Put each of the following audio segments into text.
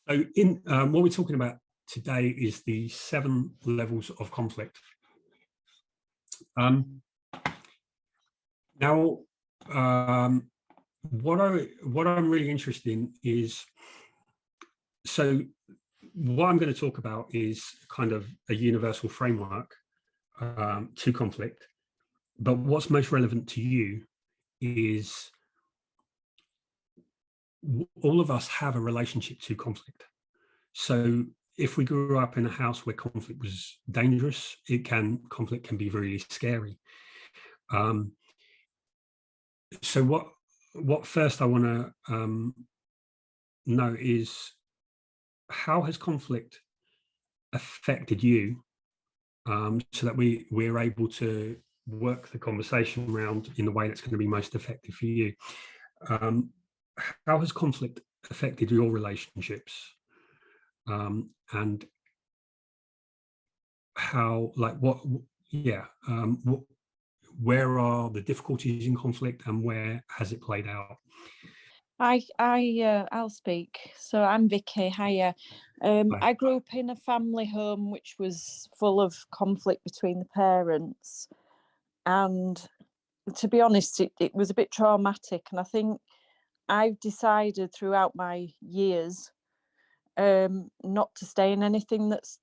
So in what we're talking about today is the 7 levels of conflict. Now, what I'm really interested in is, so what I'm going to talk about is kind of a universal framework to conflict, but what's most relevant to you is all of us have a relationship to conflict. So if we grew up in a house where conflict was dangerous, conflict can be really scary. So what first I want to know is, how has conflict affected you, so that we're able to work the conversation around in the way that's going to be most effective for you. How has conflict affected your relationships? And how, like, where are the difficulties in conflict and where has it played out? I'll speak. So I'm Vicky. Hiya. Hi. I grew up in a family home which was full of conflict between the parents, and to be honest, it was a bit traumatic. And I think I've decided throughout my years not to stay in anything that's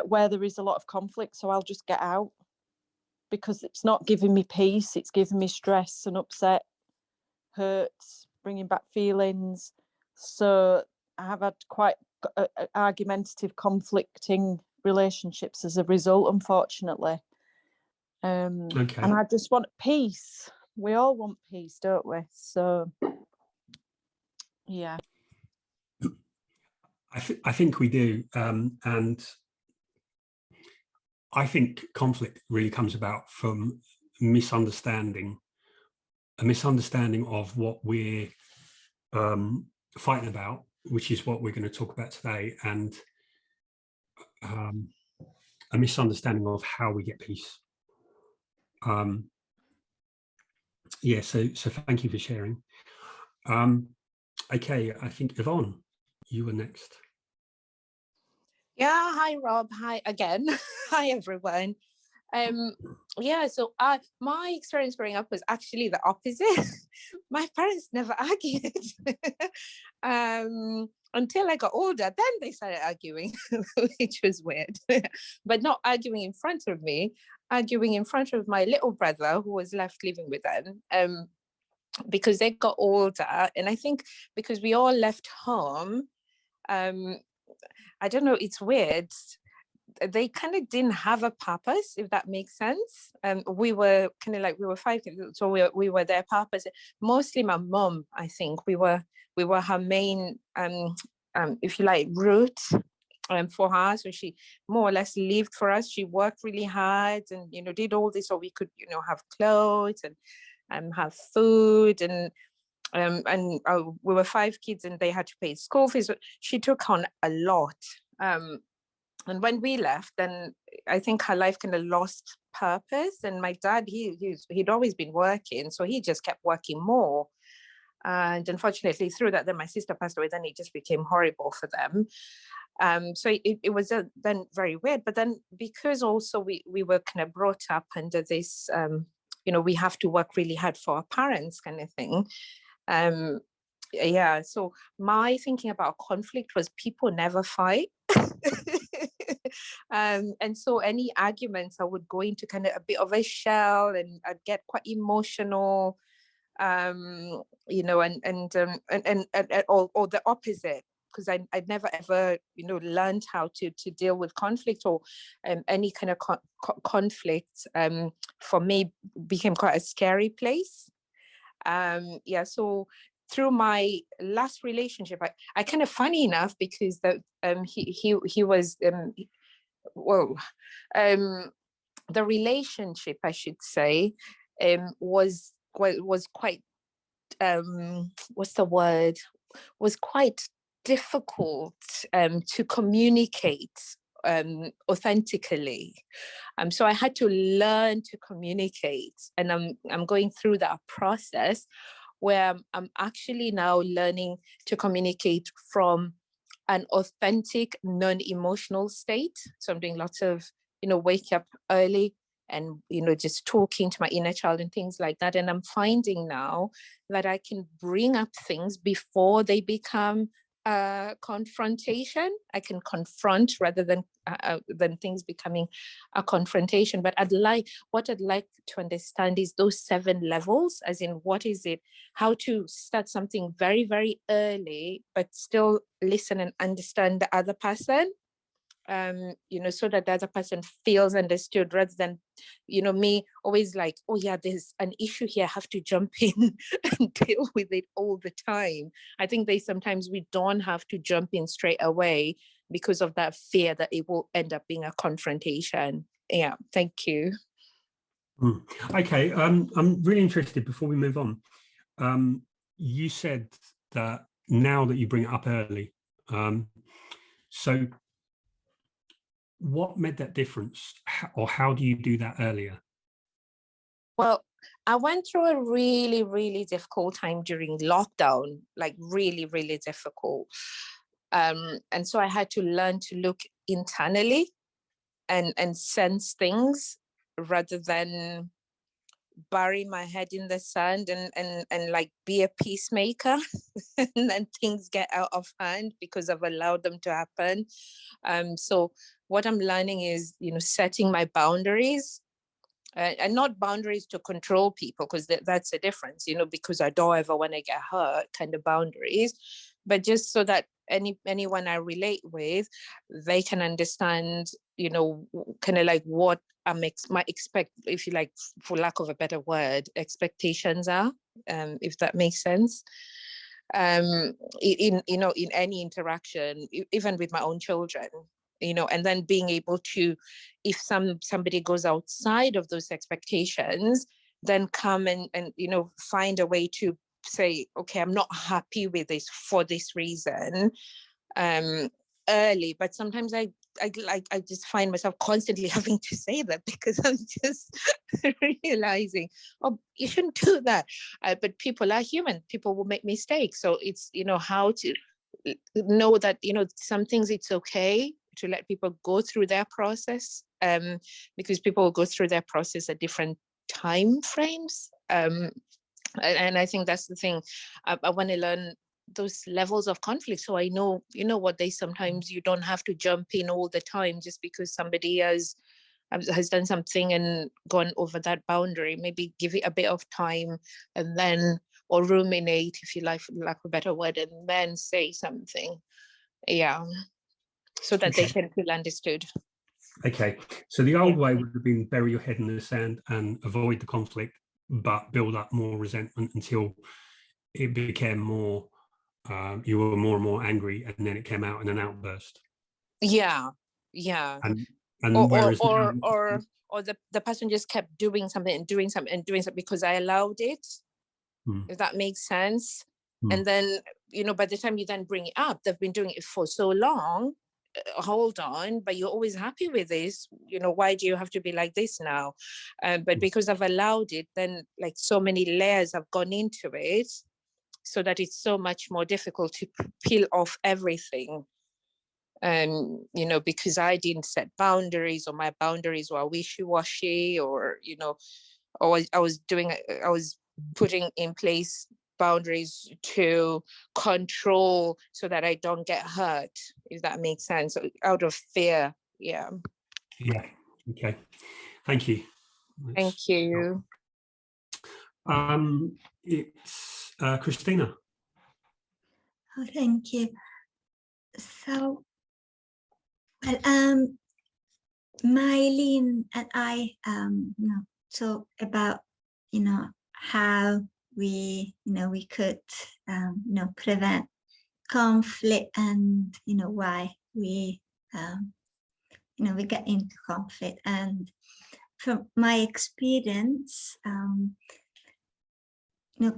where there is a lot of conflict. So I'll just get out, because it's not giving me peace. It's giving me stress and upset, hurts, bringing back feelings. So I have had quite argumentative, conflicting relationships as a result, unfortunately. Okay. And I just want peace. We all want peace, don't we? So, yeah. I think we do. And I think conflict really comes about from a misunderstanding of what we're fighting about, which is what we're going to talk about today, and a misunderstanding of how we get peace. Yeah, so thank you for sharing. Okay, I think Yvonne, you were next. Yeah, hi Rob, hi again. Hi everyone. Yeah, so my experience growing up was actually the opposite. My parents never argued until I got older. Then they started arguing, which was weird, but not arguing in front of me, arguing in front of my little brother who was left living with them, because they got older. And I think because we all left home, I don't know, it's weird. They kind of didn't have a purpose, if that makes sense. We were kind of like, we were 5 kids, so we were their purpose. Mostly my mom, I think we were her main, if you like, route for her. So she more or less lived for us. She worked really hard and, did all this so we could, have clothes and have food, and we were 5 kids and they had to pay school fees. So she took on a lot. And when we left, then I think her life kind of lost purpose. And my dad, he'd always been working, so he just kept working more. And unfortunately, through that, then my sister passed away. Then it just became horrible for them. So it was then very weird. But then because also we were kind of brought up under this, we have to work really hard for our parents kind of thing. Yeah, so my thinking about conflict was people never fight. And so any arguments, I would go into kind of a bit of a shell and I'd get quite emotional, or the opposite, because I'd never ever, learned how to deal with conflict, or any kind of conflict for me became quite a scary place. Yeah, so through my last relationship, I kind of, funny enough, because he was the relationship, I should say, was quite what's the word? Was quite difficult to communicate authentically. So I had to learn to communicate, and I'm going through that process where I'm actually now learning to communicate from an authentic, non-emotional state. So I'm doing lots of, wake up early and, just talking to my inner child and things like that. And I'm finding now that I can bring up things before they become confrontation. I can confront rather than things becoming a confrontation. But what I'd like to understand is those 7 levels, as in what is it, how to start something very, very early, but still listen and understand the other person. So that the other person feels understood, rather than, me always like, oh yeah, there's an issue here, I have to jump in and deal with it all the time. I think sometimes we don't have to jump in straight away because of that fear that it will end up being a confrontation. Yeah, thank you. Okay, I'm really interested, before we move on, you said that now that you bring it up early, so what made that difference, or how do you do that earlier? Well, I went through a really, really difficult time during lockdown, like really, really difficult. And so I had to learn to look internally and sense things rather than bury my head in the sand and like be a peacemaker and then things get out of hand because I've allowed them to happen. So what I'm learning is, setting my boundaries, and not boundaries to control people, because that's a difference, because I don't ever want to get hurt kind of boundaries, but just so that anyone I relate with, they can understand, kind of like what might expect, if you like, for lack of a better word, expectations are, if that makes sense. In any interaction, even with my own children, and then being able to, if somebody goes outside of those expectations, then come and find a way to say, okay, I'm not happy with this for this reason, early. But sometimes I just find myself constantly having to say that, because I'm just realizing, oh, you shouldn't do that. But people are human, people will make mistakes. So it's, how to know that, some things it's okay to let people go through their process, because people will go through their process at different time frames. And I think that's the thing. I want to learn those levels of conflict, so I know, what sometimes you don't have to jump in all the time just because somebody has done something and gone over that boundary. Maybe give it a bit of time, and then, or ruminate, if you like, for lack of a better word, and then say something. Yeah, so that they can feel understood. Okay, so the old way would have been bury your head in the sand and avoid the conflict, but build up more resentment until it became more, you were more and more angry, and then it came out in an outburst. Yeah. And or the person just kept doing something because I allowed it. If that makes sense. And then, by the time you then bring it up, they've been doing it for so long. Hold on, but you're always happy with this. Why do you have to be like this now? But because I've allowed it, then like so many layers have gone into it, so that it's so much more difficult to peel off everything. Because I didn't set boundaries, or my boundaries were wishy-washy, or I was putting in place boundaries to control so that I don't get hurt, if that makes sense, out of fear. Yeah. Okay, thank you. Thank you. It's Christina. Oh, thank you. So, well, Mylene and I, talk about, how we, we could, prevent conflict, and, why we, we get into conflict. And from my experience,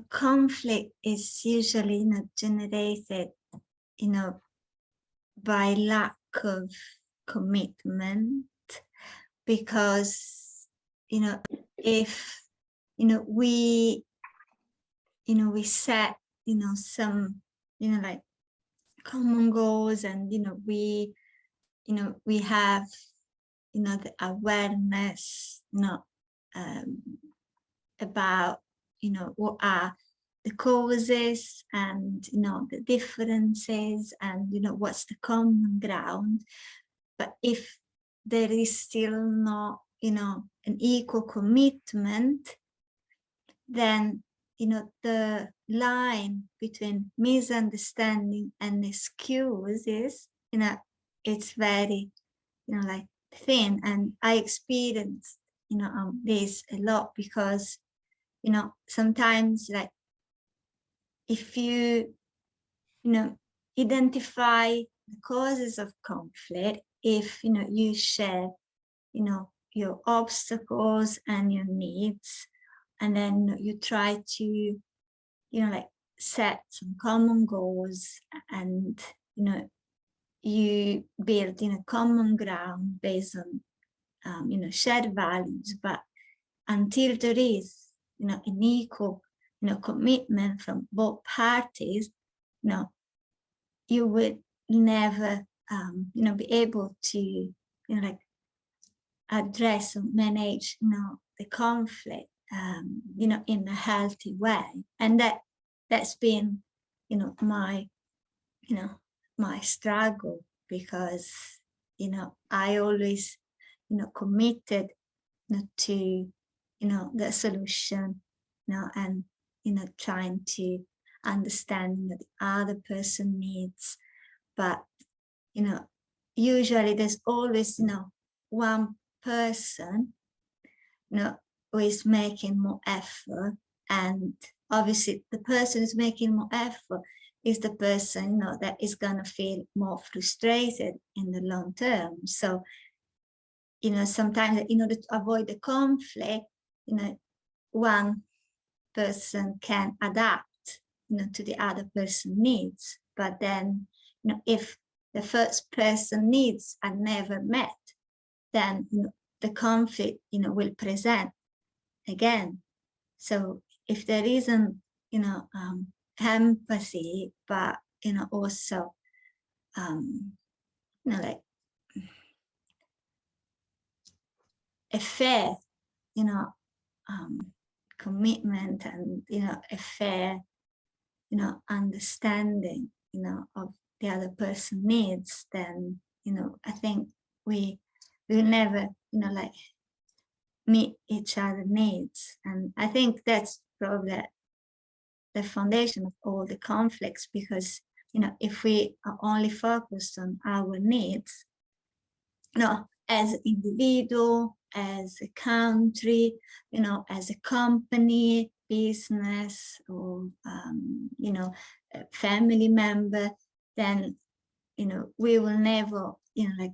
conflict is usually, generated, by lack of commitment, because, if, we you know, we set, you know, some, you know, like common goals, and, you know, we have, you know, the awareness, you know, about, you know, what are the causes, and, you know, the differences, and, you know, what's the common ground. But if there is still not, you know, an equal commitment, then, you know, the line between misunderstanding and excuses, you know, it's very, you know, like thin. And I experienced, you know, this a lot, because, you know, sometimes, like, if you know, identify the causes of conflict, if, you know, you share, you know, your obstacles and your needs, and then you try to, you know, like set some common goals, and, you know, you build, you know, common ground based on, you know, shared values. But until there is, you know, an equal, you know, commitment from both parties, you know, you would never, you know, be able to, you know, like address or manage, you know, the conflict, you know, in a healthy way. And that's been, you know, my struggle, because, you know, I always, you know, committed, you know, to, you know, the solution, you know, and, you know, trying to understand what the other person needs. But, you know, usually there's always, you know, one person, you know, who is making more effort, and obviously the person who's making more effort is the person, you know, that is going to feel more frustrated in the long term. So, you know, sometimes in order to avoid the conflict, you know, one person can adapt, you know, to the other person's needs. But then, you know, if the first person needs are never met, then, you know, the conflict, you know, will present again. So if there isn't, you know, empathy, but, you know, also, you know, like a fair, you know, commitment, and, you know, a fair, you know, understanding, you know, of the other person needs, then, you know, I think we will never, you know, like meet each other needs. And I think that's probably the foundation of all the conflicts, because, you know, if we are only focused on our needs, you know, as an individual, as a country, you know, as a company, business, or, you know, a family member, then, you know, we will never, you know, like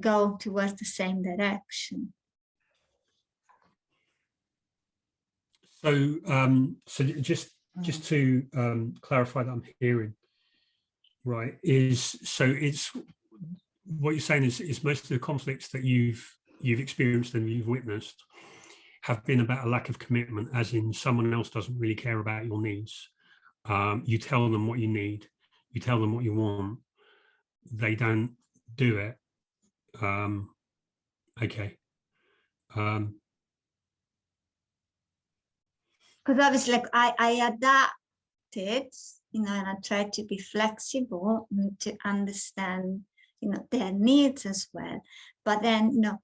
go towards the same direction. So, so just to clarify that I'm hearing right, is so it's what you're saying is most of the conflicts that you've experienced and you've witnessed have been about a lack of commitment, as in someone else doesn't really care about your needs. You tell them what you need, you tell them what you want, they don't do it. Okay. Because obviously, like, I adapted, you know, and I tried to be flexible and to understand, you know, their needs as well. But then, you know,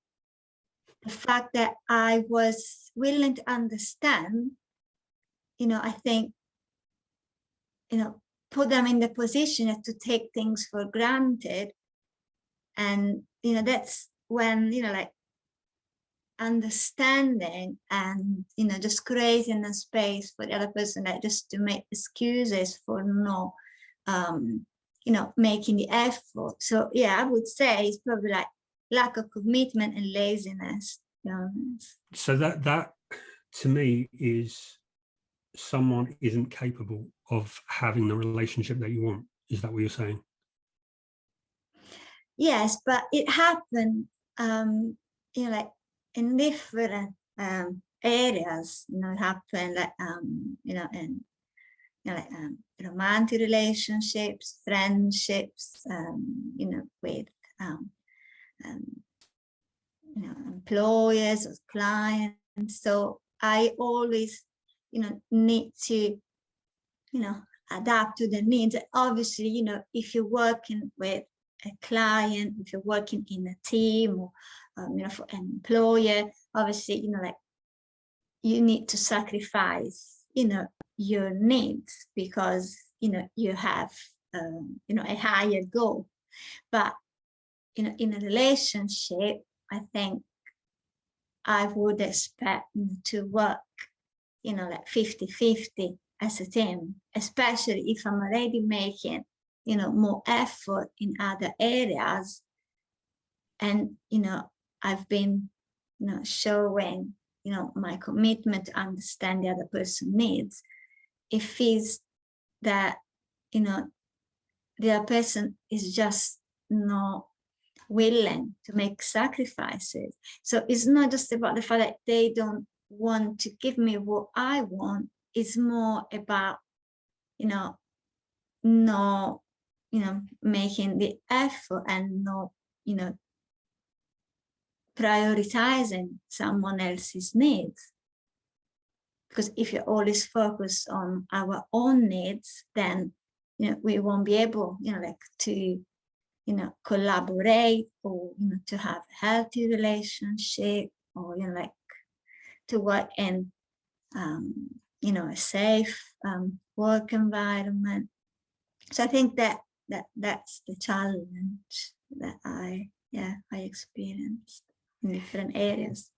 the fact that I was willing to understand, you know, I think, you know, put them in the position to take things for granted. And, you know, that's when, you know, like understanding and, you know, just creating a space for the other person, like just to make excuses for not, you know, making the effort. So yeah, I would say it's probably like lack of commitment and laziness, to be honest. So that to me is someone isn't capable of having the relationship that you want. Is that what you're saying? Yes, but it happened, you know, like in different areas, happen like and like romantic relationships, friendships, with employers or clients. So I always, need to, adapt to the needs. Obviously, if you're working with a client, if you're working in a team, or for an employer, obviously, like you need to sacrifice, your needs because you have a higher goal. But in a relationship, I think I would expect to work like 50-50 as a team, especially if I'm already making more effort in other areas, and I've been showing my commitment to understand the other person's needs. It feels that the other person is just not willing to make sacrifices. So it's not just about the fact that they don't want to give me what I want. It's more about not making the effort and not prioritizing someone else's needs. Because if you're always focused on our own needs, then we won't be able to collaborate, or to have a healthy relationship, or to work in a safe work environment. So I think that's the challenge that I experienced in different areas.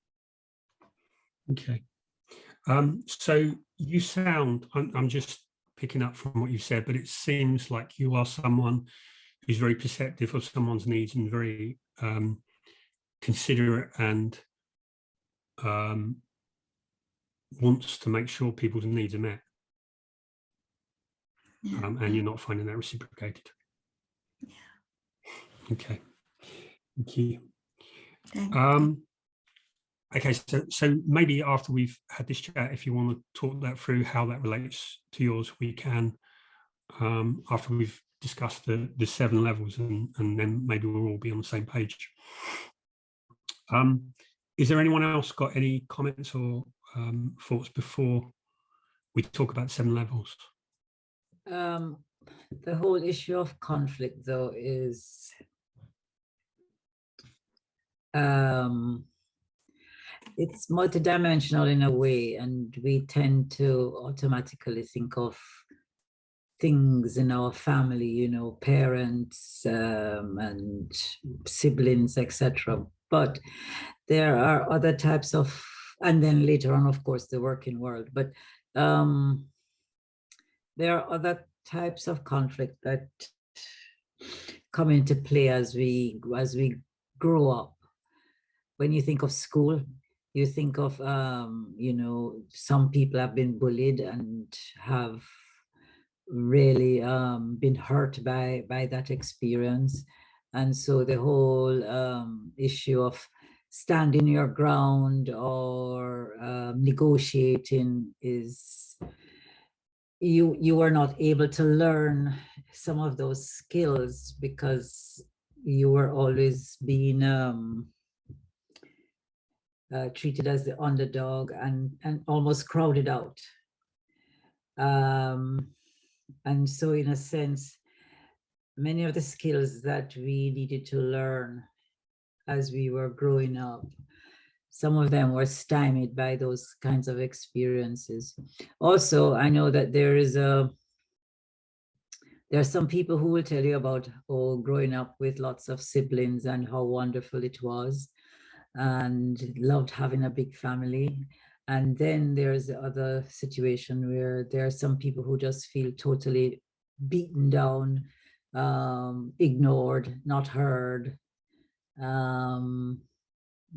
Okay. So you sound, I'm just picking up from what you said, but it seems like you are someone who's very perceptive of someone's needs and very considerate, and wants to make sure people's needs are met. Yeah. And you're not finding that reciprocated. Yeah. Okay. Thank you. Thank you. Okay, so maybe after we've had this chat, if you want to talk that through, how that relates to yours, we can, after we've discussed the 7 levels, and then maybe we'll all be on the same page. Is there anyone else got any comments or thoughts before we talk about 7 levels? The whole issue of conflict, though, is it's multidimensional in a way, and we tend to automatically think of things in our family, parents and siblings, etc. But there are other types of, and then later on, of course, the working world. But there are other types of conflict that come into play as we grow up. When you think of school, you think of some people have been bullied and have really been hurt by that experience, and so the whole issue of standing your ground or negotiating is, you were not able to learn some of those skills because you were always being treated as the underdog and almost crowded out. And so in a sense, many of the skills that we needed to learn as we were growing up, some of them were stymied by those kinds of experiences. Also, I know that there are some people who will tell you about growing up with lots of siblings and how wonderful it was, and loved having a big family. And then there's the other situation where there are some people who just feel totally beaten down, ignored, not heard,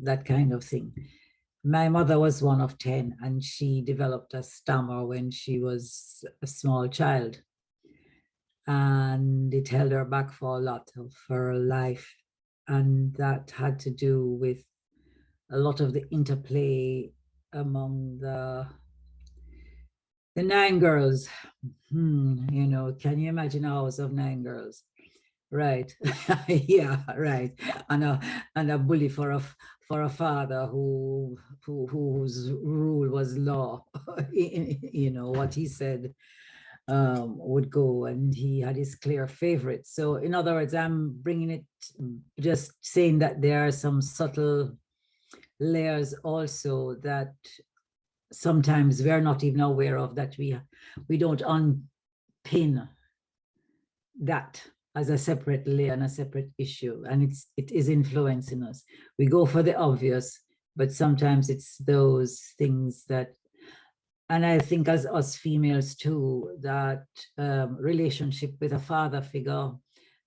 that kind of thing. My mother was one of 10, and she developed a stammer when she was a small child. And it held her back for a lot of her life. And that had to do with a lot of the interplay among the 9 girls. You know, can you imagine a house of 9 girls? Right. Yeah, right. And a bully for a father whose rule was law. You know what he said would go, and he had his clear favorites. So in other words, I'm bringing it, just saying that there are some subtle layers also that sometimes we're not even aware of, that we don't unpin that as a separate layer and a separate issue, and it is influencing us. We go for the obvious, but sometimes it's those things that, and I think as us females too, that relationship with a father figure,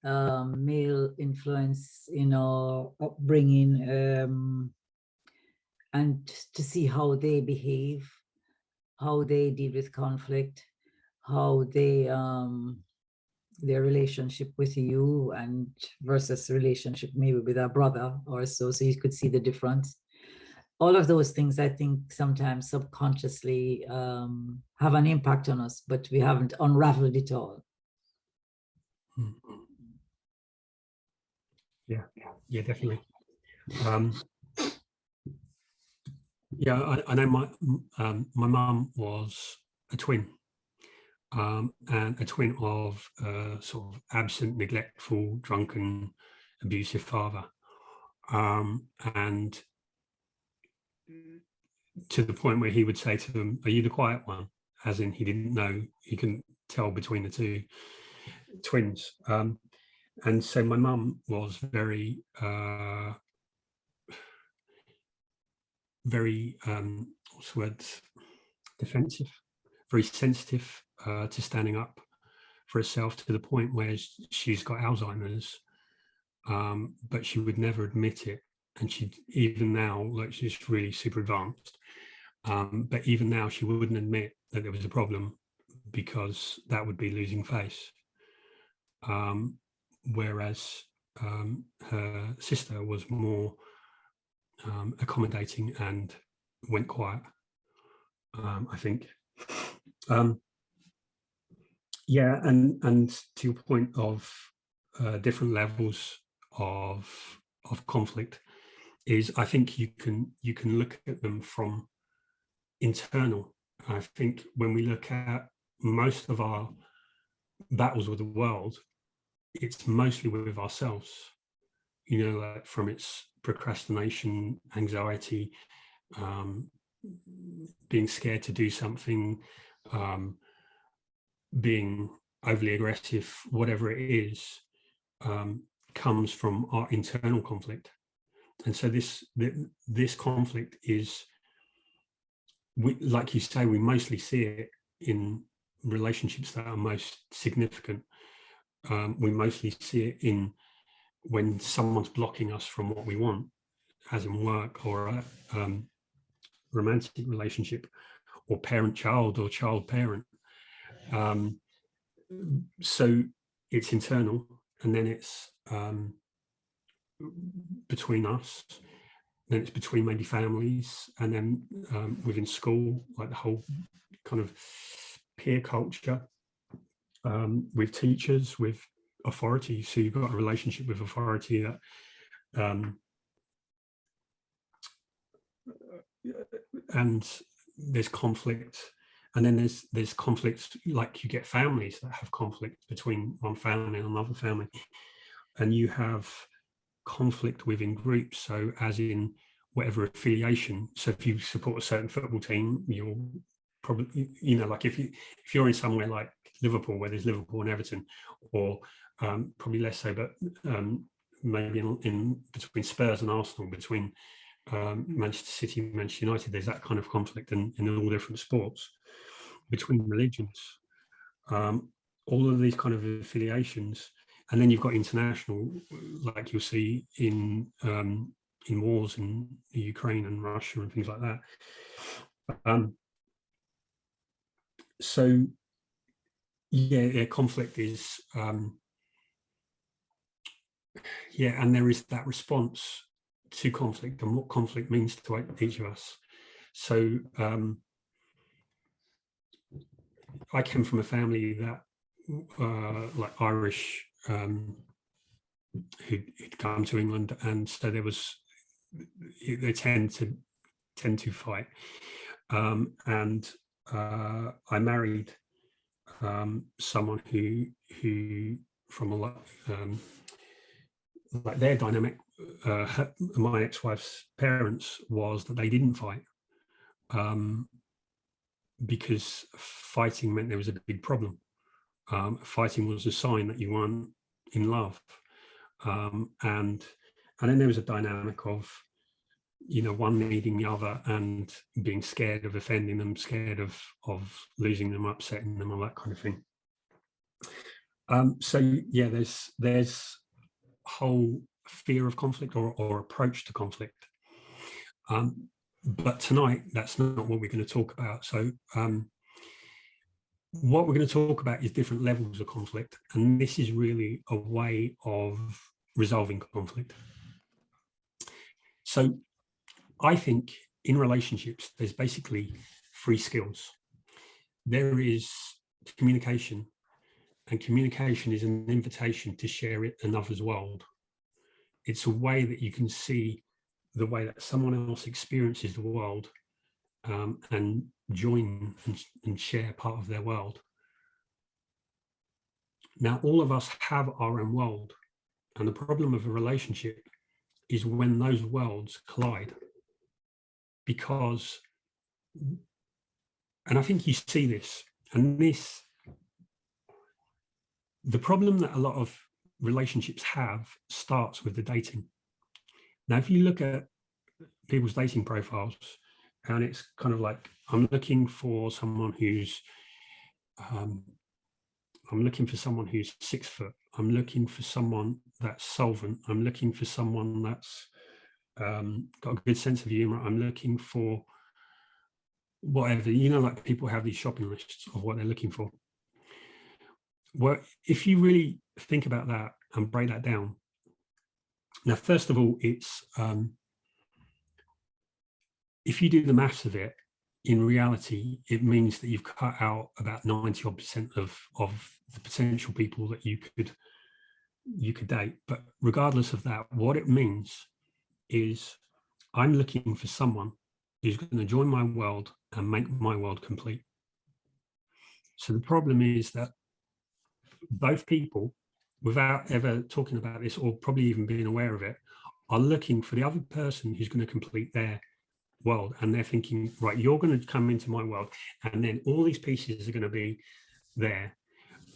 male influence in our upbringing, and to see how they behave, how they deal with conflict, how they their relationship with you and versus relationship maybe with a brother or so you could see the difference. All of those things, I think, sometimes subconsciously have an impact on us, but we haven't unraveled it all. Yeah, definitely. Yeah, I know my mum was a twin, and a twin of sort of absent, neglectful, drunken, abusive father, and to the point where he would say to them, "Are you the quiet one?" As in, he didn't know, he couldn't tell between the two twins. And so my mum was very, what's the word? Defensive, very sensitive to standing up for herself, to the point where she's got Alzheimer's, but she would never admit it. And she, even now, like, she's really super advanced, but even now she wouldn't admit that there was a problem, because that would be losing face. Whereas her sister was more accommodating and went quiet, I think. Yeah, and to your point of different levels of conflict, is I think you can look at them from internal. I think when we look at most of our battles with the world, it's mostly with ourselves, you know, like from its procrastination, anxiety, being scared to do something, being overly aggressive, whatever it is, comes from our internal conflict. And so this conflict is, like you say, we mostly see it in relationships that are most significant. We mostly see it in when someone's blocking us from what we want, as in work, or a romantic relationship, or parent-child, or child-parent. So it's internal, and then it's between us, then it's between maybe families, and then within school, like the whole kind of peer culture, with teachers, with authority. So you've got a relationship with authority that and there's conflict, and then there's conflicts, like you get families that have conflict between one family and another family, and you have conflict within groups. So as in whatever affiliation, so if you support a certain football team, you'll probably, you know, like if you're in somewhere like Liverpool, where there's Liverpool and Everton, or probably less so, but maybe in between Spurs and Arsenal, between Manchester City and Manchester United, there's that kind of conflict in all different sports, between religions, all of these kind of affiliations. And then you've got international, like you'll see in wars in Ukraine and Russia and things like that. So yeah, conflict is and there is that response to conflict and what conflict means to each of us. So I came from a family that like Irish who'd come to England, and so there was, they tend to fight, and I married someone who from a lot like their dynamic, my ex-wife's parents, was that they didn't fight, because fighting meant there was a big problem. Fighting was a sign that you weren't in love, and then there was a dynamic of, you know, one needing the other and being scared of offending them, scared of losing them, upsetting them, all that kind of thing. So yeah, there's whole fear of conflict or approach to conflict. But tonight, that's not what we're going to talk about. So what we're going to talk about is different levels of conflict, and this is really a way of resolving conflict. So I think in relationships, there's basically 3 skills. There is communication, and communication is an invitation to share it another's world. It's a way that you can see the way that someone else experiences the world, and join and share part of their world. Now, all of us have our own world, and the problem of a relationship is when those worlds collide. Because, and I think you see this, and this, the problem that a lot of relationships have starts with the dating. Now, if you look at people's dating profiles, and it's kind of like, I'm looking for someone who's, I'm looking for someone who's 6 foot. I'm looking for someone that's solvent. I'm looking for someone that's got a good sense of humor. I'm looking for whatever, you know, like people have these shopping lists of what they're looking for. Well, if you really think about that and break that down, now, first of all, it's, if you do the maths of it, in reality, it means that you've cut out about 90% of the potential people that you could date. But regardless of that, what it means is I'm looking for someone who's going to join my world and make my world complete. So the problem is that both people, without ever talking about this or probably even being aware of it, are looking for the other person who's going to complete their world, and they're thinking, right, you're going to come into my world, and then all these pieces are going to be there.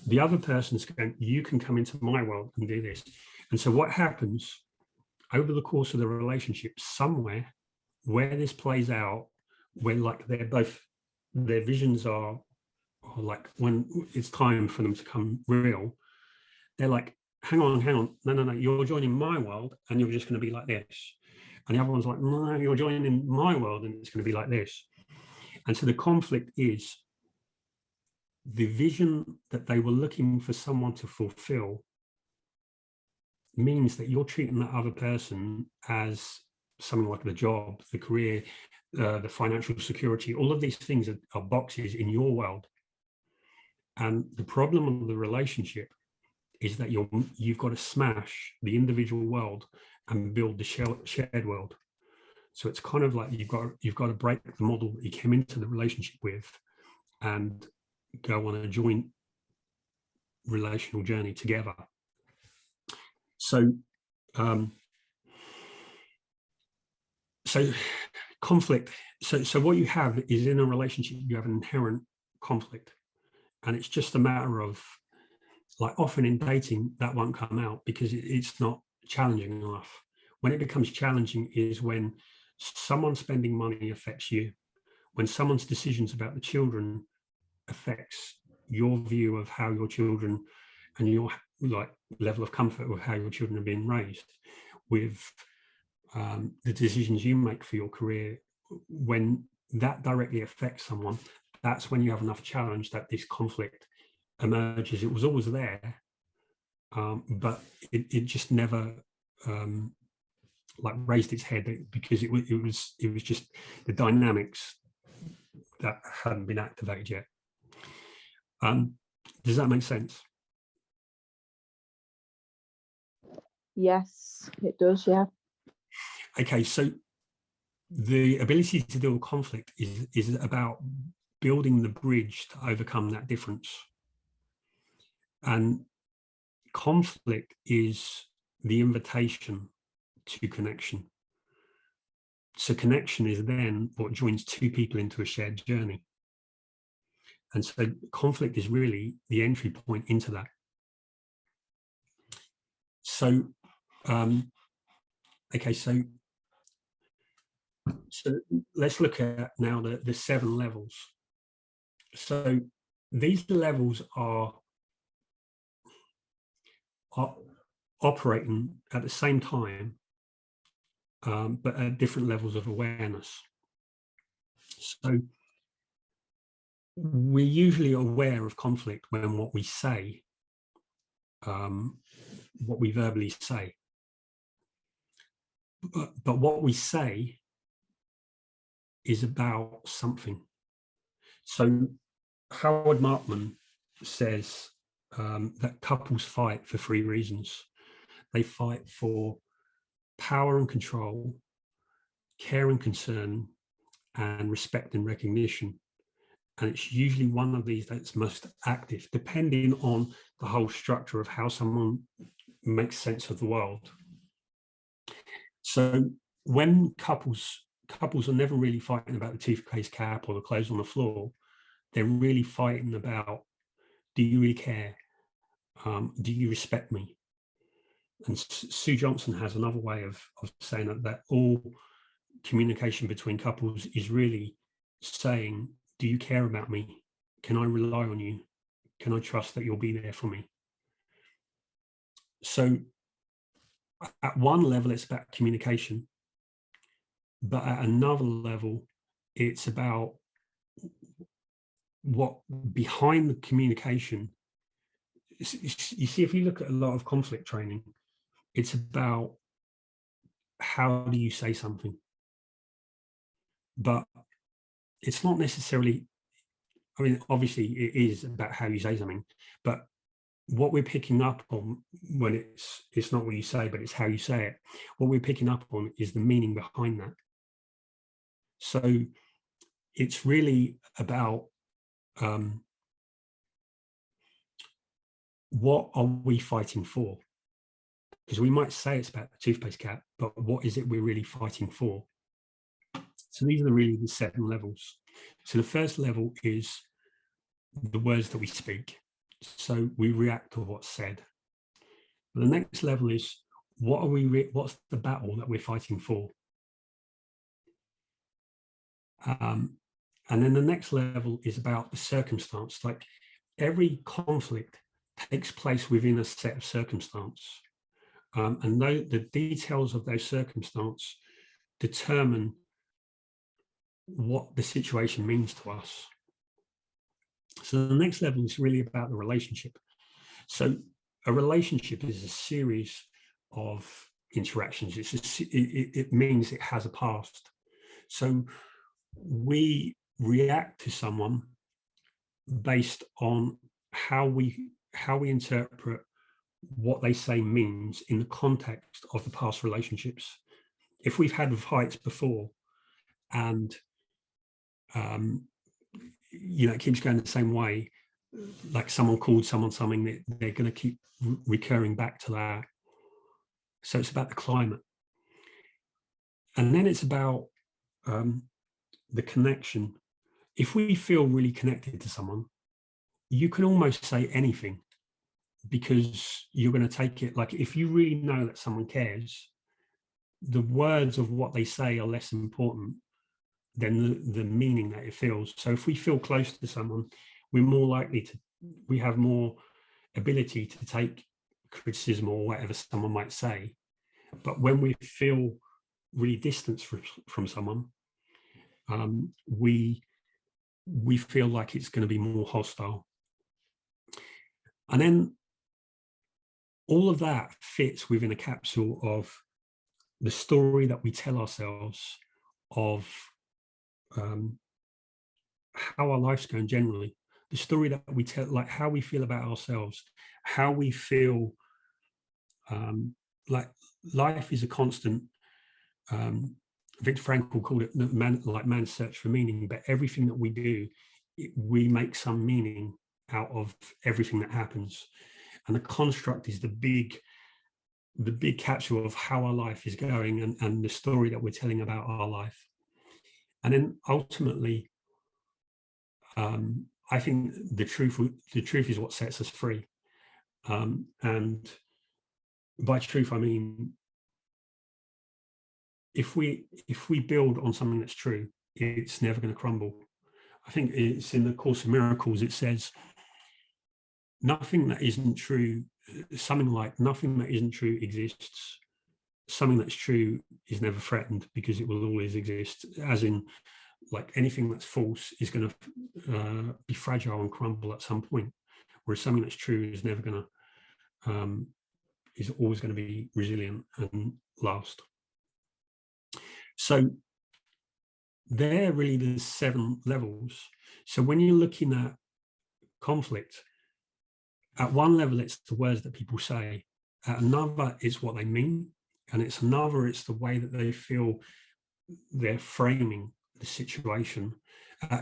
The other person's going, you can come into my world and do this. And so what happens over the course of the relationship, somewhere where this plays out, where like they're both, their visions are like, when it's time for them to come real, they're like, hang on, no, you're joining my world and you're just going to be like this. And the other one's like, no, you're joining my world and it's going to be like this. And so the conflict is the vision that they were looking for someone to fulfill means that you're treating that other person as something like the job, the career, the financial security. All of these things are boxes in your world. And the problem of the relationship is that you've got to smash the individual world and build the shared world. So it's kind of like you've got to break the model that you came into the relationship with and go on a joint relational journey together. So conflict. So what you have is, in a relationship, you have an inherent conflict, and it's just a matter of, like, often in dating that won't come out because it's not challenging enough. When it becomes challenging is when someone spending money affects you, when someone's decisions about the children affects your view of how your children and your like level of comfort with how your children are being raised, with the decisions you make for your career. When that directly affects someone, that's when you have enough challenge that this conflict emerges. It was always there, but it just never like raised its head because it was just the dynamics that hadn't been activated yet. Does that make sense? Yes, it does. Yeah. Okay, so the ability to deal with conflict is about building the bridge to overcome that difference. And conflict is the invitation to connection. So connection is then what joins two people into a shared journey. And so conflict is really the entry point into that. So, okay, so let's look at now the 7 levels. So these levels are operating at the same time, but at different levels of awareness. So we're usually aware of conflict when what we say, what we verbally say. But what we say is about something. So Howard Markman says that couples fight for 3 reasons. They fight for power and control, care and concern, and respect and recognition. And it's usually one of these that's most active, depending on the whole structure of how someone makes sense of the world. So when couples are never really fighting about the toothpaste cap or the clothes on the floor, they're really fighting about, do you really care? Do you respect me? And Sue Johnson has another way of saying that all communication between couples is really saying, do you care about me? Can I rely on you? Can I trust that you'll be there for me? So at one level, it's about communication, but at another level, it's about what behind the communication. You see, if you look at a lot of conflict training, it's about how do you say something, but it's not necessarily, I mean, obviously it is about how you say something, but what we're picking up on when it's not what you say, but it's how you say it, what we're picking up on is the meaning behind that. So it's really about what are we fighting for? Because we might say it's about the toothpaste cap, but what is it we're really fighting for? So these are really the 7 levels. So the first level is the words that we speak. So we react to what's said. The next level is what's the battle that we're fighting for? And then the next level is about the circumstance. Like every conflict takes place within a set of circumstance. And the details of those circumstances determine what the situation means to us. So the next level is really about the relationship. So a relationship is a series of interactions. It means it has a past. So we react to someone based on how we interpret what they say means in the context of the past relationships. If we've had fights before and it keeps going the same way, like someone called someone something, that they're going to keep recurring back to that. So it's about the climate. And then it's about the connection. If we feel really connected to someone, you can almost say anything because you're going to take it. Like if you really know that someone cares, the words of what they say are less important than the meaning that it feels. So if we feel close to someone, we're more likely to, we have more ability to take criticism or whatever someone might say. But when we feel really distant from someone, we feel like it's going to be more hostile. And then all of that fits within a capsule of the story that we tell ourselves of how our life's going generally, the story that we tell, like how we feel about ourselves, how we feel like life is a constant. Viktor Frankl called it man's search for meaning, but everything that we do, we make some meaning out of everything that happens. And the construct is the big capsule of how our life is going and the story that we're telling about our life. And then ultimately, I think the truth is what sets us free. And by truth, I mean, if we build on something that's true, it's never going to crumble. I think it's in the Course of Miracles, it says, nothing that isn't true, something like nothing that isn't true exists. Something that's true is never threatened because it will always exist, as in, like anything that's false is going to be fragile and crumble at some point, whereas something that's true is never going to, is always going to be resilient and last. So they're really the 7 levels. So when you're looking at conflict, at one level, it's the words that people say. At another, it's what they mean. And it's another, it's the way that they feel they're framing the situation.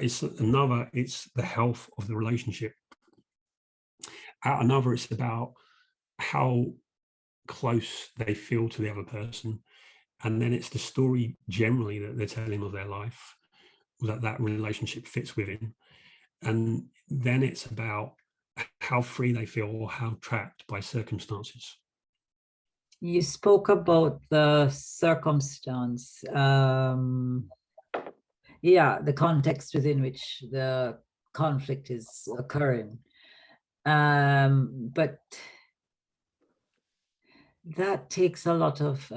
It's another, it's the health of the relationship. At another, it's about how close they feel to the other person. And then it's the story generally that they're telling of their life, that relationship fits within. And then it's about how free they feel or how trapped by circumstances. You spoke about the circumstance, the context within which the conflict is occurring. But that takes a lot of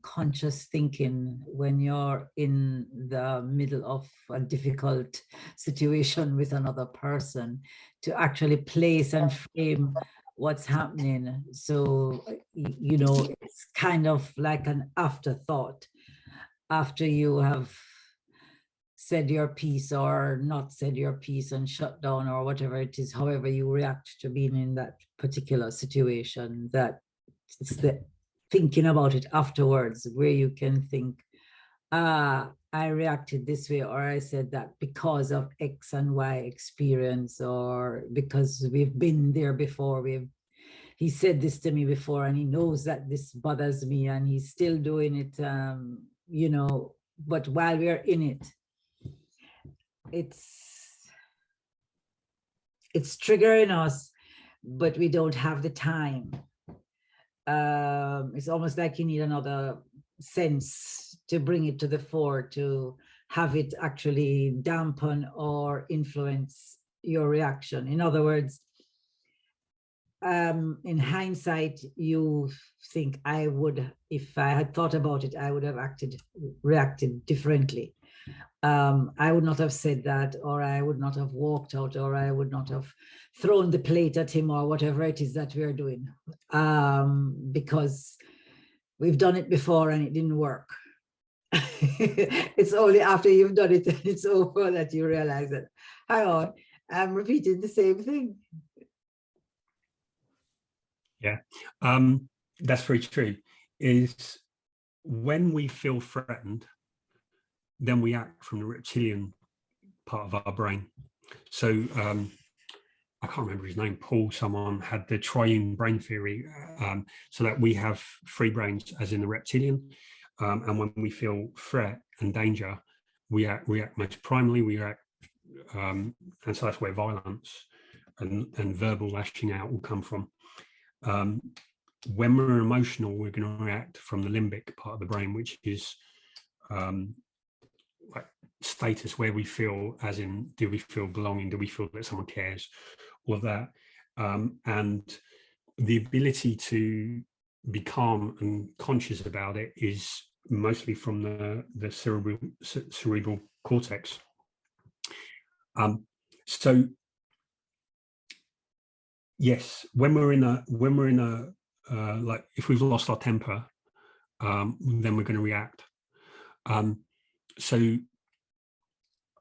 conscious thinking when you're in the middle of a difficult situation with another person, to actually place and frame what's happening. So, you know, it's kind of like an afterthought after you have said your piece or not said your piece and shut down or whatever it is, however you react to being in that particular situation, that it's the thinking about it afterwards where you can think, I reacted this way, or I said that because of X and Y experience, or because we've been there before, he said this to me before and he knows that this bothers me and he's still doing it, you know, but while we're in it, it's triggering us, but we don't have the time. It's almost like you need another sense to bring it to the fore, to have it actually dampen or influence your reaction. In other words, in hindsight, you think, I would, if I had thought about it, I would have reacted differently. I would not have said that, or I would not have walked out, or I would not have thrown the plate at him, or whatever it is that we're doing, because we've done it before and it didn't work. It's only after you've done it and it's over that you realize that, hang on, I'm repeating the same thing. Yeah, that's very true. Is when we feel threatened, then we act from the reptilian part of our brain. So I can't remember his name, Paul, someone had the triune brain theory, so that we have 3 brains as in the reptilian. And when we feel threat and danger, we act most primarily, we act, and so that's where violence and verbal lashing out will come from. When we're emotional, we're going to react from the limbic part of the brain, which is like status, where we feel, as in, do we feel belonging, do we feel that someone cares, all of that. And the ability to be calm and conscious about it is mostly from the cerebral cortex. So yes, when we're in a like, if we've lost our temper, then we're going to react. So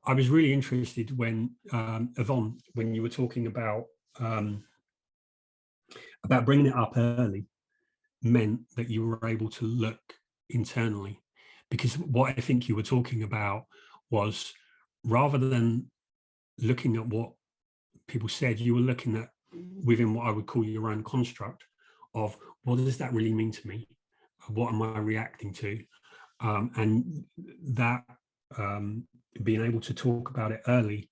I was really interested when Yvonne, when you were talking about bringing it up early, meant that you were able to look internally, because what I think you were talking about was, rather than looking at what people said, you were looking at within what I would call your own construct of, what does that really mean to me? What am I reacting to? And that being able to talk about it early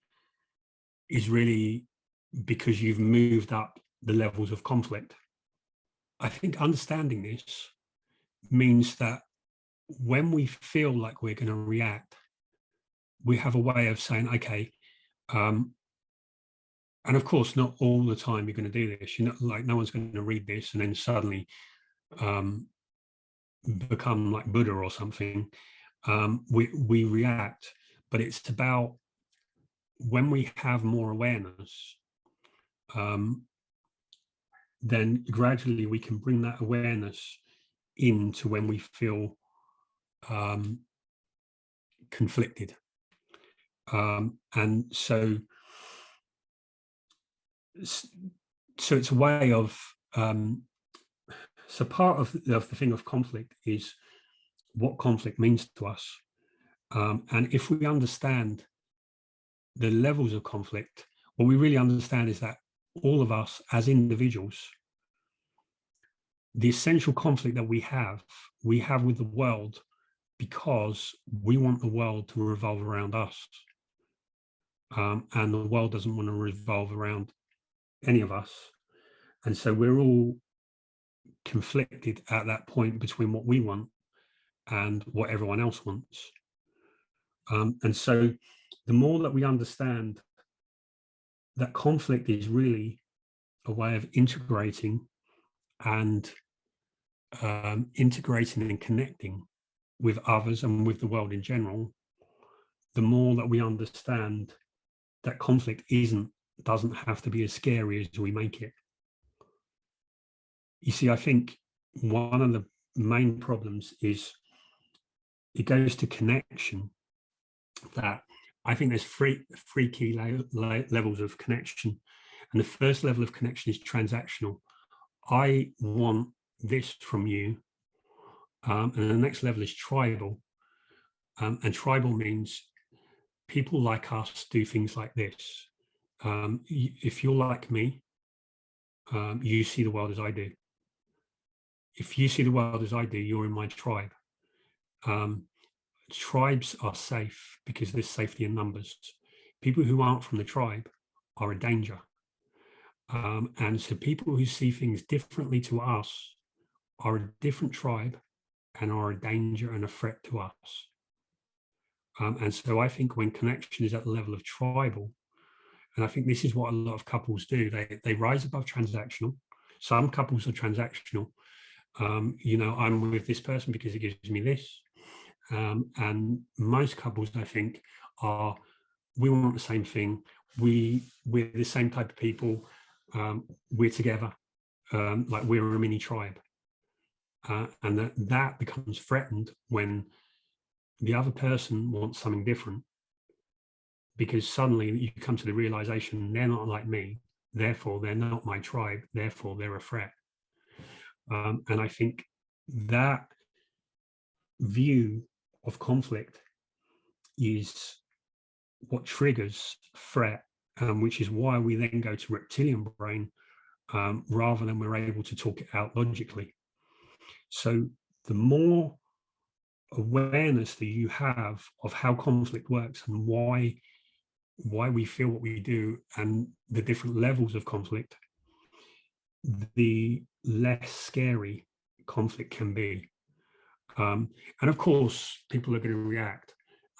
is really because you've moved up the levels of conflict. I think understanding this means that when we feel like we're going to react, we have a way of saying, okay, and of course, not all the time you're going to do this. You know, like, no one's going to read this and then suddenly become like Buddha or something. We react, but it's about when we have more awareness, then gradually we can bring that awareness into when we feel conflicted. And so it's a way of, so part of the thing of conflict is what conflict means to us. And if we understand the levels of conflict, what we really understand is that all of us as individuals, the essential conflict that we have with the world, because we want the world to revolve around us. And the world doesn't want to revolve around any of us. And so we're all conflicted at that point between what we want and what everyone else wants. And so the more that we understand that conflict is really a way of integrating and connecting with others and with the world in general, the more that we understand that conflict doesn't have to be as scary as we make it. You see, I think one of the main problems is it goes to connection. That I think there's three key levels of connection. And the first level of connection is transactional. I want this from you. And the next level is tribal. And tribal means people like us do things like this. If you're like me, you see the world as I do. If you see the world as I do, you're in my tribe. Tribes are safe because there's safety in numbers. People who aren't from the tribe are a danger. And so people who see things differently to us are a different tribe and are a danger and a threat to us. And so I think when connection is at the level of tribal, and I think this is what a lot of couples do, they rise above transactional. Some couples are transactional. You know, I'm with this person because it gives me this. And most couples, I think, are, we want the same thing. We're the same type of people. We're together, like we're a mini tribe. And that becomes threatened when the other person wants something different, because suddenly you come to the realization they're not like me, therefore they're not my tribe, therefore they're a threat. And I think that view of conflict is what triggers threat, which is why we then go to reptilian brain rather than we're able to talk it out logically. So the more awareness that you have of how conflict works and why we feel what we do and the different levels of conflict, the less scary conflict can be. And of course, people are going to react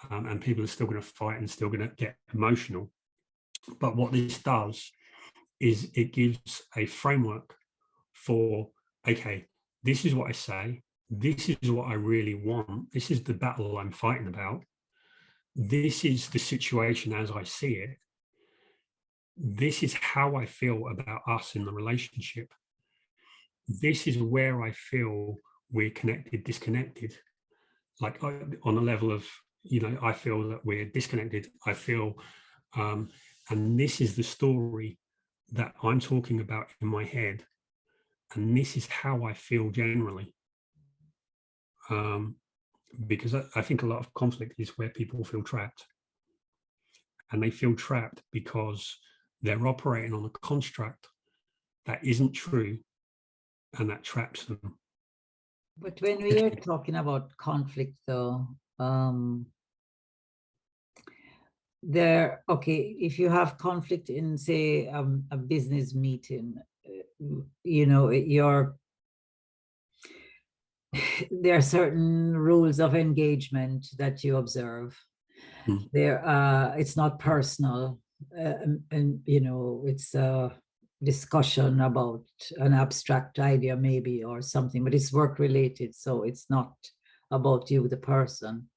and people are still going to fight and still going to get emotional. But what this does is it gives a framework for, okay, this is what I say, this is what I really want, this is the battle I'm fighting about, this is the situation as I see it, this is how I feel about us in the relationship, this is where I feel we're connected, disconnected, like on a level of, you know, I feel that we're disconnected. I feel, and this is the story that I'm talking about in my head. And this is how I feel generally. Because I think a lot of conflict is where people feel trapped. And they feel trapped because they're operating on a construct that isn't true and that traps them. But when we are talking about conflict, though, if you have conflict in, say, a business meeting, you know, there are certain rules of engagement that you observe. It's not personal, and you know, it's a discussion about an abstract idea maybe or something, but it's work related, so it's not about you, the person,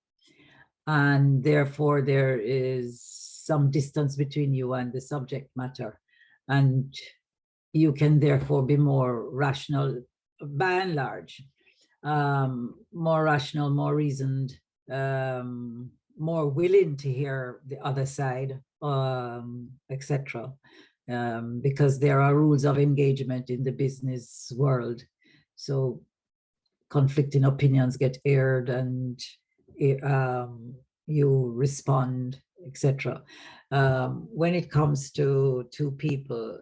and therefore there is some distance between you and the subject matter, and you can therefore be more rational by and large, more rational, more reasoned, more willing to hear the other side, etc. Because there are rules of engagement in the business world. So conflicting opinions get aired and you respond, etc. When it comes to two people,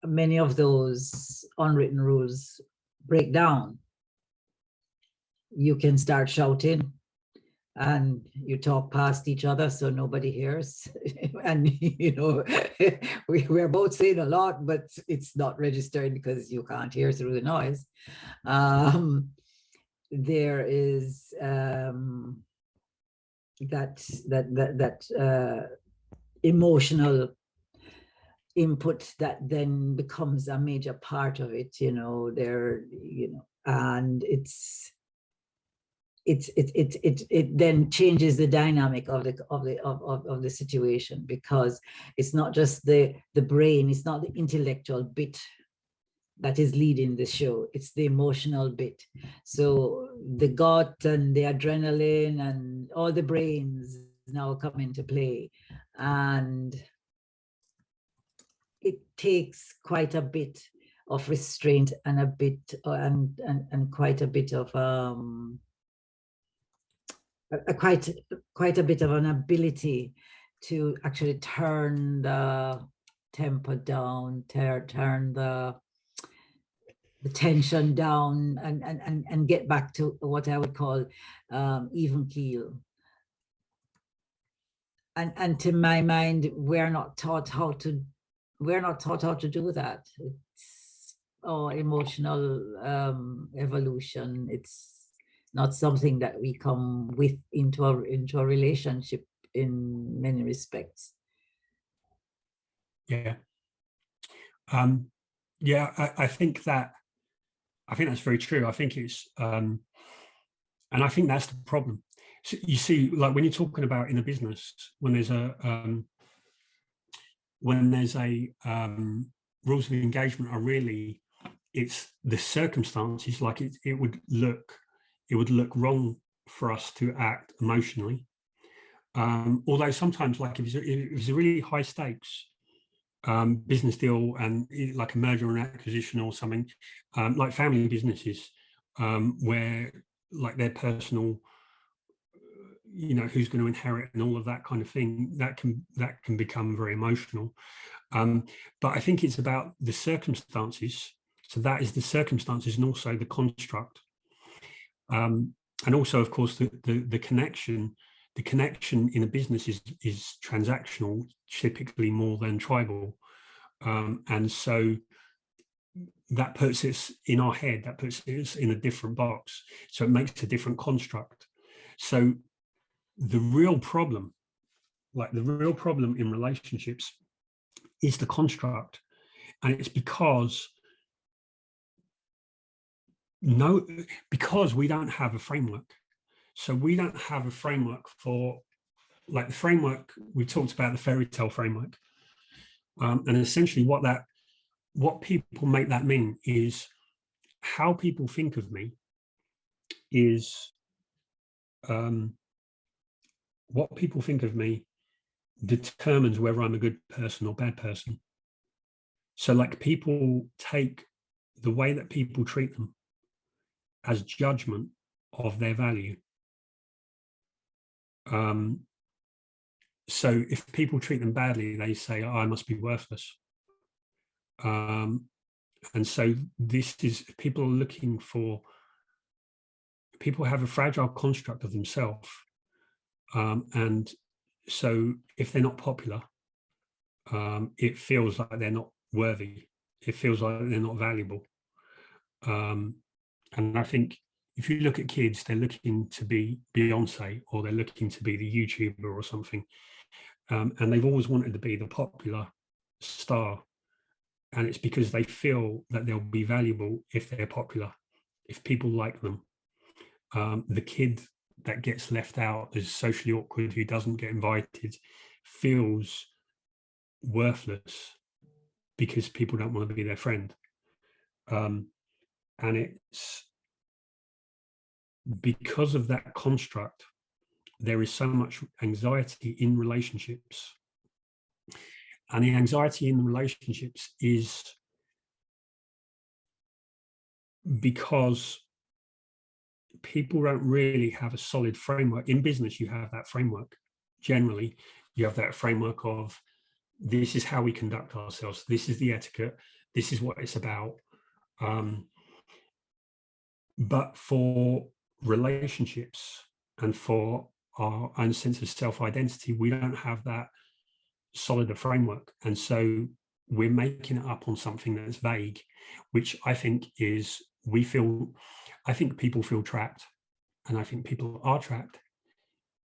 many of those unwritten rules break down. You can start shouting and you talk past each other so nobody hears. And, you know, we're both saying a lot, but it's not registering because you can't hear through the noise. There is that emotional input that then becomes a major part of it, you know, and it then changes the dynamic of the situation, because it's not just the brain, it's not the intellectual bit that is leading the show, it's the emotional bit. So the gut and the adrenaline and all the brains now come into play, and it takes quite a bit of restraint and a bit and quite a bit of quite a bit of an ability to actually turn the tempo down, turn the tension down, and get back to what I would call even keel. And to my mind, we're not taught how to do that. It's emotional evolution. It's not something that we come with into a relationship in many respects. Yeah. Yeah, I think that's very true. I think it's and I think that's the problem. So you see, like when you're talking about in a business, when there's a rules of engagement are really, it's the circumstances. Like it would look wrong for us to act emotionally. Although sometimes, like if it's a really high stakes business deal, and like a merger and acquisition or something, like family businesses, where like their personal, you know, who's going to inherit and all of that kind of thing, that can become very emotional. But I think it's about the circumstances. So that is the circumstances, and also the construct, and also, of course, the connection. The connection in a business is transactional, typically more than tribal, and so that puts us in our head. That puts us in a different box. So it makes a different construct. So the real problem in relationships is the construct, and it's because we don't have a framework. So we don't have a framework for, like, the framework we talked about, the fairy tale framework, and essentially what people make that mean is how people think of me is what people think of me determines whether I'm a good person or bad person. So like people take the way that people treat them as judgment of their value. So if people treat them badly, they say, oh, I must be worthless. And so this is, people are looking for, people have a fragile construct of themselves. And so if they're not popular, it feels like they're not worthy. It feels like they're not valuable. And I think if you look at kids, they're looking to be Beyonce, or they're looking to be the YouTuber or something. And they've always wanted to be the popular star. And it's because they feel that they'll be valuable if they're popular, if people like them. The kid that gets left out, is socially awkward, who doesn't get invited, feels worthless because people don't want to be their friend. And it's because of that construct, there is so much anxiety in relationships. And the anxiety in the relationships is because people don't really have a solid framework. In business, you have that framework. Generally, you have that framework of, this is how we conduct ourselves. This is the etiquette. This is what it's about. But for relationships and for our own sense of self-identity, we don't have that solid a framework. And so we're making it up on something that's vague, which I think is, I think people feel trapped, and I think people are trapped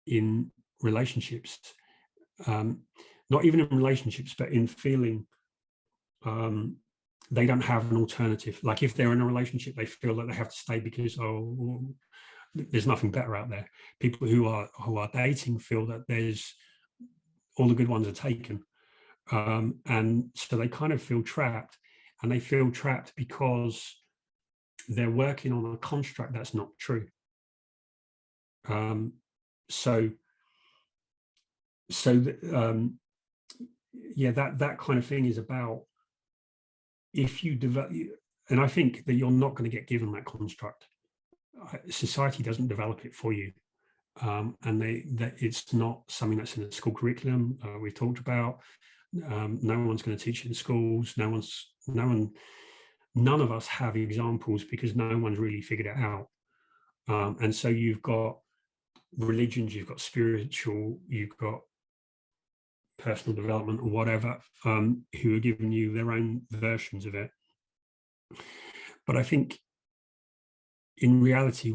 in relationships, not even in relationships, but in feeling they don't have an alternative. Like if they're in a relationship, they feel that they have to stay because, oh, there's nothing better out there. People who are dating feel that there's, all the good ones are taken. And so they kind of feel trapped, and they feel trapped because they're working on a construct that's not true. Yeah, that kind of thing is about, if you develop, and I think that you're not going to get given that construct. Society doesn't develop it for you. And that it's not something that's in the school curriculum. We've talked about, no one's going to teach it in schools. None of us have examples because no one's really figured it out. And so you've got religions, you've got spiritual, you've got personal development or whatever, who are giving you their own versions of it. But I think in reality,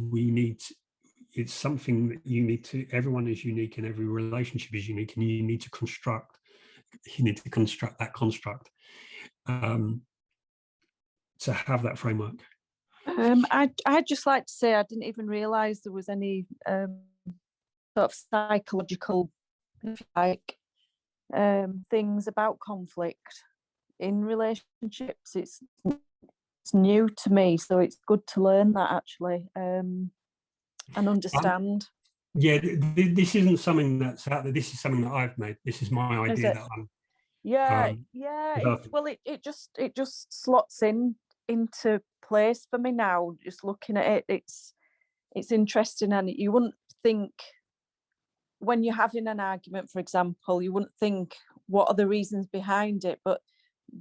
it's something that you need to, everyone is unique and every relationship is unique, and you need to construct that construct to have that framework. I'd just like to say I didn't even realise there was any sort of psychological, if you like, things about conflict in relationships. It's new to me, so it's good to learn that actually, and understand. Yeah, this isn't something that's out there. This is something that I've made. This is my idea that I'm. Yeah. It just slots into place for me now. Just looking at it, it's interesting, and you wouldn't think, when you're having an argument, for example, you wouldn't think what are the reasons behind it, but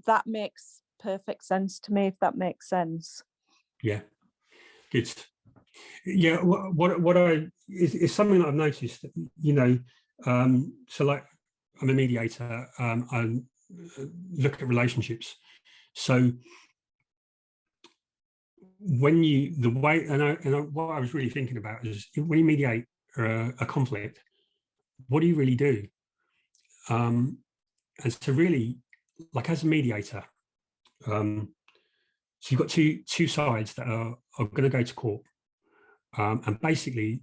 that makes perfect sense to me, if that makes sense. Yeah, good. Yeah, what I is something that I've noticed, so like I'm a mediator, I look at relationships. So when what I was really thinking about is, when you mediate a conflict, what do you really do? And so really, like as a mediator, so you've got two sides that are going to go to court. And basically,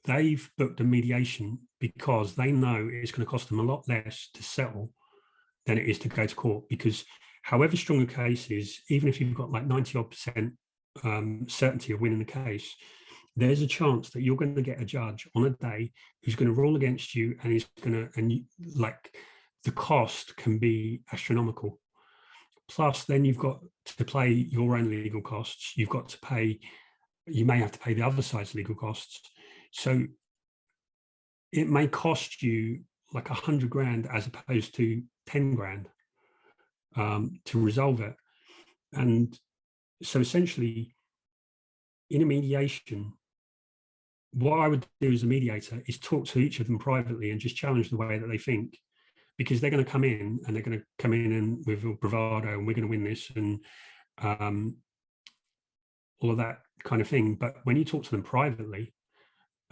they've booked a mediation because they know it's going to cost them a lot less to settle than it is to go to court. Because however strong a case is, even if you've got like 90% certainty of winning the case, there's a chance that you're going to get a judge on a day who's going to rule against you, and he's going to, and you, like, the cost can be astronomical. Plus, then you've got to pay your own legal costs. You've got to pay, you may have to pay the other side's legal costs. So it may cost you like 100 grand as opposed to 10 grand to resolve it. And so essentially, in a mediation, what I would do as a mediator is talk to each of them privately and just challenge the way that they think, because they're going to come in and they're going to come in and with bravado, and we're going to win this, and all of that kind of thing. But when you talk to them privately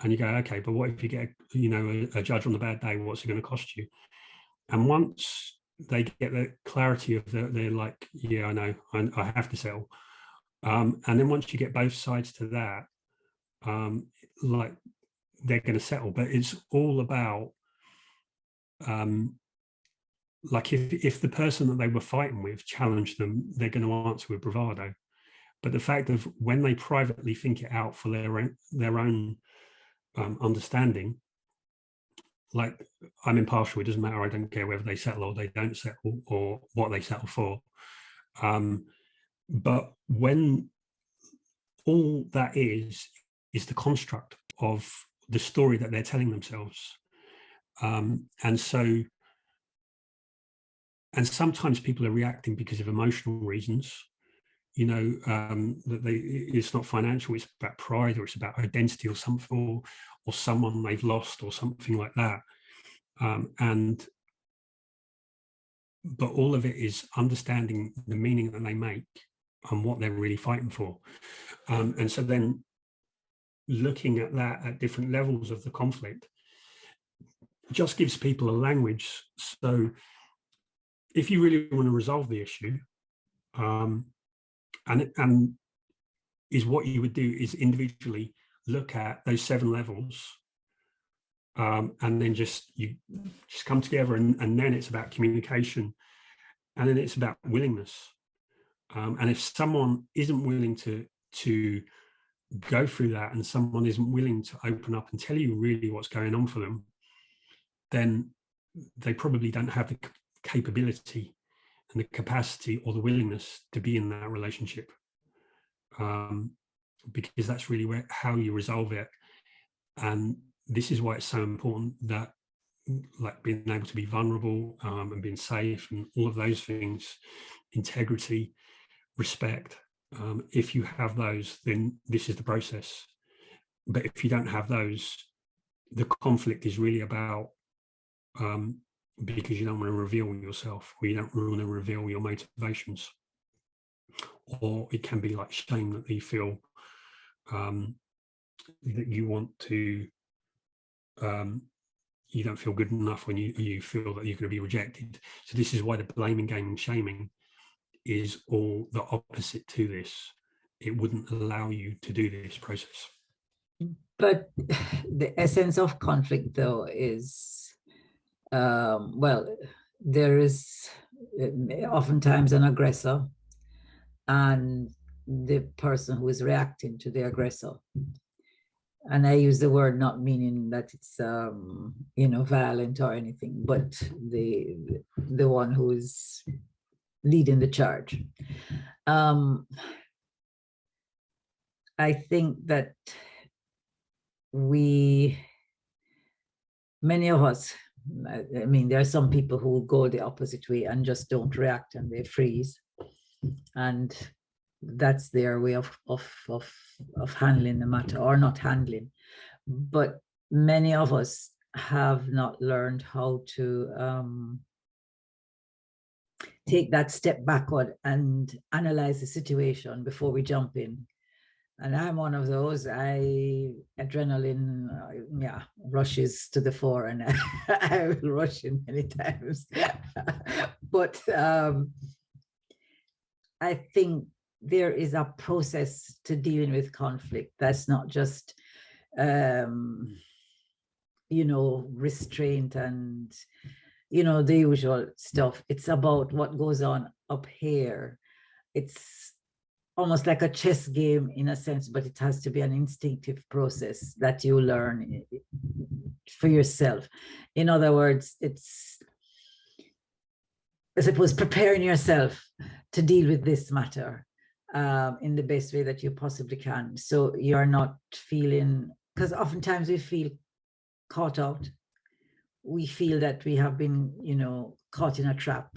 and you go, okay, but what if you get, you know, a judge on the bad day, what's it going to cost you? And once they get the clarity of they're like, yeah, I know, I have to settle. And then once you get both sides to that, like, they're going to settle. But it's all about, like, if the person that they were fighting with challenged them, they're going to answer with bravado. But the fact of when they privately think it out for their own understanding, like, I'm impartial, it doesn't matter, I don't care whether they settle or they don't settle or what they settle for. But when all that is the construct of the story that they're telling themselves. And sometimes people are reacting because of emotional reasons, you know, that it's not financial, it's about pride, or it's about identity or something, or someone they've lost or something like that. But all of it is understanding the meaning that they make and what they're really fighting for. And so then looking at that at different levels of the conflict just gives people a language. So if you really want to resolve the issue, and is what you would do is individually look at those 7 levels, and then you come together, and then it's about communication, and then it's about willingness. And if someone isn't willing to go through that, and someone isn't willing to open up and tell you really what's going on for them, then they probably don't have the capability and the capacity or the willingness to be in that relationship, because that's really how you resolve it. And this is why it's so important that, like, being able to be vulnerable, and being safe, and all of those things, integrity, respect. If you have those, then this is the process. But if you don't have those, the conflict is really about, because you don't want to reveal yourself, or you don't want to reveal your motivations. Or it can be like shame that you feel, that you want to, you don't feel good enough when you feel that you're going to be rejected. So this is why the blaming game and shaming is all the opposite to this. It wouldn't allow you to do this process. But the essence of conflict, though, is, well, there is oftentimes an aggressor and the person who is reacting to the aggressor. And I use the word not meaning that it's, you know, violent or anything, but the one who is leading the charge. I think that many of us, I mean, there are some people who will go the opposite way and just don't react, and they freeze. And that's their way of handling the matter, or not handling. But many of us have not learned how to take that step backward and analyze the situation before we jump in. And I'm one of those. Adrenaline, rushes to the fore, and I will rush in many times. But I think there is a process to dealing with conflict that's not just, you know, restraint and, you know, the usual stuff. It's about what goes on up here. It's almost like a chess game in a sense, but it has to be an instinctive process that you learn for yourself. In other words, it's, I suppose, preparing yourself to deal with this matter in the best way that you possibly can. So you're not feeling, because oftentimes we feel caught out. We feel that we have been, caught in a trap.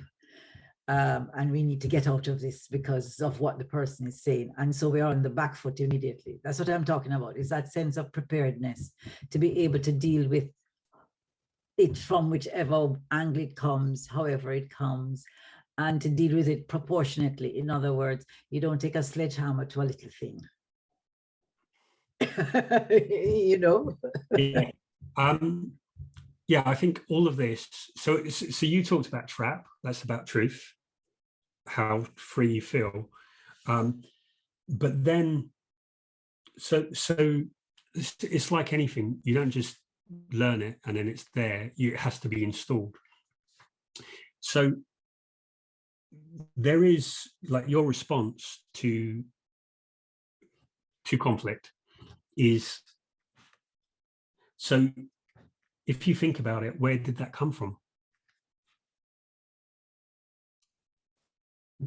And we need to get out of this because of what the person is saying. And so we are on the back foot immediately. That's what I'm talking about, is that sense of preparedness to be able to deal with it from whichever angle it comes, however it comes, and to deal with it proportionately. In other words, you don't take a sledgehammer to a little thing. Yeah. Yeah, I think all of this. So you talked about trap. That's about truth, how free you feel. But then, so it's like anything. You don't just learn it and then it's there. It has to be installed. So there is, like, your response to conflict is, so if you think about it, where did that come from?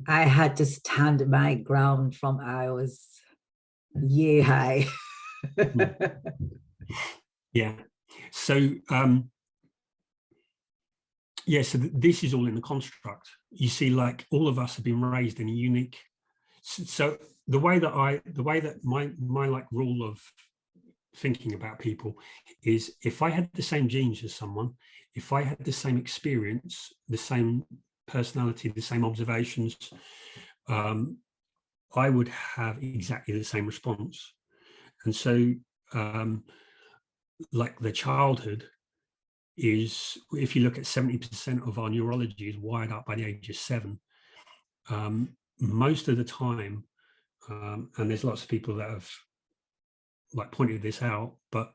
I had to stand my ground from I was yay high. Yeah. So yeah, so this is all in the construct. You see, like, all of us have been raised in a unique. So the way that my like rule of thinking about people is, if I had the same genes as someone, if I had the same experience, the same personality, the same observations, I would have exactly the same response. And so like, the childhood is, if you look at 70% of our neurology is wired up by the age of 7. Most of the time, and there's lots of people that have, like, pointed this out, but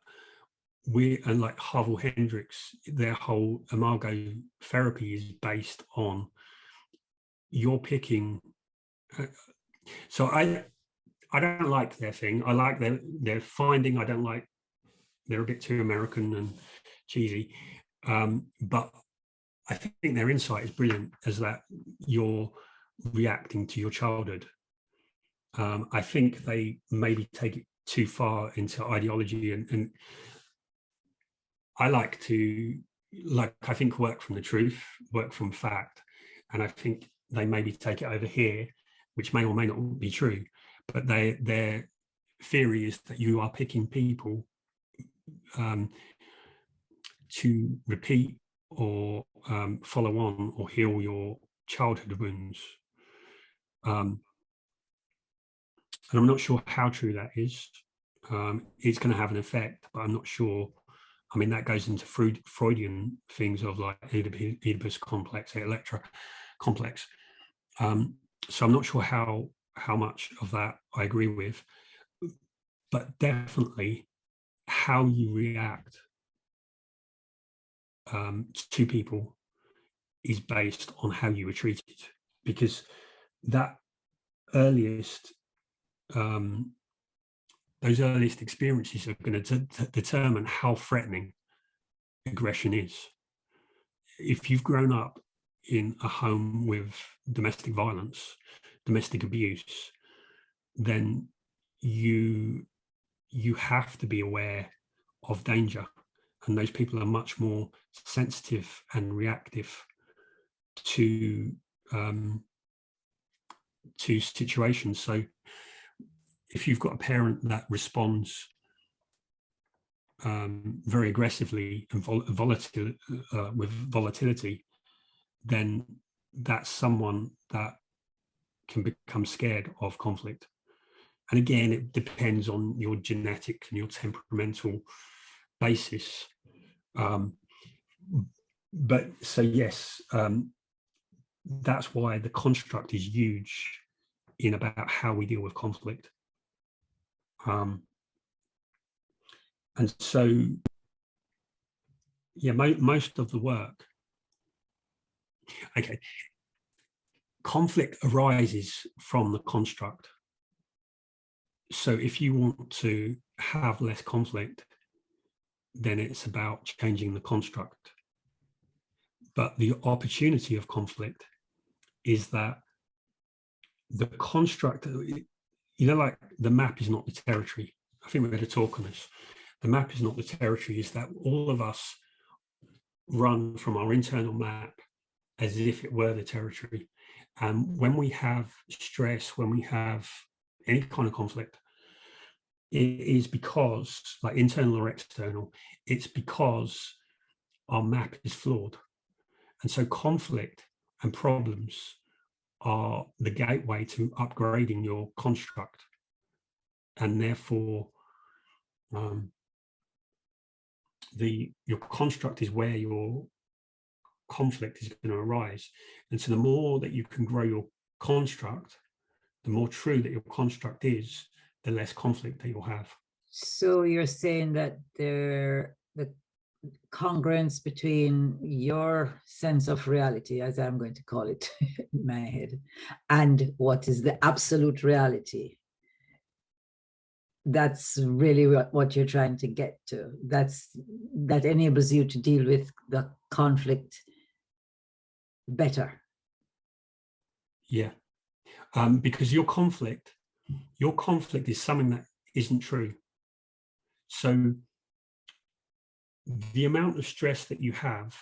and like Harville Hendrix, their whole imago therapy is based on you're picking. So I don't like their thing. I like their finding. I don't like, they're a bit too American and cheesy. But I think their insight is brilliant, as that you're reacting to your childhood. I think they maybe take it too far into ideology, and I like to, I think, work from the truth, work from fact. And I think they maybe take it over here, which may or may not be true, but their theory is that you are picking people to repeat or follow on or heal your childhood wounds. And I'm not sure how true that is. It's going to have an effect, but I'm not sure. I mean, that goes into Freudian things of, like, Oedipus complex, Electra complex. So I'm not sure how much of that I agree with, but definitely how you react to people is based on how you were treated, because that earliest, those earliest experiences are going to determine how threatening aggression is. If you've grown up in a home with domestic violence, domestic abuse, then you have to be aware of danger, and those people are much more sensitive and reactive to situations. So if you've got a parent that responds very aggressively and with volatility, then that's someone that can become scared of conflict. And again, it depends on your genetic and your temperamental basis. But so yes, that's why the construct is huge in about how we deal with conflict. And so, yeah, most of the work, okay, conflict arises from the construct. So if you want to have less conflict, then it's about changing the construct. But the opportunity of conflict is that the construct, like the map is not the territory. I think we're going to talk on this. The map is not the territory, is that all of us run from our internal map as if it were the territory. And when we have stress, when we have any kind of conflict, it is because, like internal or external, it's because our map is flawed. And so conflict and problems are the gateway to upgrading your construct. And therefore, your construct is where your conflict is going to arise. And so the more that you can grow your construct, the more true that your construct is, the less conflict that you'll have. So you're saying that the congruence between your sense of reality, as I'm going to call it in my head, and what is the absolute reality, that's really what you're trying to get to. That enables you to deal with the conflict better. Yeah, because your conflict is something that isn't true. So the amount of stress that you have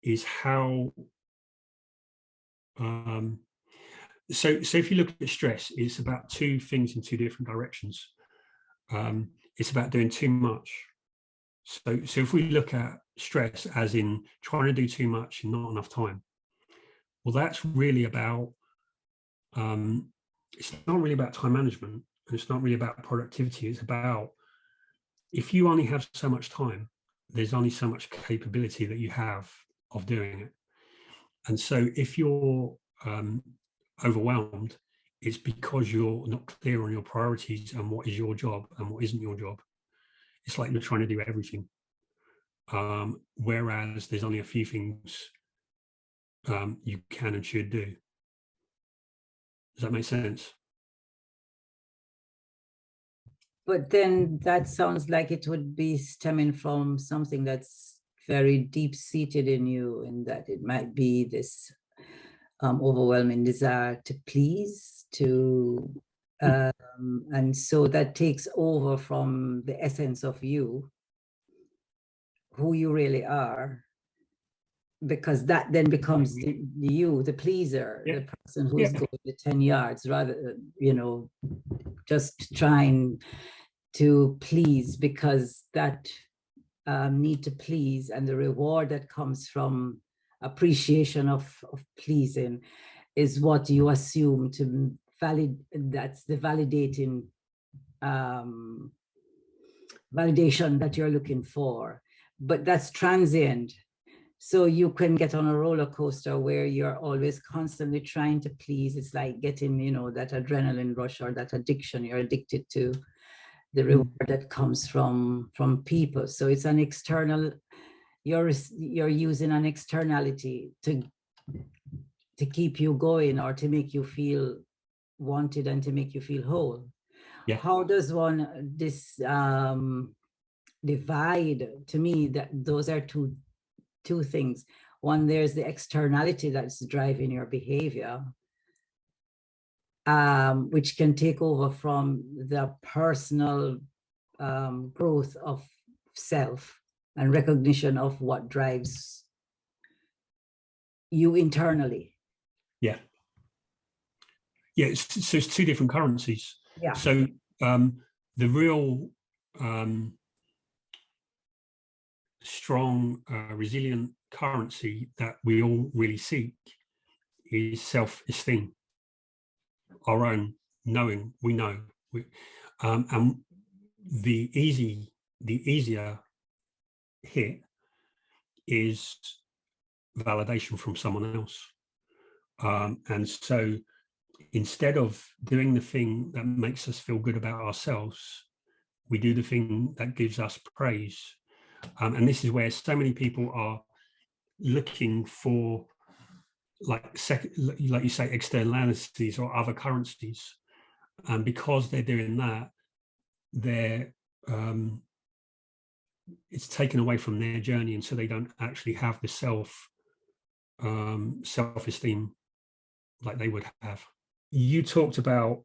is how. So if you look at stress, it's about two things in two different directions. It's about doing too much. So if we look at stress as in trying to do too much and not enough time, well, that's really about, it's not really about time management, and it's not really about productivity. It's about, if you only have so much time, there's only so much capability that you have of doing it. And so if you're overwhelmed, it's because you're not clear on your priorities and what is your job and what isn't your job. It's like you're trying to do everything, whereas there's only a few things you can and should do. Does that make sense? But then that sounds like it would be stemming from something that's very deep-seated in you, and that it might be this overwhelming desire to please, and so that takes over from the essence of you, who you really are, because that then becomes the pleaser, the person who's going the 10 yards rather, just trying to please, because that need to please and the reward that comes from appreciation of pleasing is what you assume to that's the validating validation that you're looking for, but that's transient. So you can get on a roller coaster where you're always constantly trying to please. It's like getting, that adrenaline rush or that addiction. You're addicted to the reward that comes from people. So it's an external, you're using an externality to keep you going or to make you feel wanted and to make you feel whole. Yeah. How does one divide? To me, that those are two things. One, there's the externality that's driving your behavior, which can take over from the personal growth of self and recognition of what drives you internally. Yeah. So it's two different currencies. Yeah. So the real strong, resilient currency that we all really seek is self-esteem, our own knowing we know. And the easier hit is validation from someone else. And so instead of doing the thing that makes us feel good about ourselves, we do the thing that gives us praise. And this is where so many people are looking for, like you say, externalities or other currencies. and because they're doing that, they're it's taken away from their journey, and so they don't actually have the self-esteem like they would have. You talked about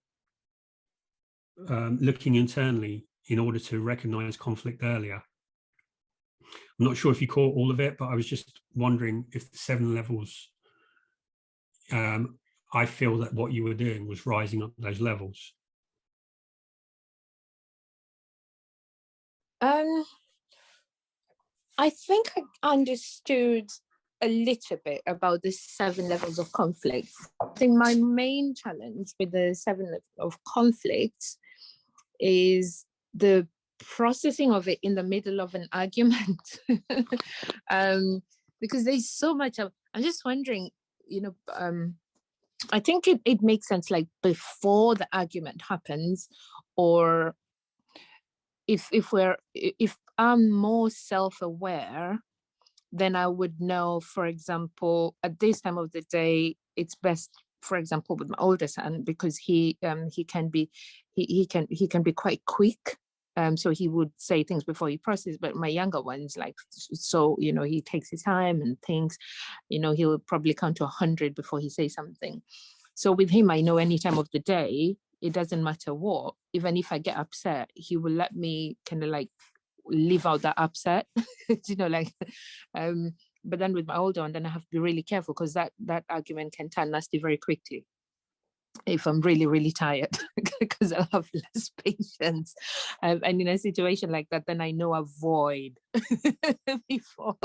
looking internally in order to recognize conflict earlier. I'm not sure if you caught all of it, but I was just wondering if the 7 levels, I feel that what you were doing was rising up those levels. I think I understood a little bit about the 7 levels of conflict. I think my main challenge with the 7 levels of conflict is the processing of it in the middle of an argument. Because there's so much of, I'm just wondering, you know, I think it makes sense like before the argument happens, or if I'm more self-aware, then I would know, for example, at this time of the day, it's best, for example, with my older son, because he can be quite quick. So he would say things before he processes, but my younger ones, like, so, you know, he takes his time and thinks, you know, he'll probably count to 100 before he says something. So with him, I know any time of the day, it doesn't matter what, even if I get upset, he will let me kind of like live out that upset, you know, like, but then with my older one, then I have to be really careful, because that argument can turn nasty very quickly if I'm really, really tired, because I'll have less patience. And in a situation like that, then I know avoid before,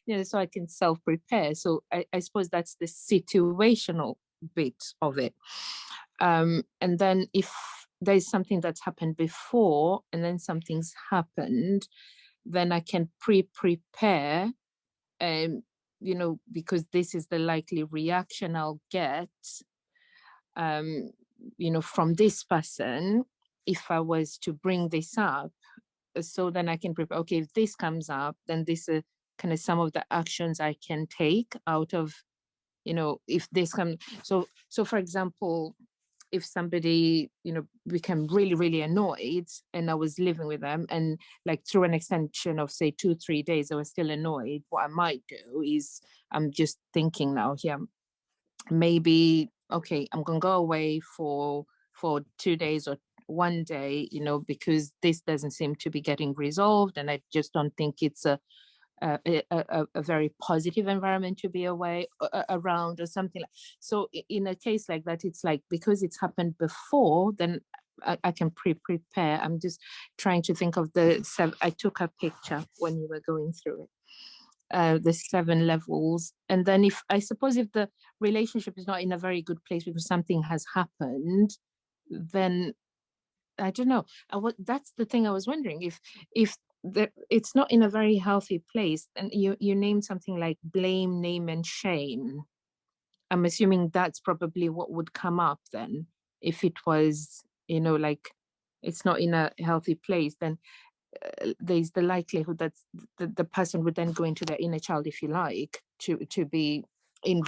you know, so I can self-prepare. So I suppose that's the situational bit of it. And then if there's something that's happened before and then something's happened, then I can prepare, you know, because this is the likely reaction I'll get, you know, from this person, if I was to bring this up. So then I can prepare, okay, if this comes up, then this is kind of some of the actions I can take out of, you know, if this comes. So for example, if somebody, you know, became really, really annoyed and I was living with them, and like through an extension of say 2-3 days, I was still annoyed, what I might do is, I'm just thinking now here, maybe, okay, I'm gonna go away for 2 days or 1 day, you know, because this doesn't seem to be getting resolved, and I just don't think it's a very positive environment to be away around, or something like. So in a case like that, it's like, because it's happened before, then I can prepare. I'm just trying to think of I took a picture when you were going through it. The 7 levels, and then if the relationship is not in a very good place because something has happened, then I don't know. That's the thing I was wondering, if it's not in a very healthy place. And you named something like blame, name, and shame. I'm assuming that's probably what would come up then, if it was, you know, like, it's not in a healthy place, then there's the likelihood that the person would then go into their inner child, if you like, to be in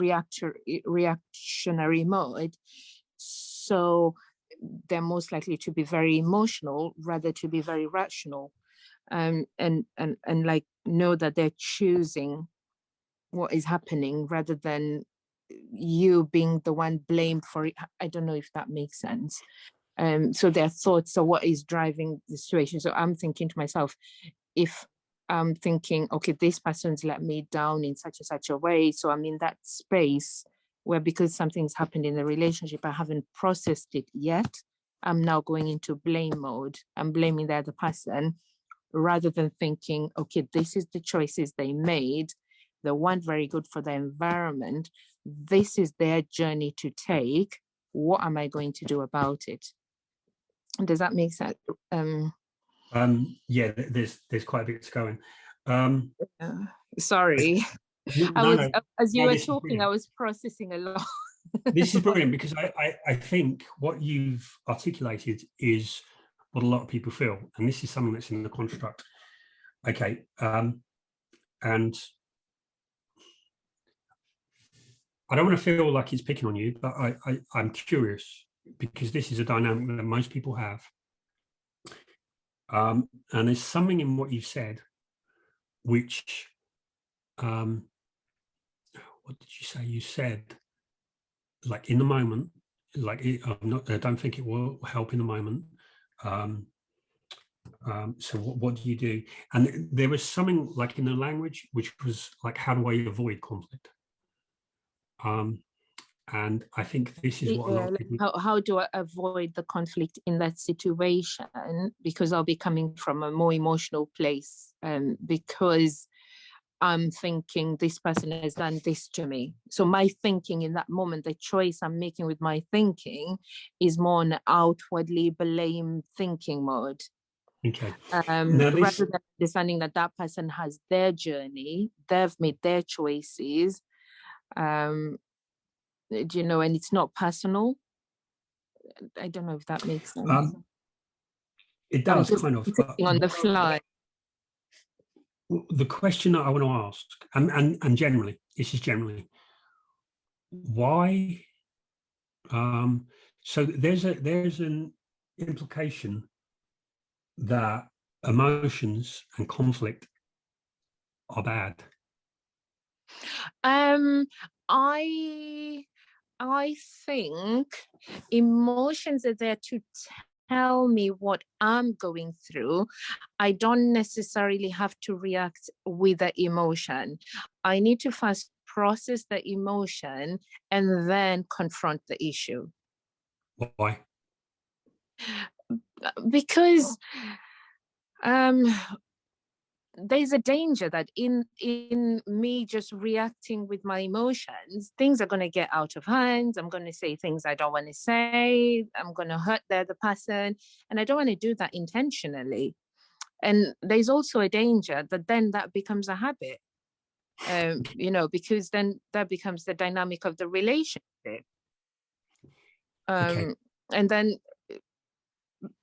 reactionary mode. So they're most likely to be very emotional rather to be very rational, and like know that they're choosing what is happening rather than you being the one blamed for it. I don't know if that makes sense. So their thoughts are what is driving the situation. So I'm thinking to myself, if I'm thinking, okay, this person's let me down in such and such a way, so I'm in that space where, because something's happened in the relationship, I haven't processed it yet, I'm now going into blame mode. I'm blaming the other person, rather than thinking, okay, this is the choices they made. They weren't very good for the environment. This is their journey to take. What am I going to do about it? Does that make sense? Yeah, there's quite a bit to go in. Sorry. No, as you were talking, I was processing a lot. This is brilliant, because I think what you've articulated is what a lot of people feel, and this is something that's in the construct. Okay, and I don't want to feel like it's picking on you, but I'm curious. because this is a dynamic that most people have. And there's something in what you said, which, what did you say? You said, like, in the moment, like, I don't think it will help in the moment. So what do you do? And there was something like in the language, which was like, how do I avoid conflict? And I think this is what a lot of people... How do I avoid the conflict in that situation? Because I'll be coming from a more emotional place, because I'm thinking this person has done this to me. So my thinking in that moment, the choice I'm making with my thinking is more an outwardly blame thinking mode. Okay. Rather than understanding that that person has their journey, they've made their choices, you know, and it's not personal. I don't know if that makes sense. It does, kind of. On the fly. The question that I want to ask, and generally, this is generally, why? So there's an implication that emotions and conflict are bad. I think emotions are there to tell me what I'm going through. I don't necessarily have to react with the emotion. I need to first process the emotion and then confront the issue. Why? Because there's a danger that in me just reacting with my emotions, things are going to get out of hand. I'm going to say things I don't want to say. I'm going to hurt the other person. And I don't want to do that intentionally. And there's also a danger that then that becomes a habit, you know, because then that becomes the dynamic of the relationship. Okay. And then,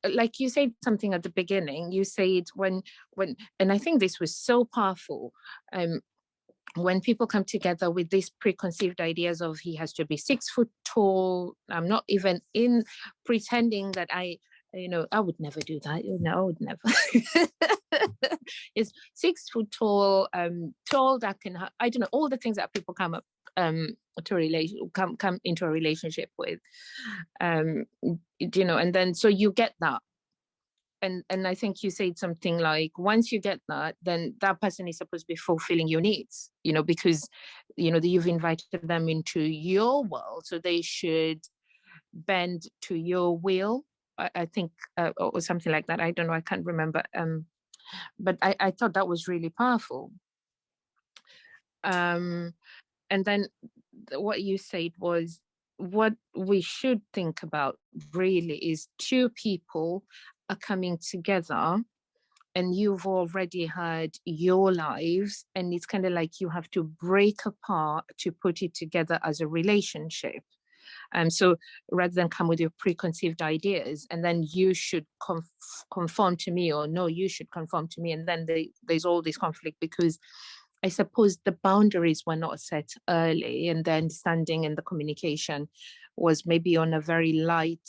like you said something at the beginning, you said when, and I think this was so powerful, when people come together with these preconceived ideas of he has to be 6 foot tall. I'm not even in pretending that I would never do that. No, I would never. It's 6 foot tall, tall that can, I don't know, all the things that people come up to come into a relationship with, you know, and then so you get that. And I think you said something like, once you get that, then that person is supposed to be fulfilling your needs, you know, because, you know, you've invited them into your world, so they should bend to your will, I think, or something like that. I don't know, I can't remember. But I thought that was really powerful. And then what you said was, what we should think about really is two people are coming together and you've already had your lives, and it's kind of like you have to break apart to put it together as a relationship. So rather than come with your preconceived ideas and then you should conform to me, or no, you should conform to me, and then there's all this conflict because I suppose the boundaries were not set early, and the understanding and the communication was maybe on a very light,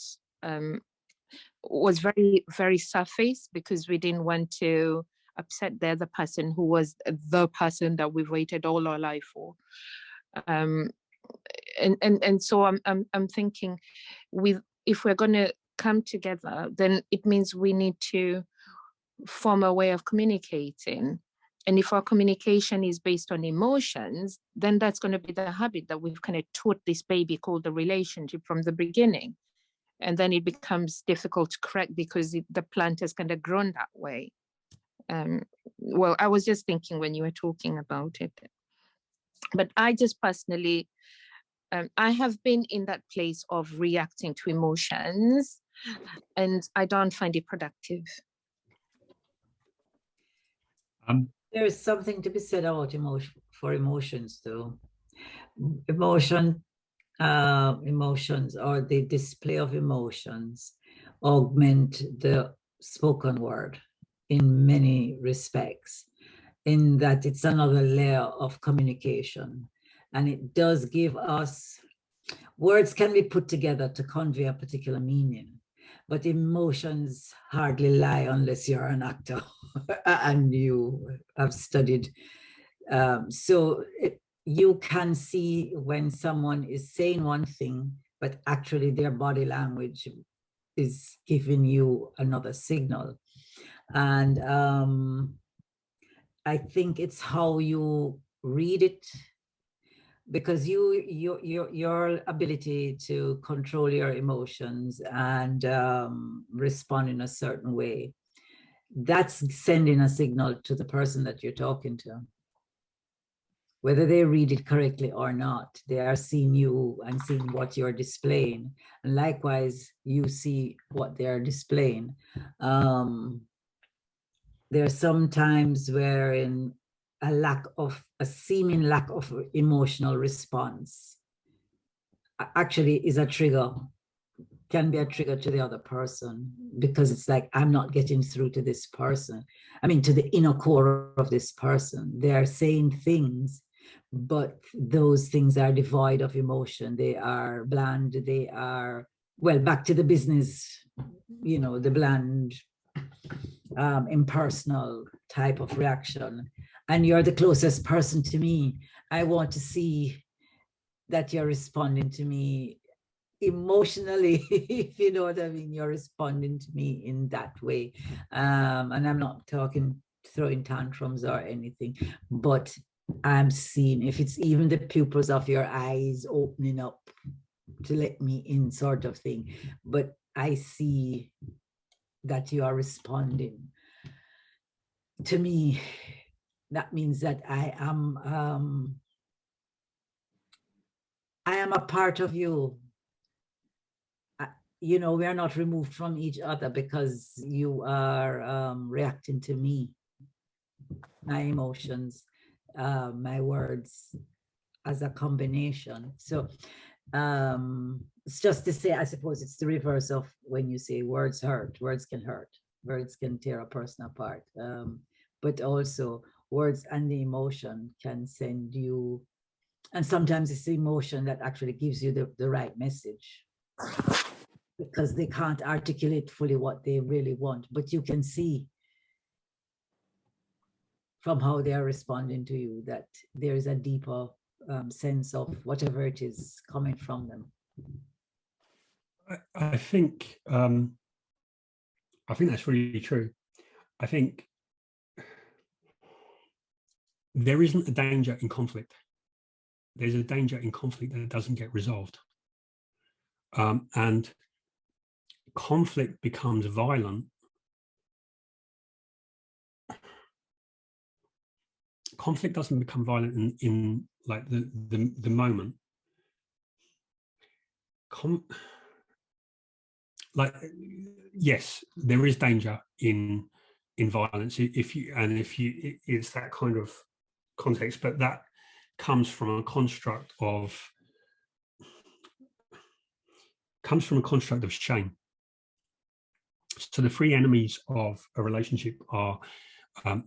was very, very surface, because we didn't want to upset the other person who was the person that we've waited all our life for. And so I'm thinking, if we're going to come together, then it means we need to form a way of communicating. And if our communication is based on emotions, then that's going to be the habit that we've kind of taught this baby called the relationship from the beginning. And then it becomes difficult to correct because the plant has kind of grown that way. Well, I was just thinking when you were talking about it. But I just personally, I have been in that place of reacting to emotions, and I don't find it productive. There is something to be said about emotions, though. Emotions, or the display of emotions, augment the spoken word in many respects, in that it's another layer of communication. And it does give us words can be put together to convey a particular meaning, but emotions hardly lie unless you're an actor and you have studied. You can see when someone is saying one thing, but actually their body language is giving you another signal. And I think it's how you read it, because your ability to control your emotions and respond in a certain way, that's sending a signal to the person that you're talking to. Whether they read it correctly or not, they are seeing you and seeing what you're displaying. And likewise, you see what they're displaying. There are some times wherein a seeming lack of emotional response actually is a trigger, can be a trigger to the other person, because it's like, I'm not getting through to this person. I mean, to the inner core of this person. They're saying things, but those things are devoid of emotion. They are bland. They are, well, back to the business, you know, the bland, impersonal type of reaction. And you're the closest person to me. I want to see that you're responding to me emotionally, if you know what I mean. You're responding to me in that way. And I'm not talking throwing tantrums or anything, but I'm seeing if it's even the pupils of your eyes opening up to let me in, sort of thing. But I see that you are responding to me. That means that I am a part of you. You know, we are not removed from each other because you are reacting to me, my emotions, my words as a combination. So it's just to say, I suppose it's the reverse of when you say words hurt. Words can hurt. Words can tear a person apart. But also words and the emotion can send you, and sometimes it's the emotion that actually gives you the right message, because they can't articulate fully what they really want, but you can see from how they are responding to you that there is a deeper sense of whatever it is coming from them. I think that's really true. I think there isn't a danger in conflict. There's a danger in conflict that doesn't get resolved. And conflict becomes violent. Conflict doesn't become violent in like the moment. Like, yes, there is danger in violence it's that kind of context, but that comes from a construct of shame. So the three enemies of a relationship are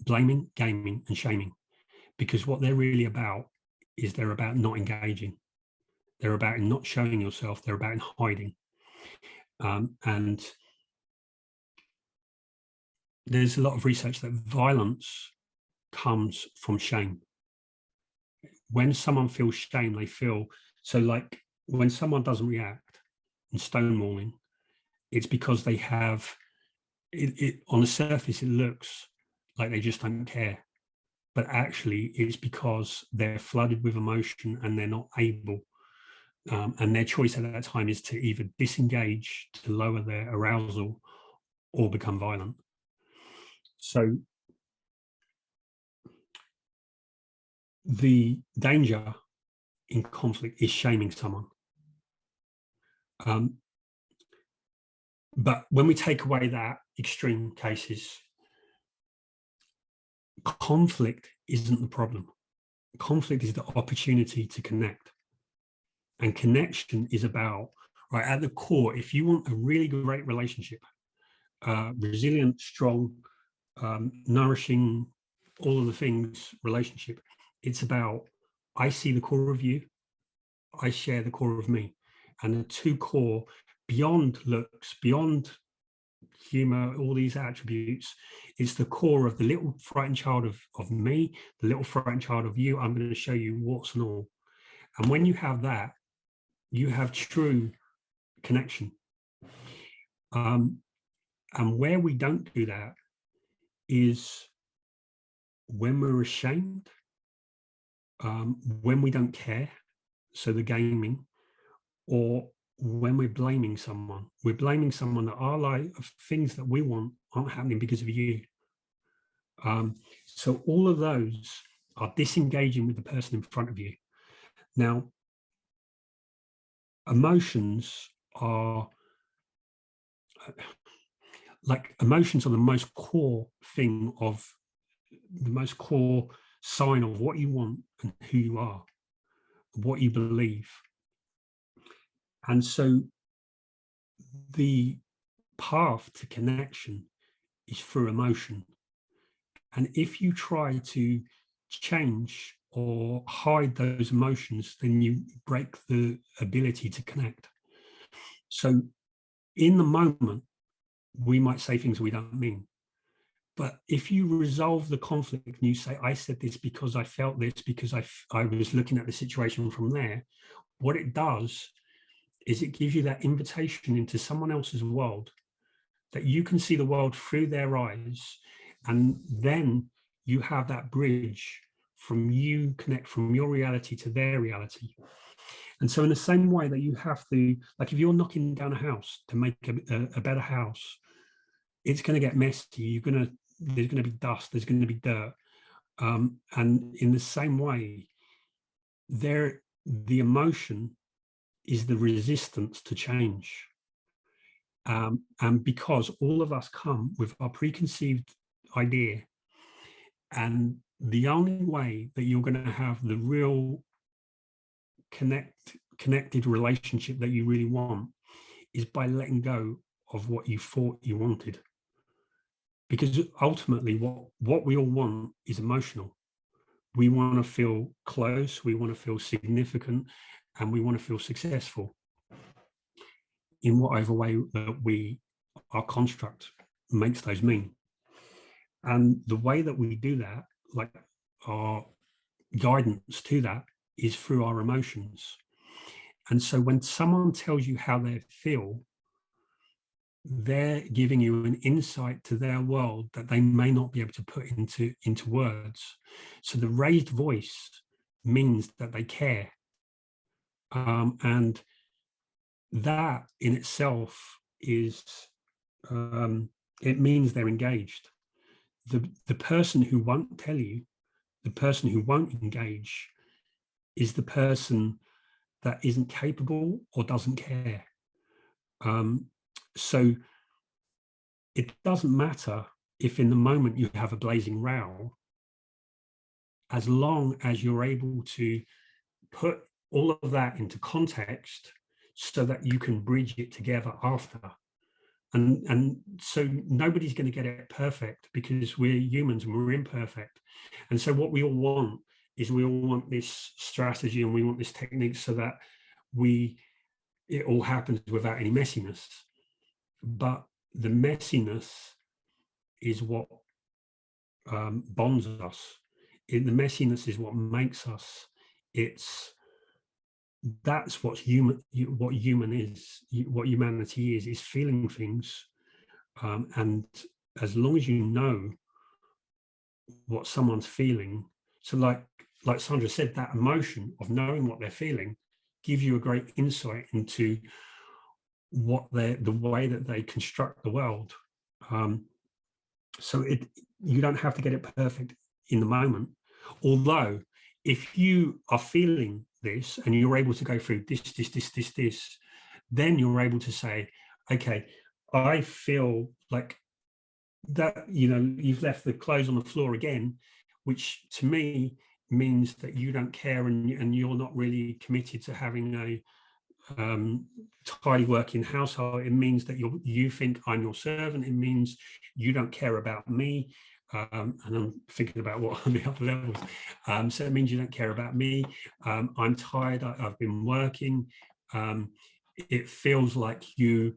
blaming, gaming, and shaming, because what they're really about is they're about not engaging. They're about not showing yourself. They're about hiding. And there's a lot of research that violence comes from shame. When someone feels shame, they feel, so like when someone doesn't react in stonewalling, it's because they have, it on the surface, it looks like they just don't care. But actually it's because they're flooded with emotion and they're not able, and their choice at that time is to either disengage to lower their arousal or become violent. So the danger in conflict is shaming someone. But when we take away that extreme cases, conflict isn't the problem. Conflict is the opportunity to connect. And connection is about, right, at the core, if you want a really great relationship, resilient, strong, nourishing, all of the things relationship, it's about, I see the core of you, I share the core of me. And the two core, beyond looks, beyond humor, all these attributes, it's the core of the little frightened child of me, the little frightened child of you. I'm going to show you warts and all. And when you have that, you have true connection. And where we don't do that is when we're ashamed, when we don't care, so the gaming, or when we're blaming someone. We're blaming someone that our life, things that we want aren't happening because of you. So all of those are disengaging with the person in front of you. Now, emotions are emotions are the most core thing of the most core sign of what you want and who you are, what you believe. And so the path to connection is through emotion. And if you try to change or hide those emotions, then you break the ability to connect. So in the moment, we might say things we don't mean. But if you resolve the conflict and you say, I said this because I felt this, because I was looking at the situation from there, what it does is it gives you that invitation into someone else's world, that you can see the world through their eyes. And then you have that bridge from you connect from your reality to their reality. And so in the same way that you have to, like if you're knocking down a house to make a better house, it's going to get messy. There's going to be dust, there's going to be dirt. And in the same way, the emotion is the resistance to change. And because all of us come with our preconceived idea, and the only way that you're going to have the real connected relationship that you really want is by letting go of what you thought you wanted. Because ultimately what we all want is emotional. We want to feel close, we want to feel significant, and we want to feel successful in whatever way that our construct makes those mean. And the way that we do that, like our guidance to that, is through our emotions. And so when someone tells you how they feel, they're giving you an insight to their world that they may not be able to put into words. So the raised voice means that they care. And that in itself is, it means they're engaged. The person who won't tell you, the person who won't engage, is the person that isn't capable or doesn't care. So it doesn't matter if in the moment you have a blazing row, as long as you're able to put all of that into context so that you can bridge it together after. And so nobody's going to get it perfect, because we're humans and we're imperfect. And so what we all want is we all want this strategy and we want this technique so that it all happens without any messiness. But the messiness is what bonds us. The messiness is what makes us. That's what humanity is feeling things. And as long as you know what someone's feeling, so like Sandra said, that emotion of knowing what they're feeling gives you a great insight into the way that they construct the world. So you don't have to get it perfect in the moment. Although if you are feeling this and you're able to go through this, then you're able to say, okay, I feel like that, you've left the clothes on the floor again, which to me means that you don't care and you're not really committed to having a tidy working household. It means that you think I'm your servant. It means you don't care about me. and I'm thinking about what are the other levels. So it means you don't care about me. I'm tired. I've been working. It feels like you.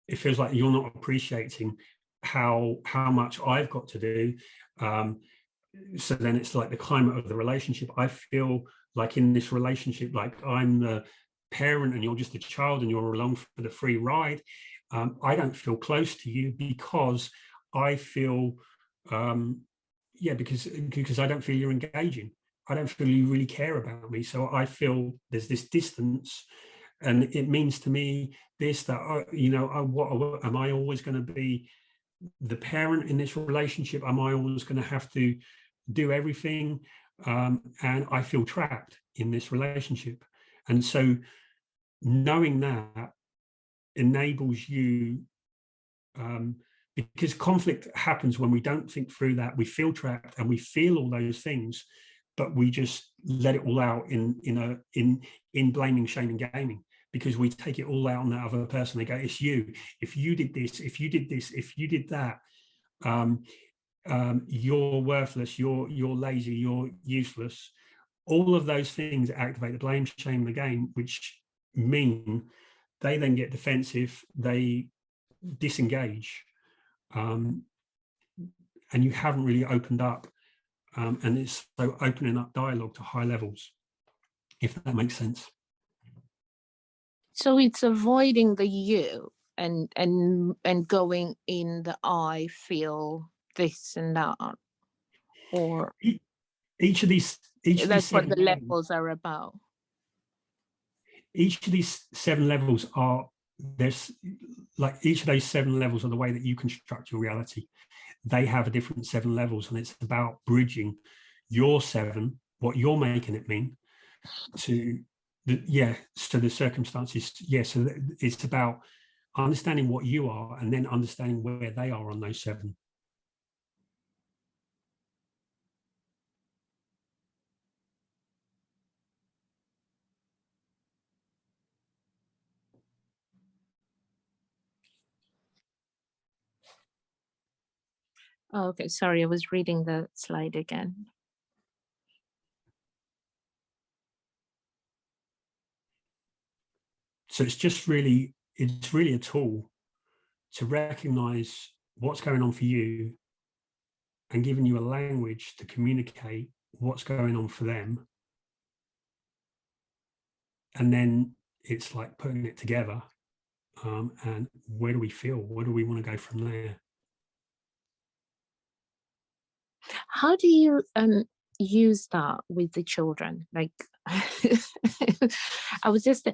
It feels like you're not appreciating how much I've got to do. So then it's like the climate of the relationship. I feel like in this relationship, like I'm the parent and you're just a child and you're along for the free ride. I don't feel close to you because I feel, because I don't feel you're engaging. I don't feel you really care about me. So I feel there's this distance, and it means to me this, that, what am I always going to be the parent in this relationship? Am I always going to have to do everything? And I feel trapped in this relationship. And so knowing that enables you, because conflict happens when we don't think through that, we feel trapped and we feel all those things, but we just let it all out in blaming, shaming, gaming, because we take it all out on that other person. They go, it's you. If you did this, if you did this, if you did that, you're worthless, you're lazy, you're useless. All of those things activate the blame, shame, the game, which mean they then get defensive, they disengage, and you haven't really opened up. And it's so opening up dialogue to high levels, if that makes sense. So it's avoiding the you and going in the I feel this and that, or each of these that's what the levels are about. Each of these 7 levels are, there's like each of those 7 levels are the way that you construct your reality. They have a different 7 levels, and it's about bridging your 7, what you're making it mean, to the circumstances. So it's about understanding what you are and then understanding where they are on those 7. Oh, okay, sorry, I was reading the slide again. So it's really a tool to recognize what's going on for you and giving you a language to communicate what's going on for them. And then it's like putting it together, and where do we feel? Where do we want to go from there? How do you use that with the children? Like, I was just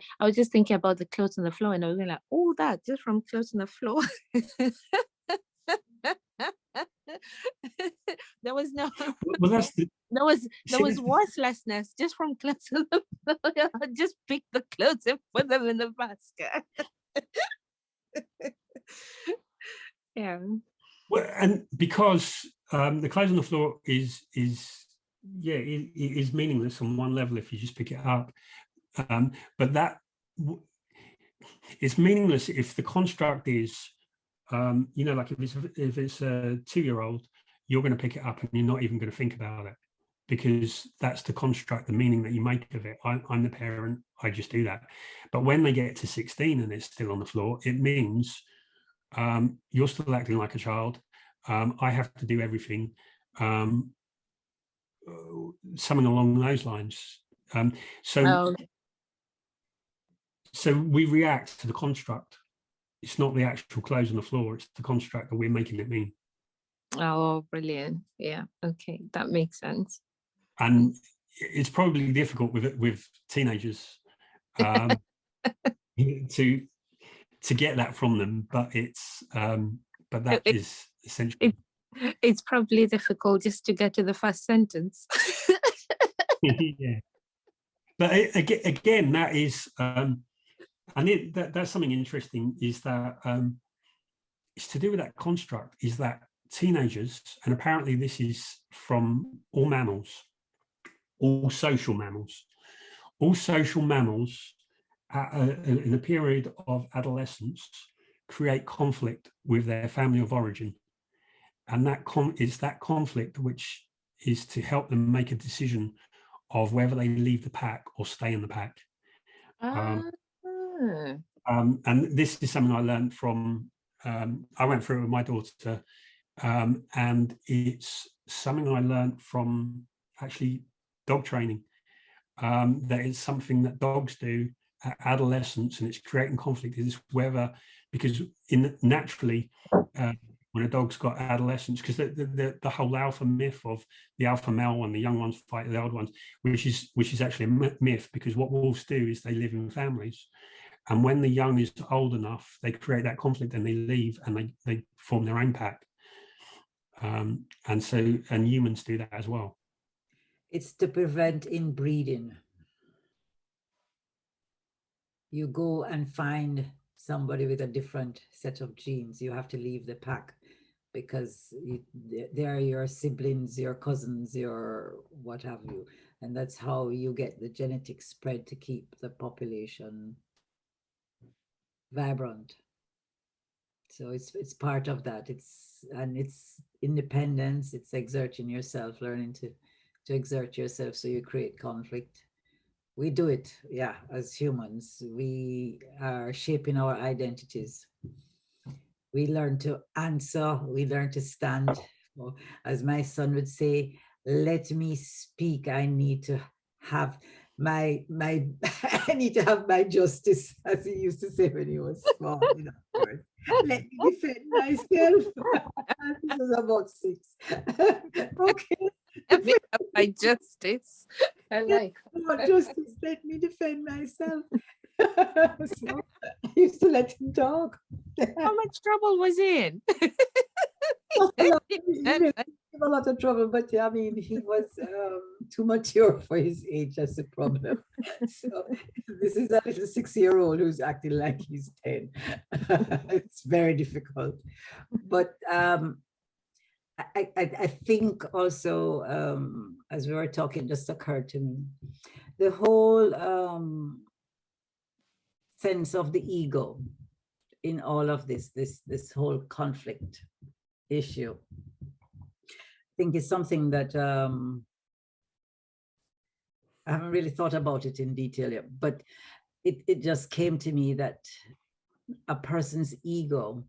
thinking about the clothes on the floor, and I was like, oh, that just from clothes on the floor. There was no. Well, that's there was worthlessness just from clothes on the floor. I just pick the clothes and put them in the basket. Yeah. Well, and because the clothes on the floor is meaningless on one level if you just pick it up, but that it's meaningless if the construct is, like if it's a 2-year-old, you're going to pick it up and you're not even going to think about it, because that's the construct, the meaning that you make of it. I'm the parent, I just do that. But when they get to 16 and it's still on the floor, it means you're still acting like a child. I have to do everything. Something along those lines. So we react to the construct. It's not the actual clothes on the floor, it's the construct that we're making it mean. Oh, brilliant. Yeah, okay, that makes sense. And it's probably difficult with teenagers to get that from them, but that is essential. It's probably difficult just to get to the first sentence. Yeah, but again, that is, that's something interesting, is that it's to do with that construct, is that teenagers, and apparently this is from all mammals, all social mammals in a period of adolescence create conflict with their family of origin. And that is that conflict which is to help them make a decision of whether they leave the pack or stay in the pack. Ah. And this is something I learned from, I went through it with my daughter, and it's something I learned from actually dog training. That is something that dogs do at adolescence, and it's creating conflict. Is whether, because naturally, when a dog's got adolescence, because the whole alpha myth of the alpha male and the young ones fight the old ones, which is actually a myth, because what wolves do is they live in families, and when the young is old enough, they create that conflict and they leave and they form their own pack. And humans do that as well. It's to prevent inbreeding. You go and find somebody with a different set of genes, you have to leave the pack, because they're your siblings, your cousins, your what have you. And that's how you get the genetic spread to keep the population vibrant. So it's part of that. It's independence, it's exerting yourself, learning to exert yourself, so you create conflict. We do it, yeah, as humans. We are shaping our identities. We learn to answer, we learn to stand. Well, as my son would say, let me speak. I need to have my I need to have my justice, as he used to say when he was small. You know, let me defend myself. This was about 6. Okay. Let me have my justice. I like that. Justice, let me defend myself. So I used to let him talk. how much trouble was he in? A lot of trouble, but I mean, he was too mature for his age. That's the problem. So this is a little 6-year-old who's acting like he's 10. It's very difficult. But I think also, as we were talking, just occurred to me, the whole sense of the ego in all of this whole conflict issue, I think is something that I haven't really thought about it in detail yet, but it just came to me that a person's ego,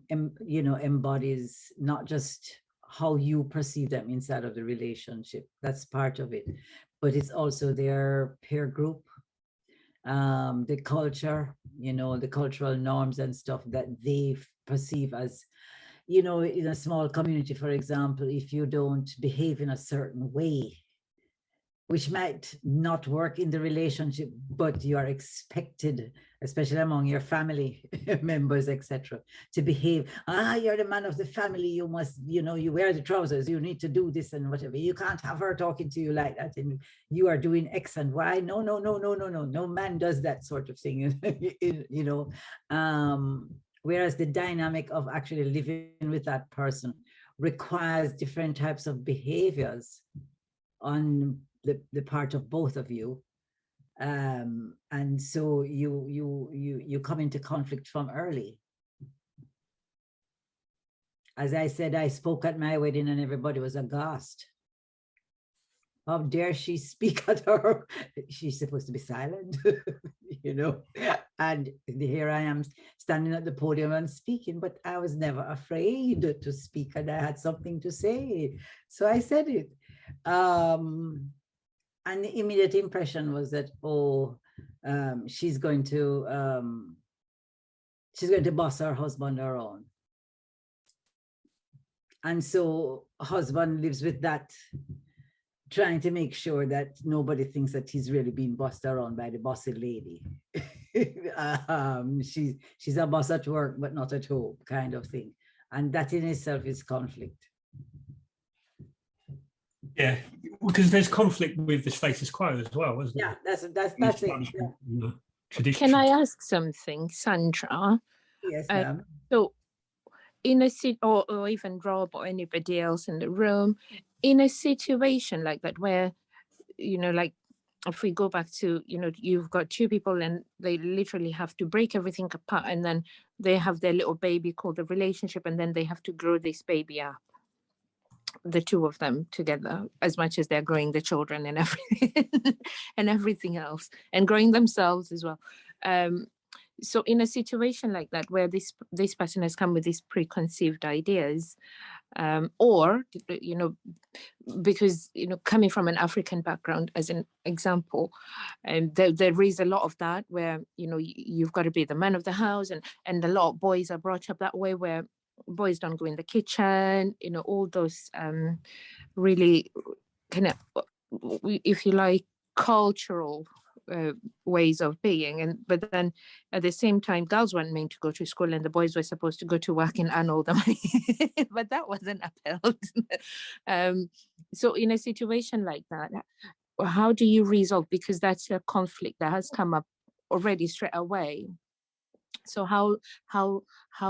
embodies not just how you perceive them inside of the relationship, that's part of it, but it's also their peer group, the culture, the cultural norms and stuff that they perceive as, in a small community, for example, if you don't behave in a certain way, which might not work in the relationship, but you are expected, especially among your family members, etc., to behave. You're the man of the family. You must, you wear the trousers. You need to do this and whatever. You can't have her talking to you like that. And you are doing X and Y. No. No man does that sort of thing. Whereas the dynamic of actually living with that person requires different types of behaviors on the part of both of you, and so you come into conflict from early. As I said, I spoke at my wedding and everybody was aghast. How dare she speak at her? She's supposed to be silent, and here I am standing at the podium and speaking, but I was never afraid to speak, and I had something to say, so I said it. And the immediate impression was that, she's going to boss her husband around. And so husband lives with that, trying to make sure that nobody thinks that he's really being bossed around by the bossy lady. She's a boss at work, but not at home, kind of thing. And that in itself is conflict. Yeah, because there's conflict with the status quo as well, isn't Yeah, there? that's it. Yeah. Tradition. Can I ask something, Sandra? Yes, ma'am. So, in a or even Rob or anybody else in the room, in a situation like that, where like if we go back to, you know, you've got two people and they literally have to break everything apart, and then they have their little baby called a relationship, and then they have to grow this baby up, the two of them together, as much as they're growing the children and everything and everything else, and growing themselves as well. So in a situation like that, where this person has come with these preconceived ideas, or, you know, because, you know, coming from an African background as an example, and there is a lot of that, where, you know, you've got to be the man of the house, and a lot of boys are brought up that way, where boys don't go in the kitchen, you know, all those really kind of, if you like, cultural ways of being. But then at the same time, girls weren't meant to go to school and the boys were supposed to go to work and earn all the money, but that wasn't upheld. So in a situation like that, how do you resolve, because that's a conflict that has come up already straight away? So how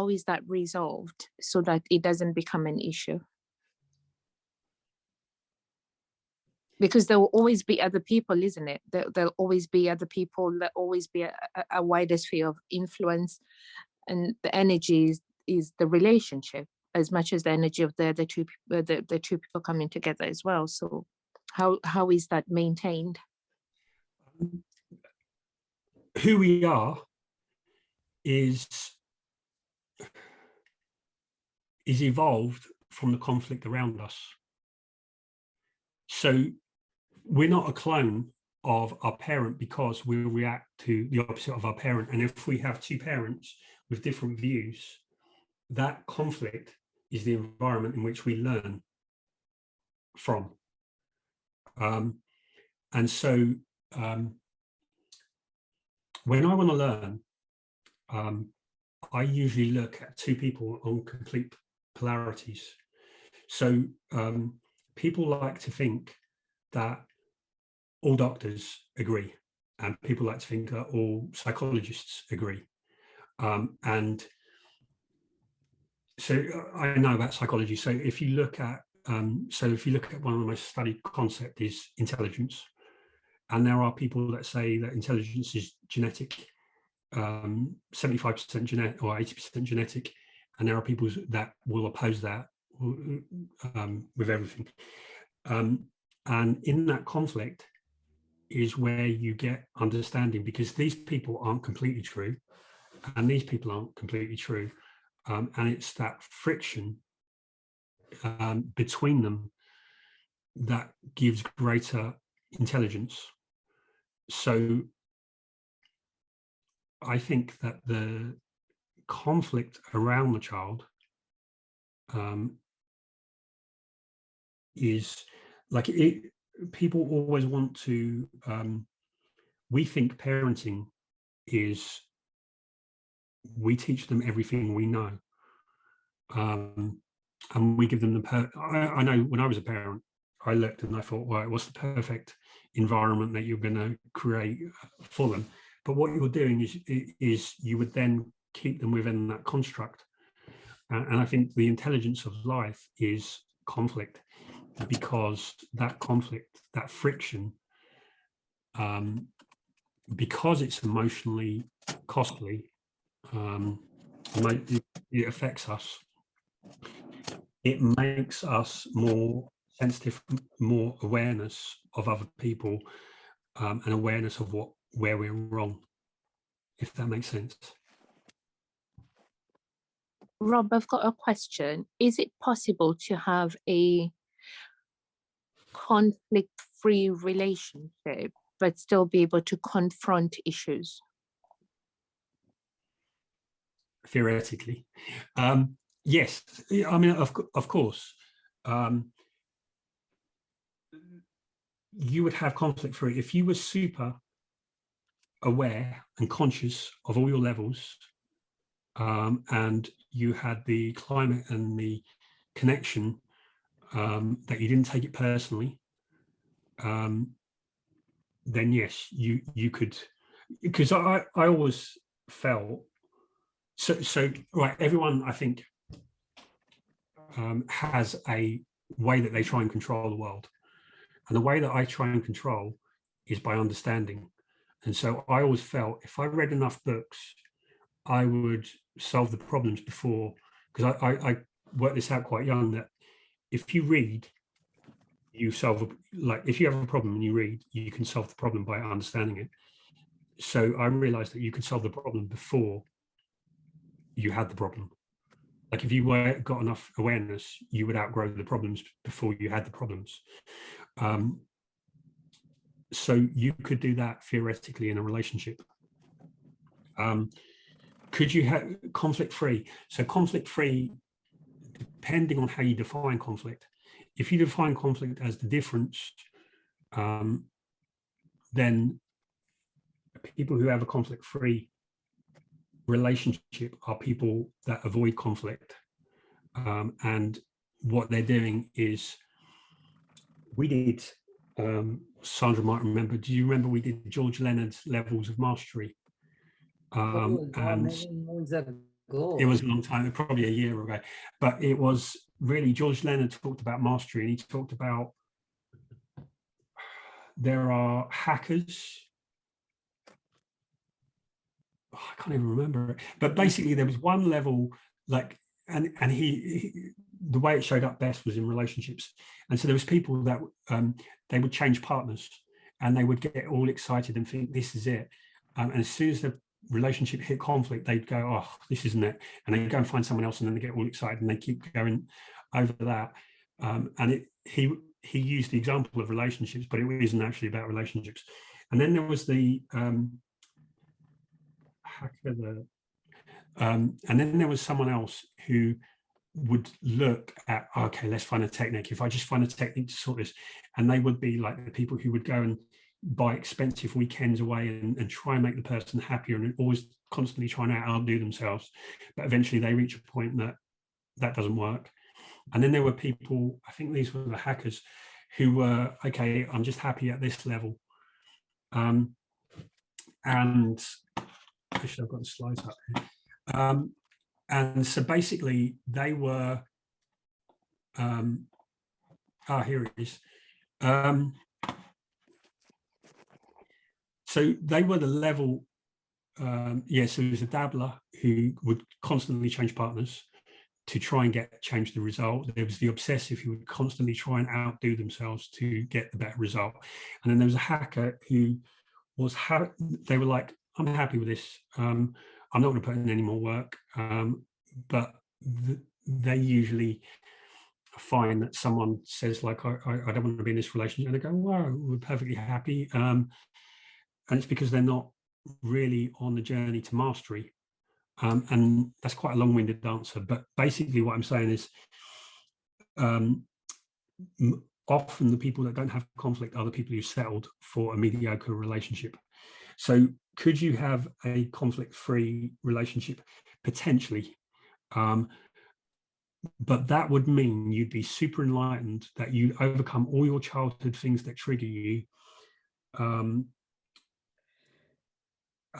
is that resolved so that it doesn't become an issue? Because there will always be other people, isn't it? There'll always be other people, there'll always be a wider sphere of influence, and the energy is the relationship as much as the energy of the two people coming together as well. So how is that maintained? Who we are is evolved from the conflict around us. So we're not a clone of our parent because we react to the opposite of our parent. And if we have two parents with different views, that conflict is the environment in which we learn from. And so when I want to learn, I usually look at two people on complete polarities. So people like to think that all doctors agree, and people like to think that all psychologists agree. And so I know about psychology. So if you look at one of the most studied concepts is intelligence, and there are people that say that intelligence is genetic, 75% genetic or 80% genetic, and there are people that will oppose that with everything. And in that conflict is where you get understanding, because these people aren't completely true and these people aren't completely true. And it's that friction between them that gives greater intelligence. So I think that the conflict around the child is like it. People always want to, we think parenting is, we teach them everything we know. And we give them I know when I was a parent, I looked and I thought, well, what's the perfect environment that you're going to create for them? But what you're doing is you would then keep them within that construct. And I think the intelligence of life is conflict, because that conflict, that friction, because it's emotionally costly, it affects us. It makes us more sensitive, more awareness of other people, and awareness of where we're wrong, if that makes sense. Rob, I've got a question. Is it possible to have a conflict-free relationship but still be able to confront issues? Theoretically, yes. I mean, of course, you would have conflict free if you were super aware and conscious of all your levels, and you had the climate and the connection, that you didn't take it personally, then yes, you could. Because I always felt so right. Everyone, I think, has a way that they try and control the world, and the way that I try and control is by understanding. And so I always felt if I read enough books, I would solve the problems before, because I worked this out quite young, that if you read, you solve, like if you have a problem and you read, you can solve the problem by understanding it. So I realized that you could solve the problem before you had the problem. Like if you got enough awareness, you would outgrow the problems before you had the problems. So you could do that theoretically in a relationship. Could you have conflict-free? So conflict-free, depending on how you define conflict. If you define conflict as the difference, then people who have a conflict-free relationship are people that avoid conflict. And what they're doing is, we did, Sandra might remember, do you remember we did George Leonard's Levels of Mastery? And many moons ago. it was a long time, probably a year ago, but it was really, George Leonard talked about mastery, and he talked about there are hackers. Oh, I can't even remember it, but basically there was one level, like, and he the way it showed up best was in relationships. And so there was people that they would change partners, and they would get all excited and think this is it. And as soon as the relationship hit conflict, they'd go, oh, this isn't it. And they go and find someone else, and then they get all excited and they keep going over that. And he used the example of relationships, but it isn't actually about relationships. And then there was the hacker, and then there was someone else who would look at, okay, let's find a technique. If I just find a technique to sort this, and they would be like the people who would go and buy expensive weekends away and try and make the person happier, and always constantly trying to outdo themselves. But eventually they reach a point that that doesn't work. And then there were people, I think these were the hackers, who were, okay, I'm just happy at this level. And actually I've got the slides up here. And so basically they were, here it is. So they were the level, so there was a dabbler who would constantly change partners to try and change the result. There was the obsessive who would constantly try and outdo themselves to get the better result. And then there was a hacker who was, they were like, I'm happy with this. I'm not going to put in any more work. But they usually find that someone says like, I don't want to be in this relationship. And they go, wow, we're perfectly happy. And it's because they're not really on the journey to mastery. And that's quite a long-winded answer, but basically what I'm saying is often the people that don't have conflict are the people who settled for a mediocre relationship. So could you have a conflict-free relationship? Potentially. But that would mean you'd be super enlightened, that you overcome all your childhood things that trigger you.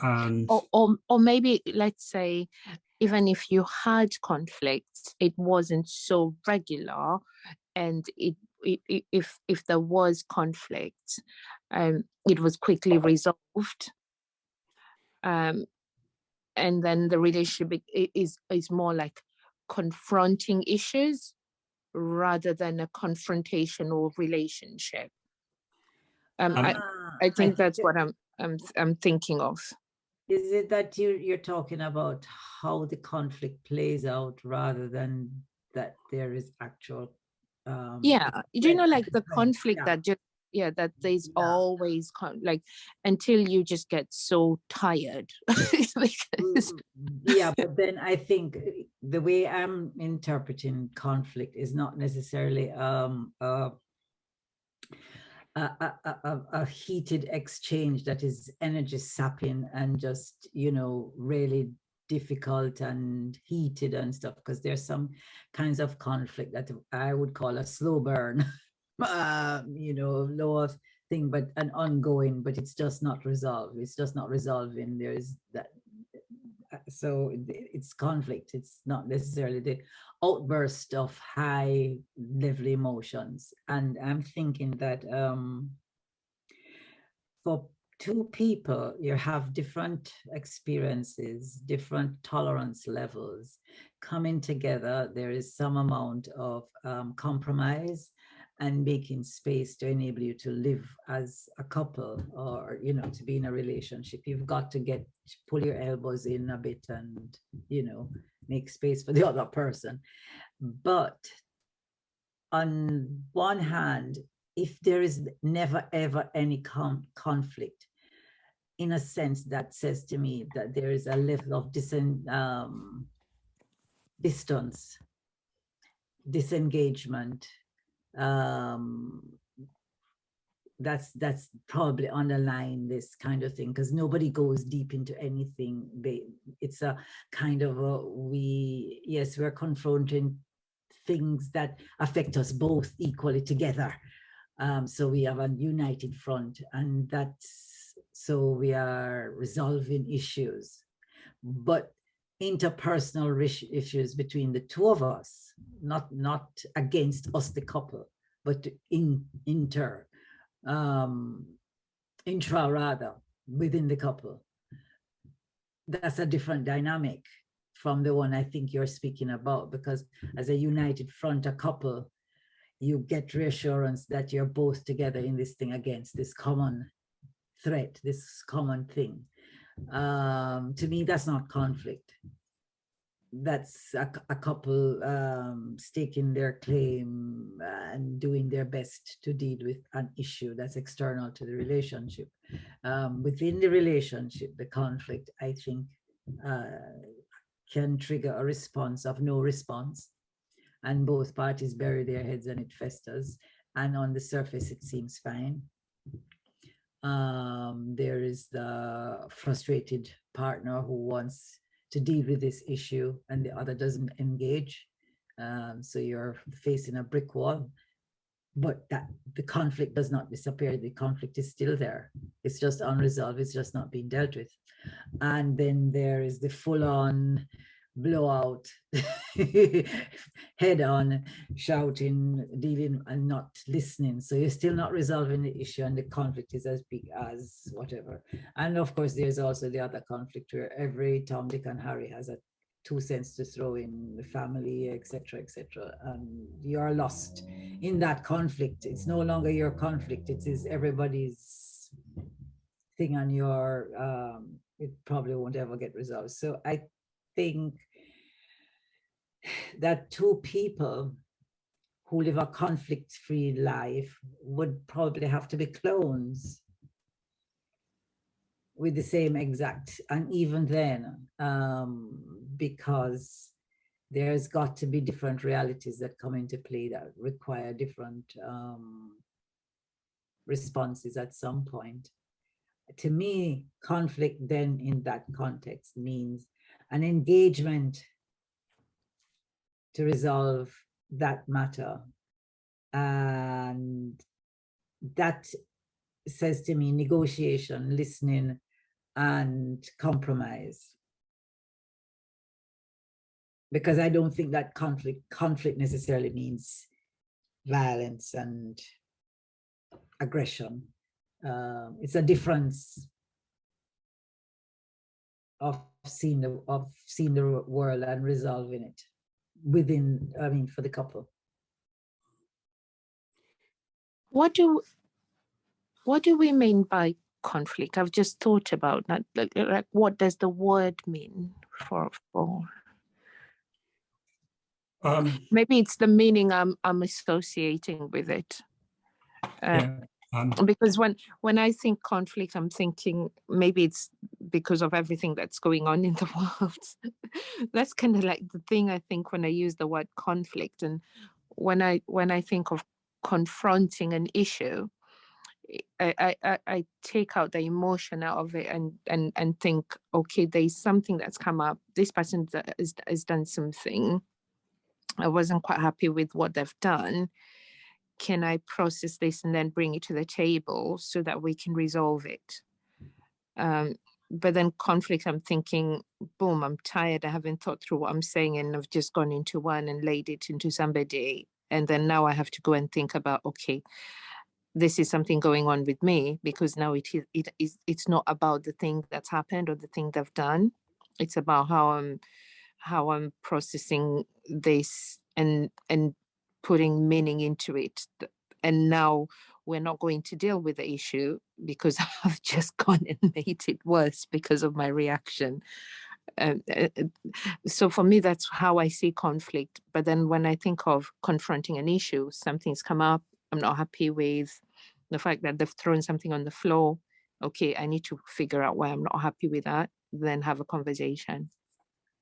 And or maybe, let's say, even if you had conflicts, it wasn't so regular, and if there was conflict, it was quickly resolved, and then the relationship is more like confronting issues rather than a confrontational relationship. I think that's what I'm thinking of. Is it that you're talking about how the conflict plays out rather than that there is actual like the conflict that just that there's always like until you just get so tired. But then I think the way I'm interpreting conflict is not necessarily a heated exchange that is energy sapping and just, really difficult and heated and stuff, because there's some kinds of conflict that I would call a slow burn, lower thing, but an ongoing, but it's just not resolved. It's just not resolving. There's that. So it's conflict. It's not necessarily the outburst of high level emotions. And I'm thinking that for two people, you have different experiences, different tolerance levels coming together. There is some amount of compromise and making space to enable you to live as a couple, or, you know, to be in a relationship. You've got to pull your elbows in a bit and, you know, make space for the other person. But on one hand, if there is never ever any conflict, in a sense, that says to me that there is a level of distance, disengagement. That's probably underlying this kind of thing, because nobody goes deep into anything. It's a kind of we're confronting things that affect us both equally together. So we have a united front, and so we are resolving issues, but interpersonal issues between the two of us, not against us, the couple, but intra rather, within the couple. That's a different dynamic from the one I think you're speaking about, because as a united front, a couple, you get reassurance that you're both together in this thing against this common threat, this common thing. To me, that's not conflict. That's a couple staking their claim and doing their best to deal with an issue that's external to the relationship. Within the relationship, the conflict, I think, can trigger a response of no response, and both parties bury their heads and it festers, and on the surface it seems fine. There is the frustrated partner who wants to deal with this issue and the other doesn't engage. So you're facing a brick wall, but that the conflict does not disappear. The conflict is still there. It's just unresolved. It's just not being dealt with. And then there is the full-on blowout, head-on, shouting, dealing, and not listening. So you're still not resolving the issue, and the conflict is as big as whatever. And of course, there's also the other conflict where every Tom, Dick, and Harry has a 2 cents to throw in the family, etc., etc. And you're lost in that conflict. It's no longer your conflict. It is everybody's thing, and it probably won't ever get resolved. So I think that two people who live a conflict-free life would probably have to be clones with the same exact, and even then, because there's got to be different realities that come into play that require different responses at some point. To me, conflict then in that context means an engagement to resolve that matter. And that says to me negotiation, listening, and compromise. Because I don't think that conflict necessarily means violence and aggression. It's a difference of seeing the world and resolving it within, I mean, for the couple. What do we mean by conflict? I've just thought about that. Like, what does the word mean for? Maybe it's the meaning I'm associating with it. Because when I think conflict, I'm thinking maybe it's because of everything that's going on in the world. That's kind of like the thing I think when I use the word conflict. And when I think of confronting an issue, I take out the emotion out of it and think, okay, there's something that's come up. This person has done something. I wasn't quite happy with what they've done. Can I process this and then bring it to the table so that we can resolve it? But then conflict, I'm thinking, boom, I'm tired. I haven't thought through what I'm saying, and I've just gone into one and laid it into somebody. And then now I have to go and think about, okay, this is something going on with me, because now it's not about the thing that's happened or the thing they've done. It's about how I'm processing this and putting meaning into it. And now we're not going to deal with the issue because I've just gone and made it worse because of my reaction. So for me, that's how I see conflict. But then when I think of confronting an issue, something's come up, I'm not happy with the fact that they've thrown something on the floor. Okay, I need to figure out why I'm not happy with that, then have a conversation.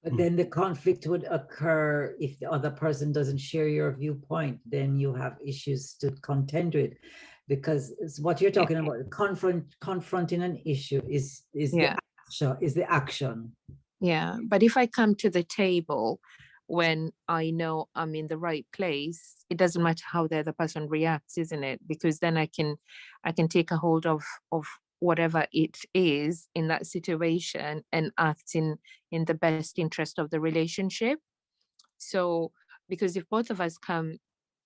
But then the conflict would occur if the other person doesn't share your viewpoint, then you have issues to contend with. Because it's what you're talking about, confronting an issue is the action. Yeah, but if I come to the table when I know I'm in the right place, it doesn't matter how the other person reacts, isn't it? Because then I can take a hold of whatever it is in that situation and act in the best interest of the relationship. So, because if both of us come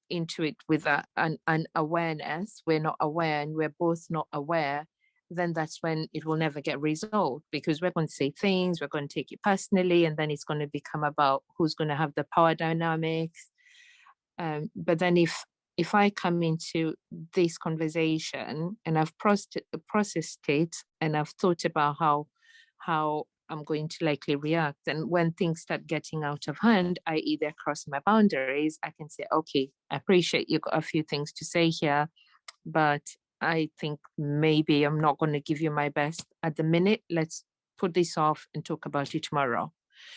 into it with an awareness, we're not aware and we're both not aware, then that's when it will never get resolved, because we're going to say things, we're going to take it personally, and then it's going to become about who's going to have the power dynamics. But then if I come into this conversation and I've processed it and I've thought about how I'm going to likely react, and when things start getting out of hand, I either cross my boundaries, I can say, okay, I appreciate you got a few things to say here, but I think maybe I'm not going to give you my best at the minute. Let's put this off and talk about it tomorrow.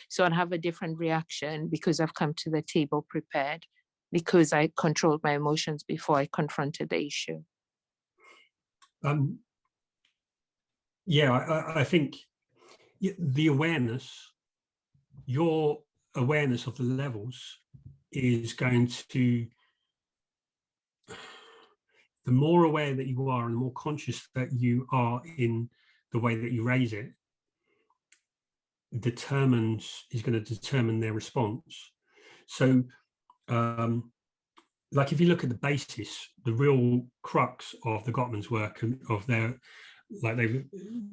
So I'd have a different reaction because I've come to the table prepared, because I controlled my emotions before I confronted the issue. I think the awareness, your awareness of the levels is going to, the more aware that you are and the more conscious that you are in the way that you raise it, is going to determine their response. So like if you look at the basis, the real crux of the Gottman's work and of their,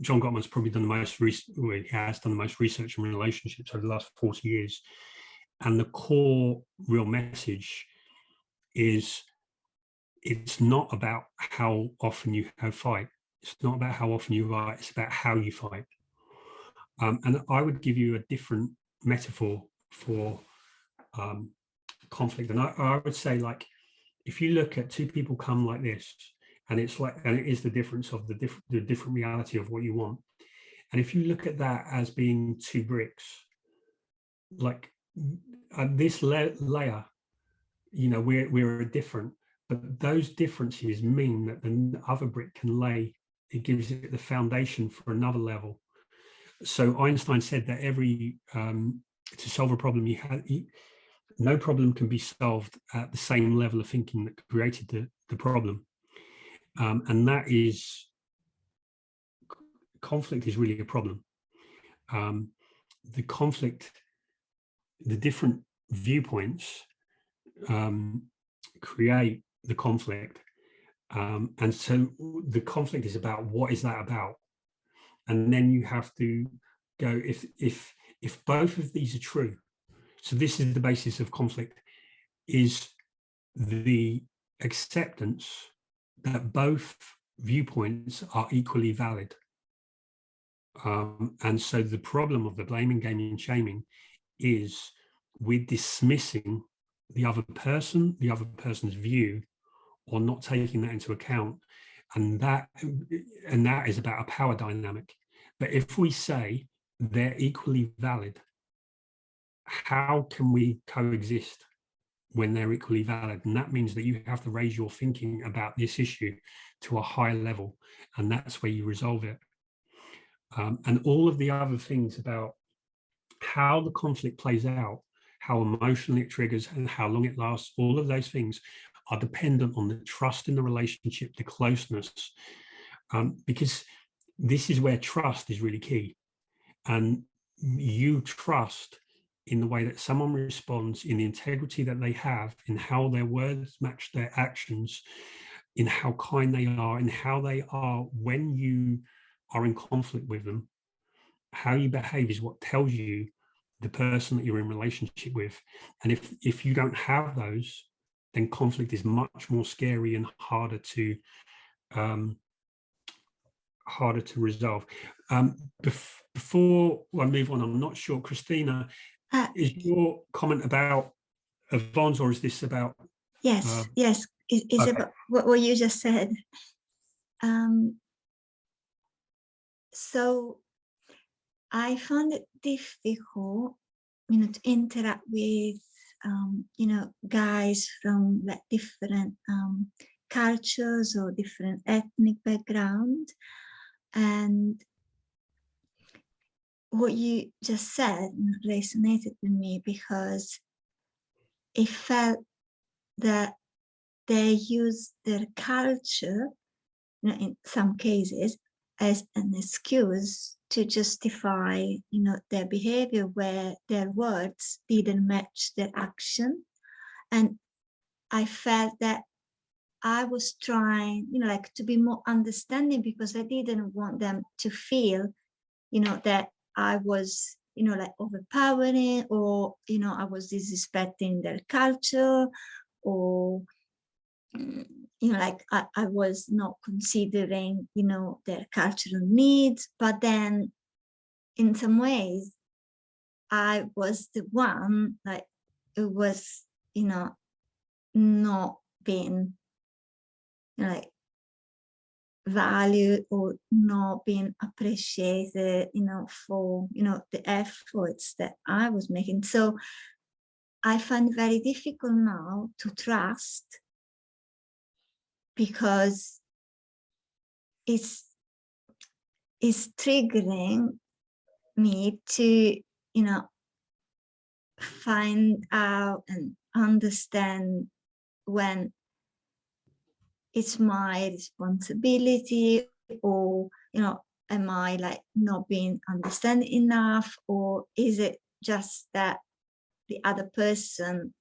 John Gottman's probably done the most he has done the most research in relationships over the last 40 years. And the core real message is, it's not about how often you fight. It's not about how often you fight, it's about how you fight. And I would give you a different metaphor for conflict. And I would say, like, if you look at two people come like this, and it is the difference of the different reality of what you want. And if you look at that as being two bricks, like this layer, we're different, but those differences mean that the other brick can lay, it gives it the foundation for another level. So Einstein said that to solve a problem, no problem can be solved at the same level of thinking that created the problem. And that is, conflict is really a problem. The conflict, the different viewpoints create the conflict. And so the conflict is about, what is that about? And then you have to go, if both of these are true, so this is the basis of conflict, is the acceptance that both viewpoints are equally valid. And so the problem of the blaming, gaming, and shaming is we're dismissing the other person's view, or not taking that into account. And that is about a power dynamic. But if we say they're equally valid, how can we coexist when they're equally valid? And that means that you have to raise your thinking about this issue to a higher level, and that's where you resolve it. And all of the other things about how the conflict plays out, how emotionally it triggers, and how long it lasts, all of those things are dependent on the trust in the relationship, the closeness, because this is where trust is really key. And you trust in the way that someone responds, in the integrity that they have, in how their words match their actions, in how kind they are, in how they are when you are in conflict with them. How you behave is what tells you the person that you're in relationship with. And if you don't have those, then conflict is much more scary and harder to resolve. Before I move on, I'm not sure, Christina, is your comment about Yvonne's, or is this about? Yes, yes, it's okay. about what you just said. So I found it difficult, to interact with, guys from like different cultures or different ethnic background. And what you just said resonated with me, because it felt that they use their culture, in some cases, as an excuse to justify, their behavior, where their words didn't match their action. And I felt that I was trying, to be more understanding, because I didn't want them to feel, that I was, overpowering, or, I was disrespecting their culture, or, I was not considering, their cultural needs. But then in some ways, I was the one, who was, not being, valued, or not being appreciated, for, the efforts that I was making. So I find it very difficult now to trust, because it's triggering me to, find out and understand when it's my responsibility, or, am I not being understood enough, or is it just that the other person,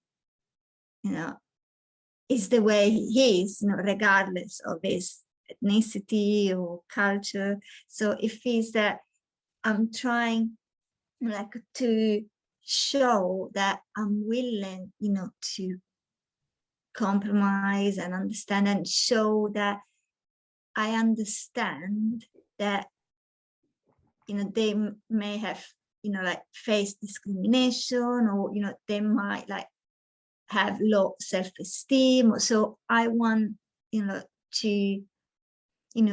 is the way he is, regardless of his ethnicity or culture. So it feels that I'm trying to show that I'm willing, to compromise and understand, and show that I understand that, they may have, faced discrimination, or, they might have low self-esteem. So I want, to,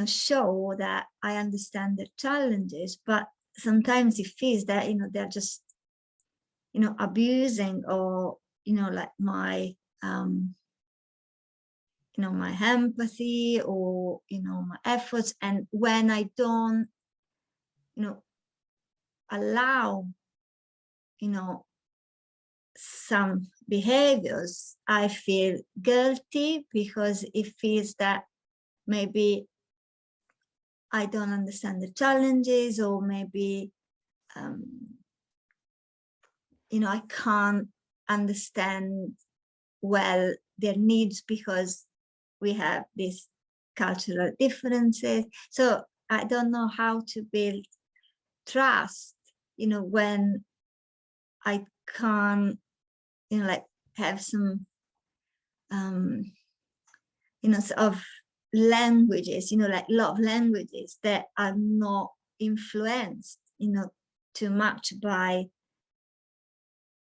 show that I understand their challenges. But sometimes it feels that, they're just, abusing, or, my, my empathy, or, my efforts. And when I don't, allow, some behaviors, I feel guilty, because it feels that maybe I don't understand the challenges, or maybe, I can't understand well their needs, because we have these cultural differences. So I don't know how to build trust, when I can't, have some, sort of languages, love languages that are not influenced, too much by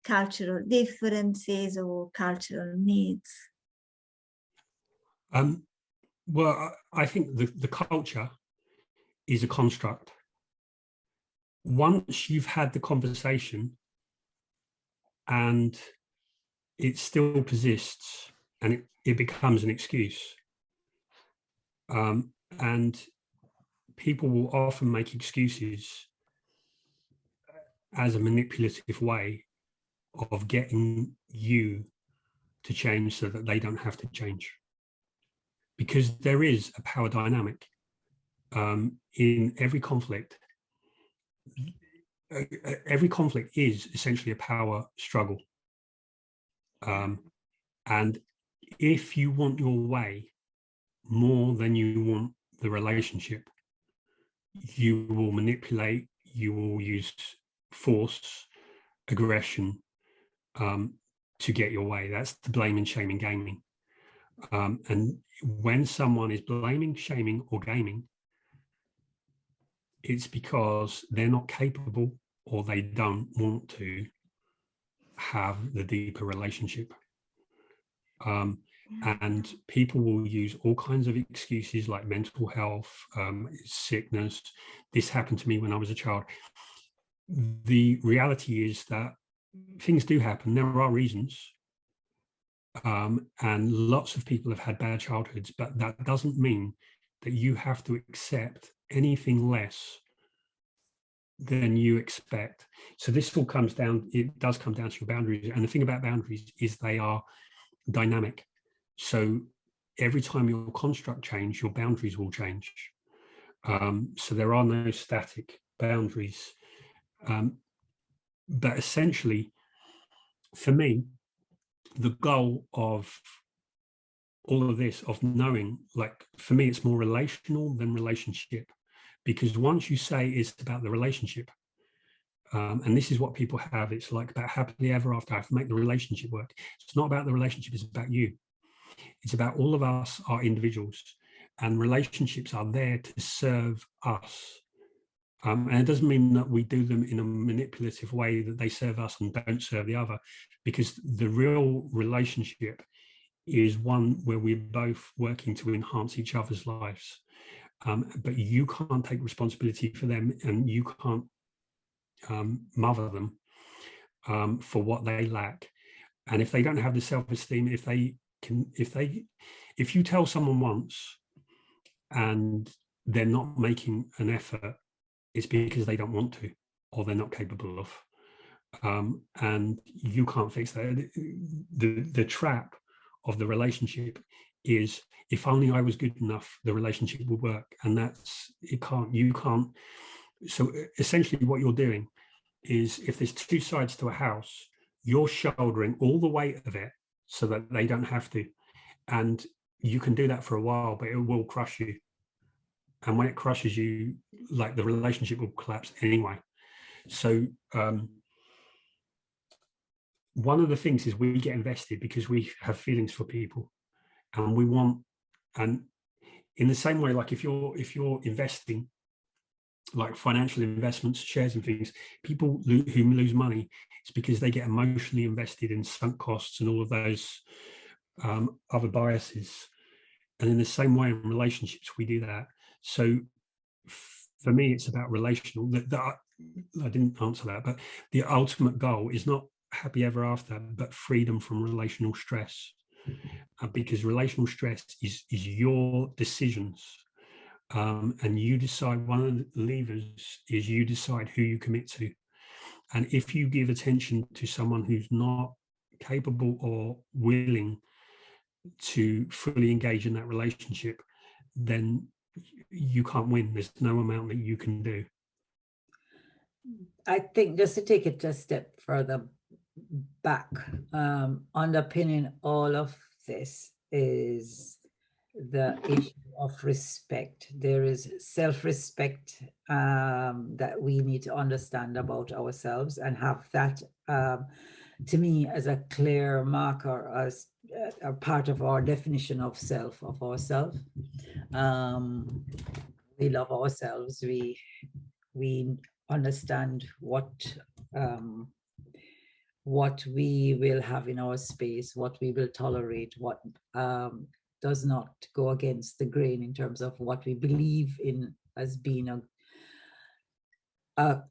cultural differences or cultural needs. Well, I think the culture is a construct. Once you've had the conversation and it still persists, and it becomes an excuse, and people will often make excuses as a manipulative way of getting you to change, so that they don't have to change. Because there is a power dynamic in every conflict. Every conflict is essentially a power struggle. And if you want your way, more than you want the relationship, you will manipulate, you will use force, aggression, to get your way. That's the blaming, shaming, gaming. And when someone is blaming, shaming, or gaming, it's because they're not capable or they don't want to have the deeper relationship. And people will use all kinds of excuses like mental health, sickness. This happened to me when I was a child. The reality is that things do happen. There are reasons. And lots of people have had bad childhoods, but that doesn't mean that you have to accept anything less than you expect. So this all comes down, it does come down to your boundaries. And the thing about boundaries is they are dynamic. So every time your construct change, your boundaries will change. So there are no static boundaries. But essentially, for me, the goal of all of this, of knowing, like for me, it's more relational than relationship. Because once you say it's about the relationship, and this is what people have, it's like about happily ever after, I have to make the relationship work. It's not about the relationship, it's about you. It's about all of us are individuals, and relationships are there to serve us. And it doesn't mean that we do them in a manipulative way, that they serve us and don't serve the other, because the real relationship is one where we're both working to enhance each other's lives. But you can't take responsibility for them, and you can't mother them for what they lack. And if they don't have the self-esteem, if you tell someone once and they're not making an effort, it's because they don't want to, or they're not capable of. And you can't fix that. The trap of the relationship is, if only I was good enough, the relationship would work. And you can't. So essentially what you're doing is, if there's two sides to a house, you're shouldering all the weight of it so that they don't have to. And you can do that for a while, but it will crush you. And when it crushes you, like, the relationship will collapse anyway. So one of the things is, we get invested because we have feelings for people, and we want, and in the same way, like if you're investing, like financial investments, shares and things, people who lose money, it's because they get emotionally invested in sunk costs and all of those other biases. And in the same way, in relationships, we do that. So for me, it's about relational. I didn't answer that, but the ultimate goal is not happy ever after, but freedom from relational stress. Because relational stress is your decisions. And you decide, one of the levers is you decide who you commit to. And if you give attention to someone who's not capable or willing to fully engage in that relationship, then you can't win. There's no amount that you can do. I think, just to take it a step further back, underpinning all of this is the issue of respect. There is self-respect that we need to understand about ourselves, and have that, to me, as a clear marker, as a part of our definition of self, of ourselves. We love ourselves. We understand what we will have in our space, what we will tolerate, what does not go against the grain in terms of what we believe in as being a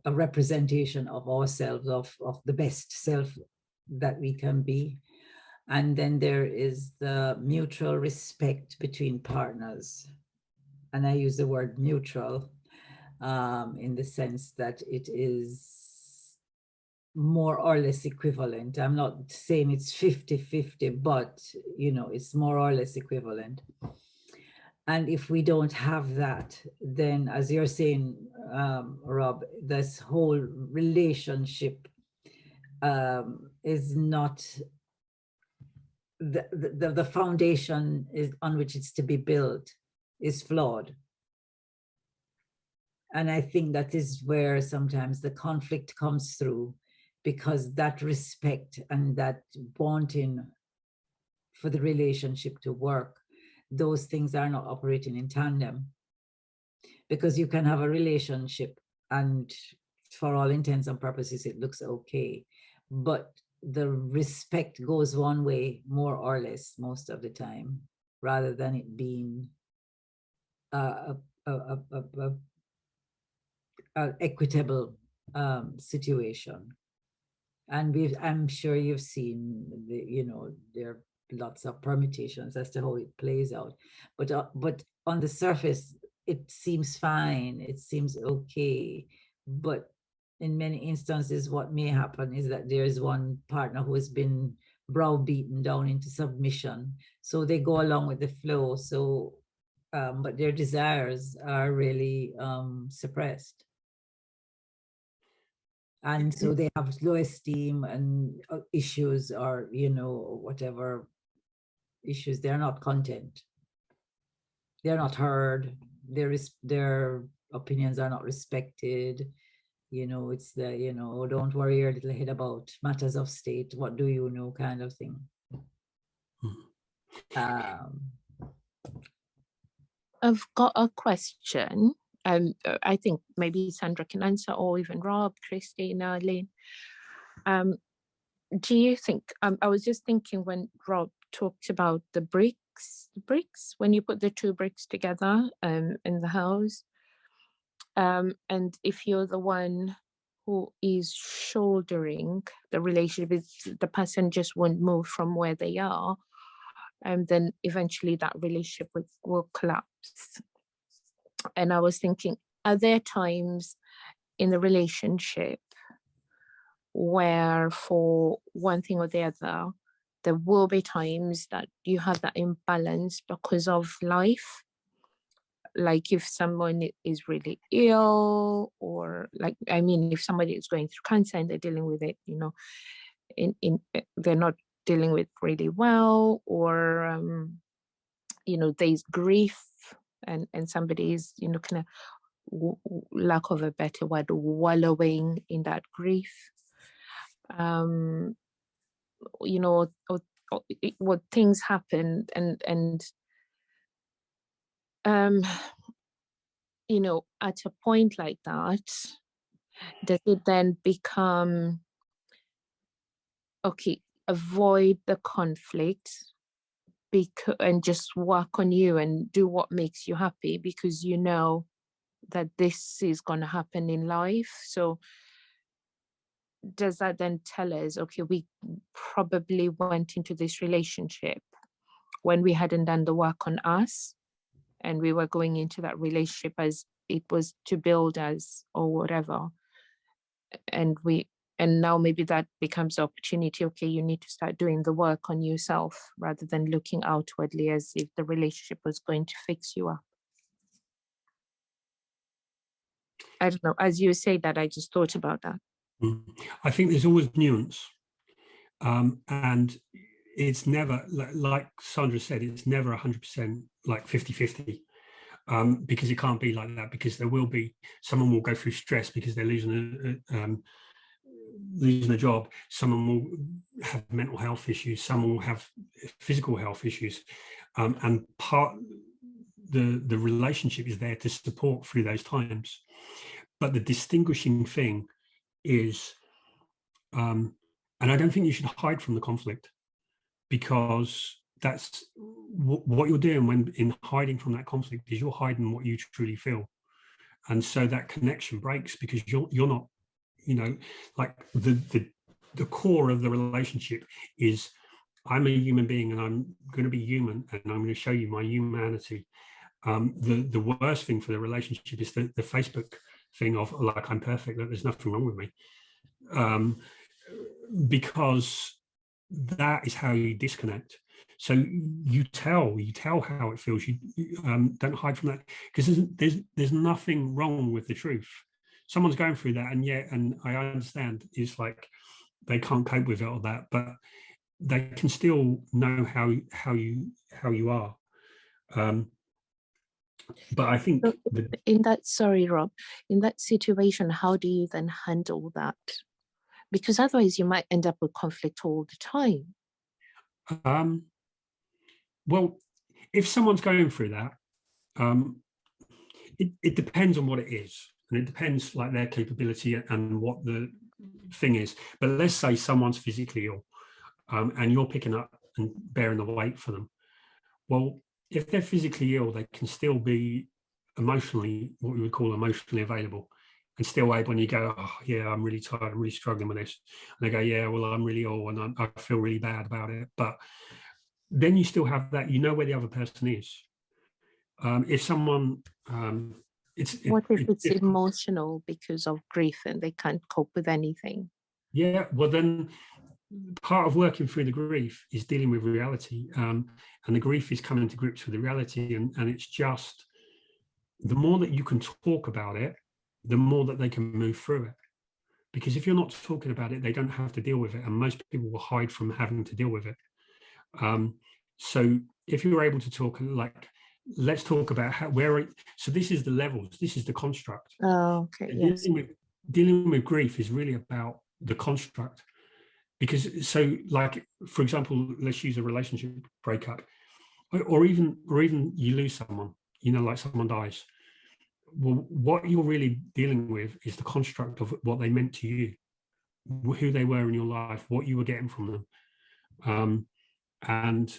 representation of ourselves, of the best self that we can be. And then there is the mutual respect between partners. And I use the word mutual in the sense that it is more or less equivalent. I'm not saying it's 50-50, but it's more or less equivalent. And if we don't have that, then, as you're saying, Rob, this whole relationship is not the foundation is on which it's to be built is flawed. And I think that is where sometimes the conflict comes through, because that respect and that wanting for the relationship to work, those things are not operating in tandem. Because you can have a relationship and for all intents and purposes, it looks okay. But the respect goes one way, more or less, most of the time, rather than it being a equitable situation. And I'm sure you've seen there are lots of permutations as to how it plays out. But on the surface, it seems fine. It seems okay. But in many instances, what may happen is that there is one partner who has been browbeaten down into submission. So they go along with the flow. So, but their desires are really suppressed. And so they have low esteem and issues, or, whatever issues, they're not content. They're not heard. Their opinions are not respected. It's the, don't worry your little head about matters of state. What do you know, kind of thing. I've got a question. I think maybe Sandra can answer, or even Rob, Christina, Lynn. Do you think, I was just thinking when Rob talked about the bricks, when you put the two bricks together in the house, and if you're the one who is shouldering the relationship, the person just won't move from where they are, and then eventually that relationship will collapse. And I was thinking, are there times in the relationship where for one thing or the other, there will be times that you have that imbalance because of life? Like if someone is really ill, or if somebody is going through cancer and they're dealing with it, they're not dealing with really well, or, there's grief, and somebody is, kind of, lack of a better word, wallowing in that grief. What things happen, and at a point like that, does it then become, okay, avoid the conflict and just work on you and do what makes you happy, because you know that this is going to happen in life? So does that then tell us, okay, we probably went into this relationship when we hadn't done the work on us, and we were going into that relationship as it was to build us or whatever, and now maybe that becomes the opportunity, okay, you need to start doing the work on yourself rather than looking outwardly as if the relationship was going to fix you up. I don't know, as you say that, I just thought about that. I think there's always nuance, and it's never, like Sandra said, it's never 100% like 50-50, because it can't be like that, because there will be, someone will go through stress because they're losing a job, someone will have mental health issues, someone will have physical health issues, and the relationship is there to support through those times. But the distinguishing thing is, and I don't think you should hide from the conflict, because that's what you're doing when in hiding from that conflict, is you're hiding what you truly feel. And so that connection breaks, because you're not, like the core of the relationship is, I'm a human being and I'm going to be human and I'm going to show you my humanity. The worst thing for the relationship is the Facebook thing of like, I'm perfect, that there's nothing wrong with me, because that is how you disconnect. So you tell how it feels. You don't hide from that, because there's nothing wrong with the truth. Someone's going through that, and I understand it's like they can't cope with it or that, but they can still know how you are. But I think So in that, sorry, Rob, in that situation, how do you then handle that? Because otherwise you might end up with conflict all the time. Well, if someone's going through that, it depends on what it is, and it depends like their capability and what the thing is. But let's say someone's physically ill, and you're picking up and bearing the weight for them. Well, if they're physically ill, they can still be emotionally, what we would call emotionally available, and still able, when you go, oh yeah, I'm really tired, I'm really struggling with this, and they go, yeah, well, I'm really ill and I feel really bad about it. But then you still have that, you know where the other person is. If someone, What if it's emotional because of grief and they can't cope with anything? Yeah, well then part of working through the grief is dealing with reality, and the grief is coming to grips with the reality, and it's just, the more that you can talk about it, the more that they can move through it. Because if you're not talking about it, they don't have to deal with it, and most people will hide from having to deal with it. So if you're able to talk, like, let's talk about how, so this is the levels, this is the construct. Oh, okay, yes. Dealing with grief is really about the construct. Because, so like, for example, let's use a relationship breakup, or even you lose someone, you know, like someone dies. Well, what you're really dealing with is the construct of what they meant to you, who they were in your life, what you were getting from them. And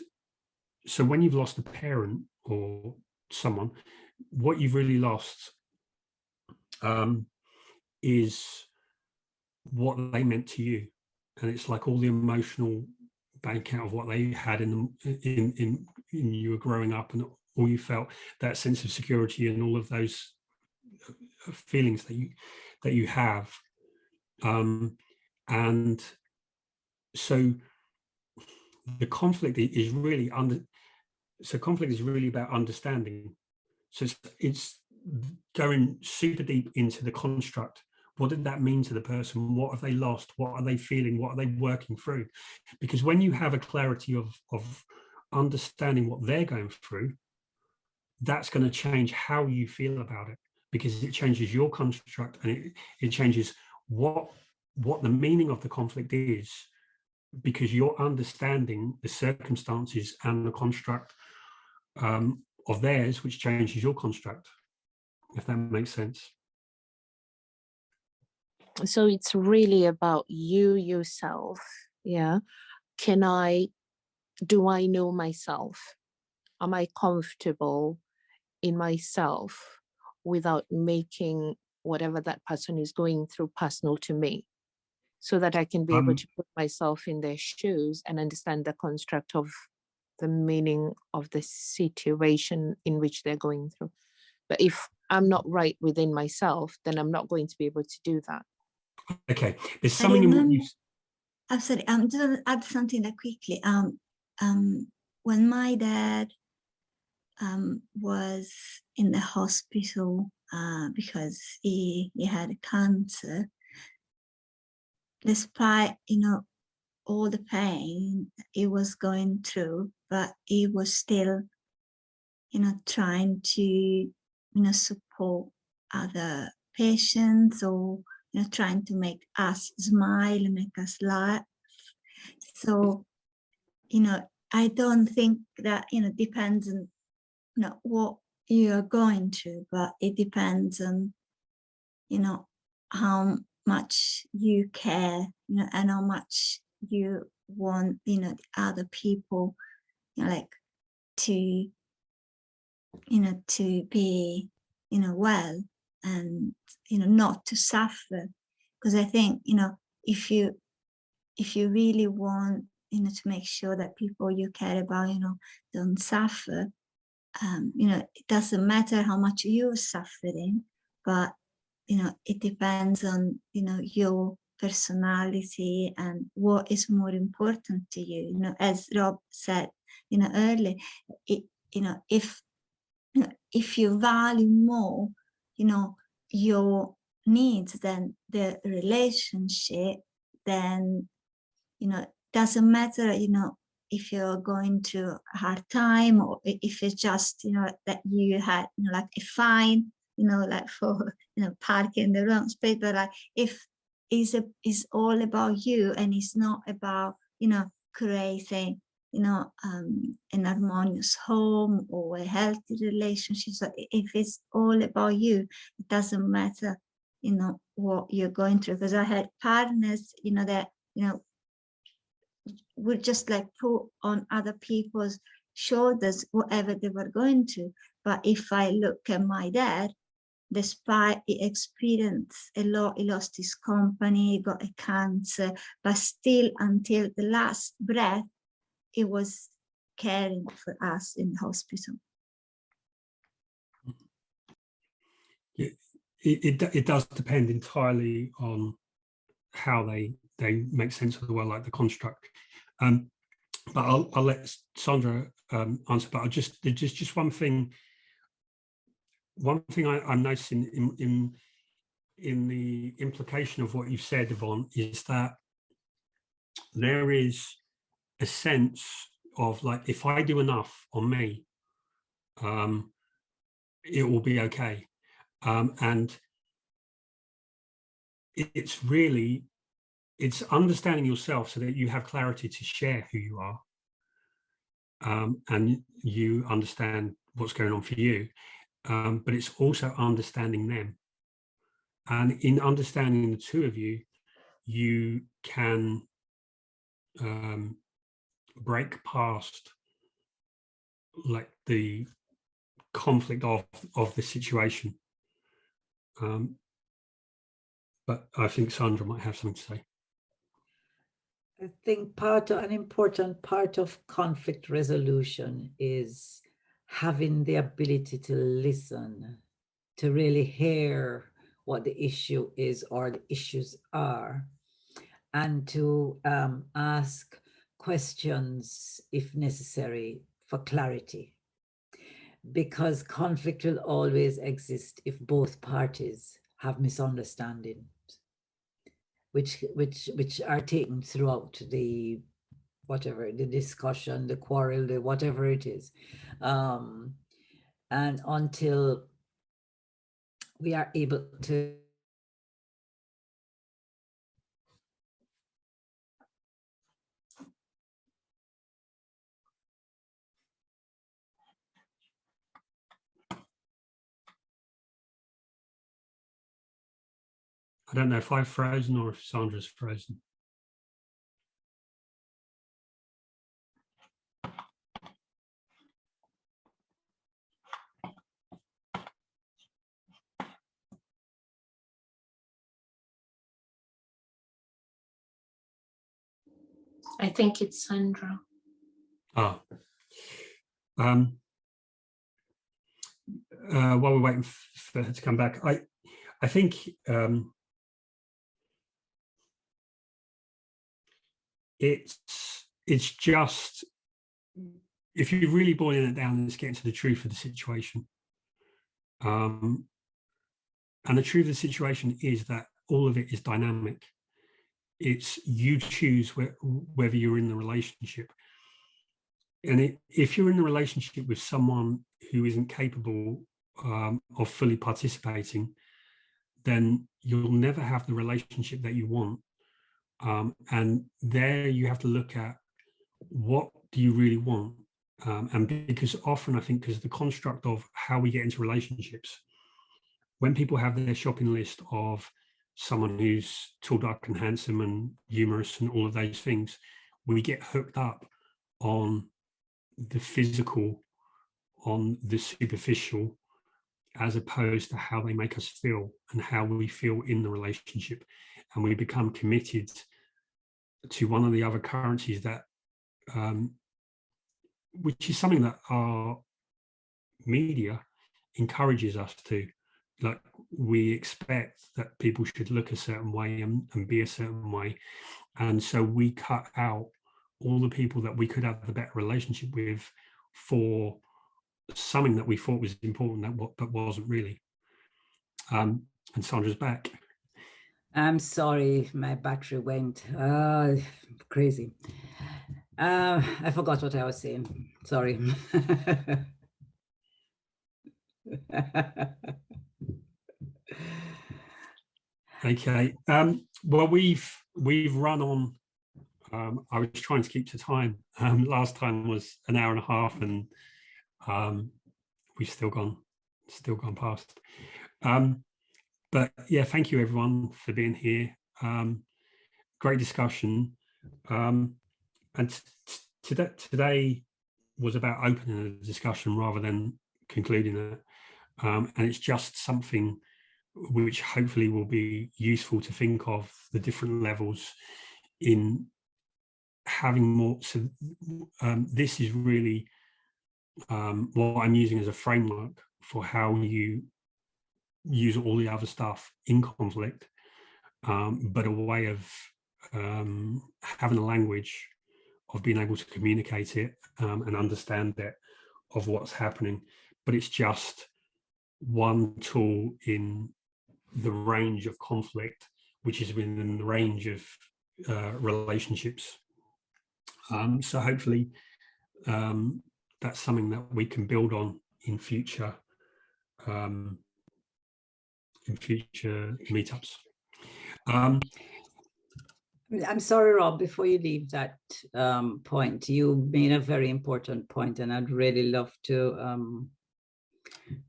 so when you've lost a parent or someone, what you've really lost is what they meant to you. And it's like all the emotional bank account of what they had in you were growing up, and all you felt, that sense of security and all of those feelings that you have. And so the conflict is really conflict is really about understanding. So it's going super deep into the construct. What did that mean to the person? What have they lost? What are they feeling? What are they working through? Because when you have a clarity of understanding what they're going through, that's going to change how you feel about it, because it changes your construct, and it changes what the meaning of the conflict is, because you're understanding the circumstances and the construct of theirs, which changes your construct, if that makes sense. So it's really about you yourself. Yeah. Do I know myself? Am I comfortable in myself without making whatever that person is going through personal to me, so that I can be able to put myself in their shoes and understand the construct of the meaning of the situation in which they're going through? But if I'm not right within myself, then I'm not going to be able to do that. Okay, there's something in what you... I'm sorry, I'm just going to add something that quickly. When my dad was in the hospital because he had cancer, despite, you know, all the pain he was going through, but he was still, you know, trying to, you know, support other patients, or, you know, trying to make us smile and make us laugh. So, you know, I don't think that, you know, depends on, you know, what you are going through, but it depends on, you know, how much you care, you know, and how much you want, you know, the other people, you know, like to, you know, to be, you know, well, and, you know, not to suffer. Because I think, you know, if you really want, you know, to make sure that people you care about, you know, don't suffer, you know, it doesn't matter how much you're suffering, but, you know, it depends on, you know, your personality and what is more important to you. You know, as Rob said, you know, earlier, you know, if you value more, you know, your needs than the relationship, then, you know, doesn't matter, if you're going through a hard time, or if it's just, that you had, like a fine, like for, parking the wrong space, but like if it's all about you and it's not about, creating, an harmonious home or a healthy relationship. So if it's all about you, it doesn't matter, what you're going through. Because I had partners, that, would just like put on other people's shoulders whatever they were going to. But if I look at my dad, despite he experienced a lot, he lost his company, got a cancer, but still until the last breath, he was caring for us in the hospital. It does depend entirely on how they make sense of the world, like the construct. But I'll let Sandra answer. But just one thing. One thing I'm noticing in the implication of what you've said, Yvonne, is that there is a sense of like, if I do enough on me, it will be okay. And it's understanding yourself so that you have clarity to share who you are, and you understand what's going on for you, but it's also understanding them. And in understanding the two of you, you can break past like the conflict of the situation. But I think Sandra might have something to say. I think an important part of conflict resolution is having the ability to listen, to really hear what the issue is or the issues are, and to ask questions if necessary for clarity. Because conflict will always exist if both parties have misunderstandings, which are taken throughout the discussion, the quarrel, the whatever it is, and until we are able to I don't know if I've frozen or if Sandra's frozen. I think it's Sandra. While we're waiting for her to come back, I think it's just, if you're really boiling it down, it's getting to the truth of the situation. And the truth of the situation is that all of it is dynamic. It's you choose whether you're in the relationship. And if you're in a relationship with someone who isn't capable of fully participating, then you'll never have the relationship that you want. And there you have to look at, what do you really want? And because often I think, because the construct of how we get into relationships, when people have their shopping list of someone who's tall, dark and handsome and humorous and all of those things, we get hooked up on the physical, on the superficial, as opposed to how they make us feel and how we feel in the relationship. And we become committed to one of the other currencies that, which is something that our media encourages us to. Like, we expect that people should look a certain way and be a certain way. And so we cut out all the people that we could have a better relationship with for something that we thought was important, but wasn't really. And Sandra's back. I'm sorry, my battery went crazy. I forgot what I was saying. Sorry. Okay. Well, we've run on. I was trying to keep to time. Last time was an hour and a half, and we've still gone past. But yeah, thank you everyone for being here. Great discussion. And today was about opening a discussion rather than concluding it. And it's just something which hopefully will be useful to think of the different levels in having more. So this is really what I'm using as a framework for how you use all the other stuff in conflict, but a way of having a language of being able to communicate it and understand it, of what's happening. But it's just one tool in the range of conflict, which is within the range of relationships. So hopefully that's something that we can build on in future meetups. I'm sorry, Rob, before you leave that point, you made a very important point, and I'd really love to,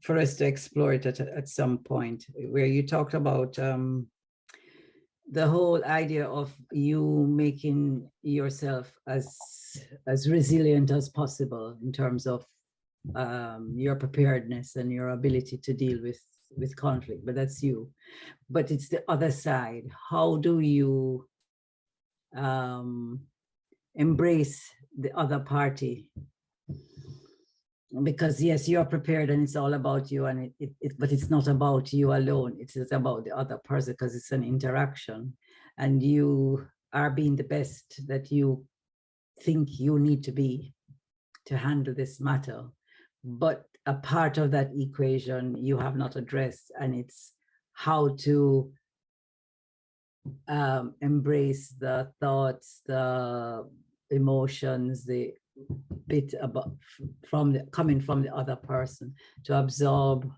for us to explore it at some point, where you talked about the whole idea of you making yourself as resilient as possible in terms of your preparedness and your ability to deal with conflict, but that's you. But it's the other side. How do you embrace the other party? Because yes, you're prepared and it's all about you, and but it's not about you alone. It's about the other person, because it's an interaction, and you are being the best that you think you need to be to handle this matter. But a part of that equation you have not addressed, and it's how to embrace the thoughts, the emotions, the bit about coming from the other person, to absorb,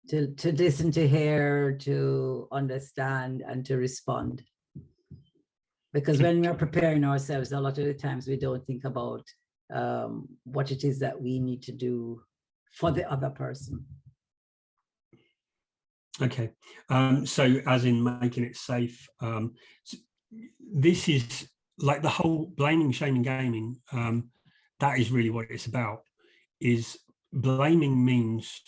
to listen, to hear, to understand, and to respond. Because when we're preparing ourselves, a lot of the times we don't think about what it is that we need to do for the other person. Okay, so as in making it safe, this is like the whole blaming, shaming, gaming. That is really what it's about. Is blaming means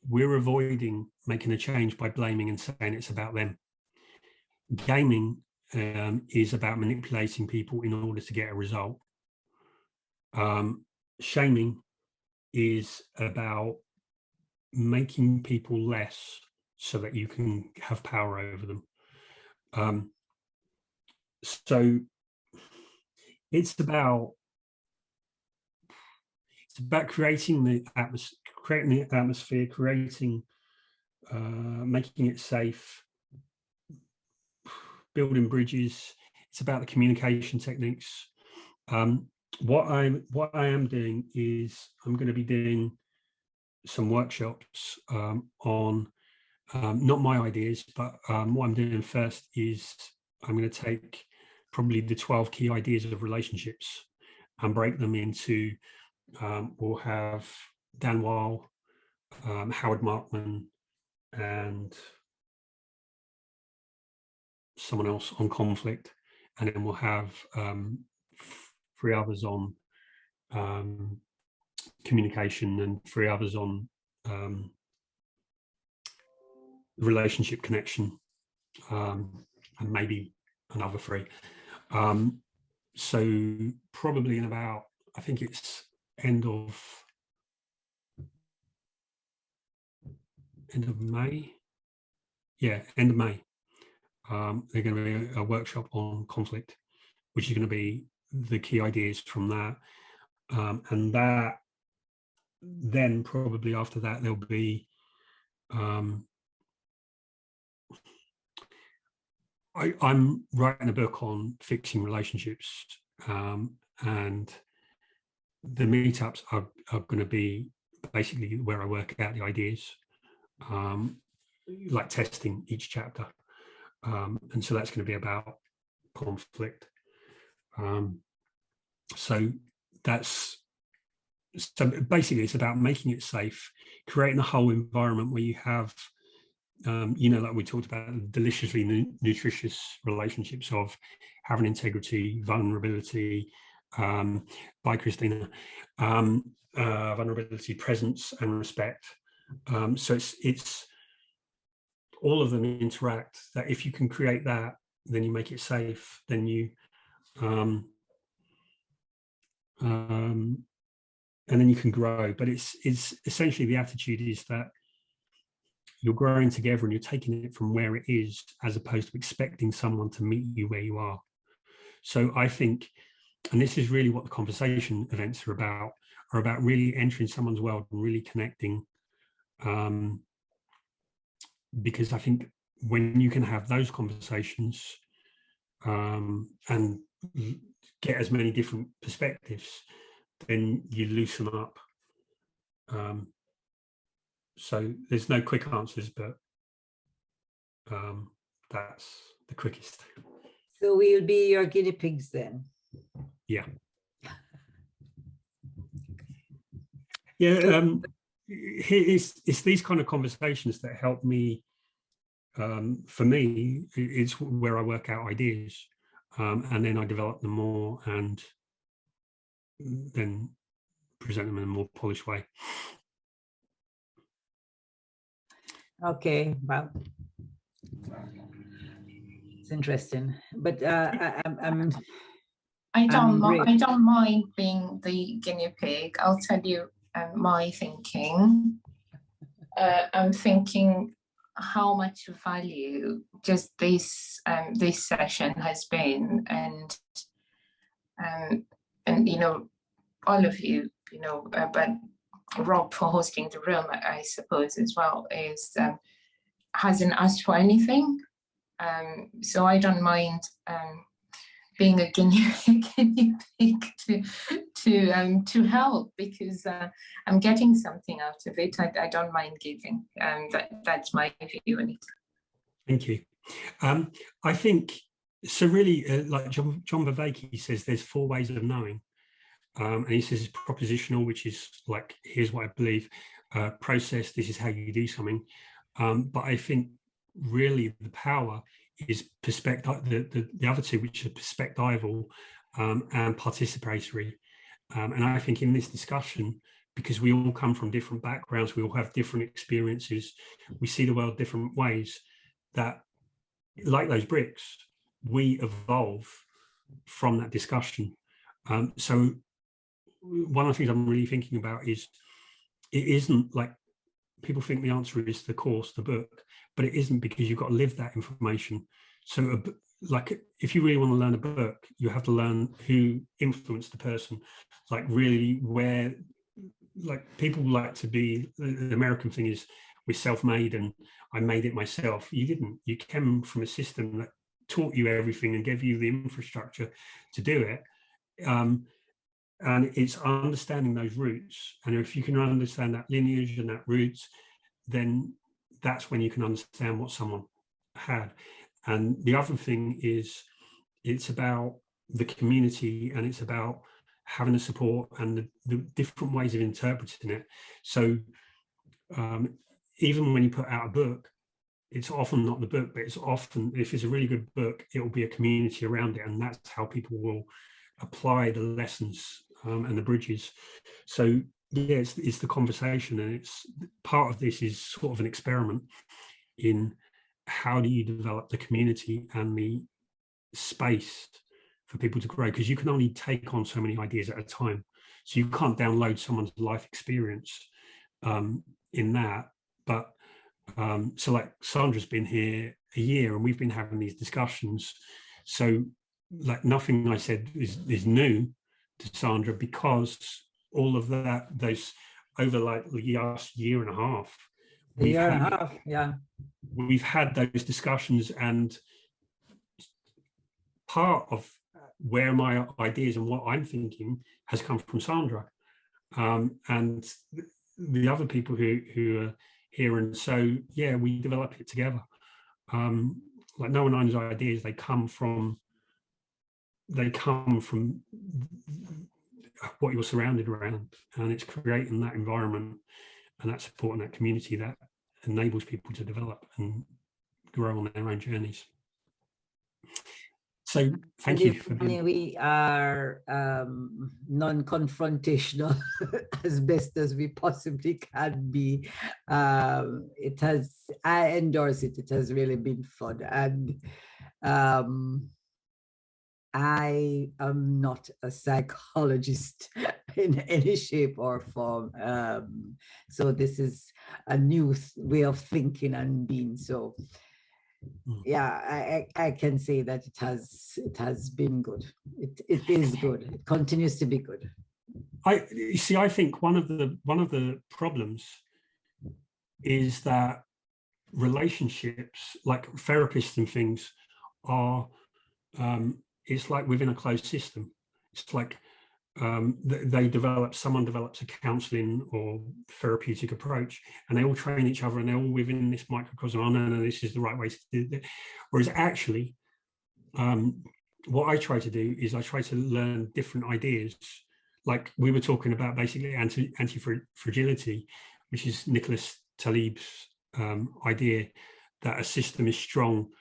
we're avoiding making a change by blaming and saying it's about them. Gaming is about manipulating people in order to get a result. Shaming is about making people less so that you can have power over them. So it's about creating the atmosphere, creating, making it safe, building bridges. It's about the communication techniques. What I am doing is I'm going to be doing some workshops on not my ideas, but what I'm doing first is I'm going to take probably the 12 key ideas of relationships and break them into, we'll have Dan Weil, Howard Markman, and someone else on conflict, and then we'll have 3 others on communication, and 3 others on relationship connection, and maybe another 3. So probably in about, I think it's end of May. Yeah, end of May. They're going to be a workshop on conflict, which is going to be the key ideas from that. And that, then probably after that, there'll be I'm writing a book on fixing relationships, and the meetups are going to be basically where I work out the ideas, like testing each chapter. And so that's going to be about conflict. So basically it's about making it safe, creating a whole environment where you have, like we talked about, deliciously nutritious relationships of having integrity, vulnerability, by Christina, vulnerability, presence, and respect. So it's all of them interact. That if you can create that, then you make it safe. Then you, and then you can grow. But it's essentially the attitude is that you're growing together and you're taking it from where it is, as opposed to expecting someone to meet you where you are. So I think, and this is really what the conversation events are about really entering someone's world and really connecting. Because I think when you can have those conversations and get as many different perspectives, then you loosen up. So there's no quick answers, but that's the quickest. So we'll be your guinea pigs then. Yeah. Yeah. It's these kind of conversations that help me. For me, it's where I work out ideas, and then I develop them more and then present them in a more polished way. Okay, well, it's interesting, but I don't mind being the guinea pig. I'll tell you my thinking. I'm thinking how much value just this session has been, and all of you, but Rob for hosting the room, I suppose as well, is hasn't asked for anything, so I don't mind being a guinea pig to help, because I'm getting something out of it. I don't mind giving. That's my view on it. Thank you. I think so. Really, like John Vervaeke says, there's 4 ways of knowing, and he says it's propositional, which is like, here's what I believe. Process, this is how you do something. But I think really the power is perspective. The other 2, which are perspectival and participatory. And I think in this discussion, because we all come from different backgrounds, we all have different experiences, we see the world different ways, that like those bricks, we evolve from that discussion. So one of the things I'm really thinking about is, it isn't like people think the answer is the course, the book, but it isn't, because you've got to live that information. So like, if you really want to learn a book, you have to learn who influenced the person, like really where, like people like to be, the American thing is we're self-made and I made it myself. You didn't. You came from a system that taught you everything and gave you the infrastructure to do it. And it's understanding those roots. And if you can understand that lineage and that roots, then that's when you can understand what someone had. And the other thing is, it's about the community, and it's about having the support and the different ways of interpreting it. So even when you put out a book, it's often not the book, but it's often, if it's a really good book, it will be a community around it. And that's how people will apply the lessons and the bridges. So yeah, it's the conversation, and it's part of this is sort of an experiment in how do you develop the community and the space for people to grow, because you can only take on so many ideas at a time. So you can't download someone's life experience in that. But so like Sandra's been here a year and we've been having these discussions. So like nothing I said is new to Sandra, because all of that, those over like the last year and a half, yeah, we've had those discussions, and part of where my ideas and what I'm thinking has come from Sandra, and the other people who are here. And so, yeah, we develop it together. Like No One Owns Ideas, they come from what you're surrounded around, and it's creating that environment and that support and that community that enables people to develop and grow on their own journeys. So thank you for being. We are non-confrontational as best as we possibly can be. I endorse it. It has really been fun. And I am not a psychologist in any shape or form. So this is a new way of thinking and being. So yeah, I can say that it has been good. It is good. It continues to be good. You see, I think one of the problems is that relationships, like therapists and things, are it's like within a closed system. It's like someone develops a counseling or therapeutic approach, and they all train each other, and they're all within this microcosm. Oh no, this is the right way to do it. Whereas actually, what I try to do is I try to learn different ideas. Like we were talking about, basically anti-fragility, which is Nicholas Taleb's idea that a system is strong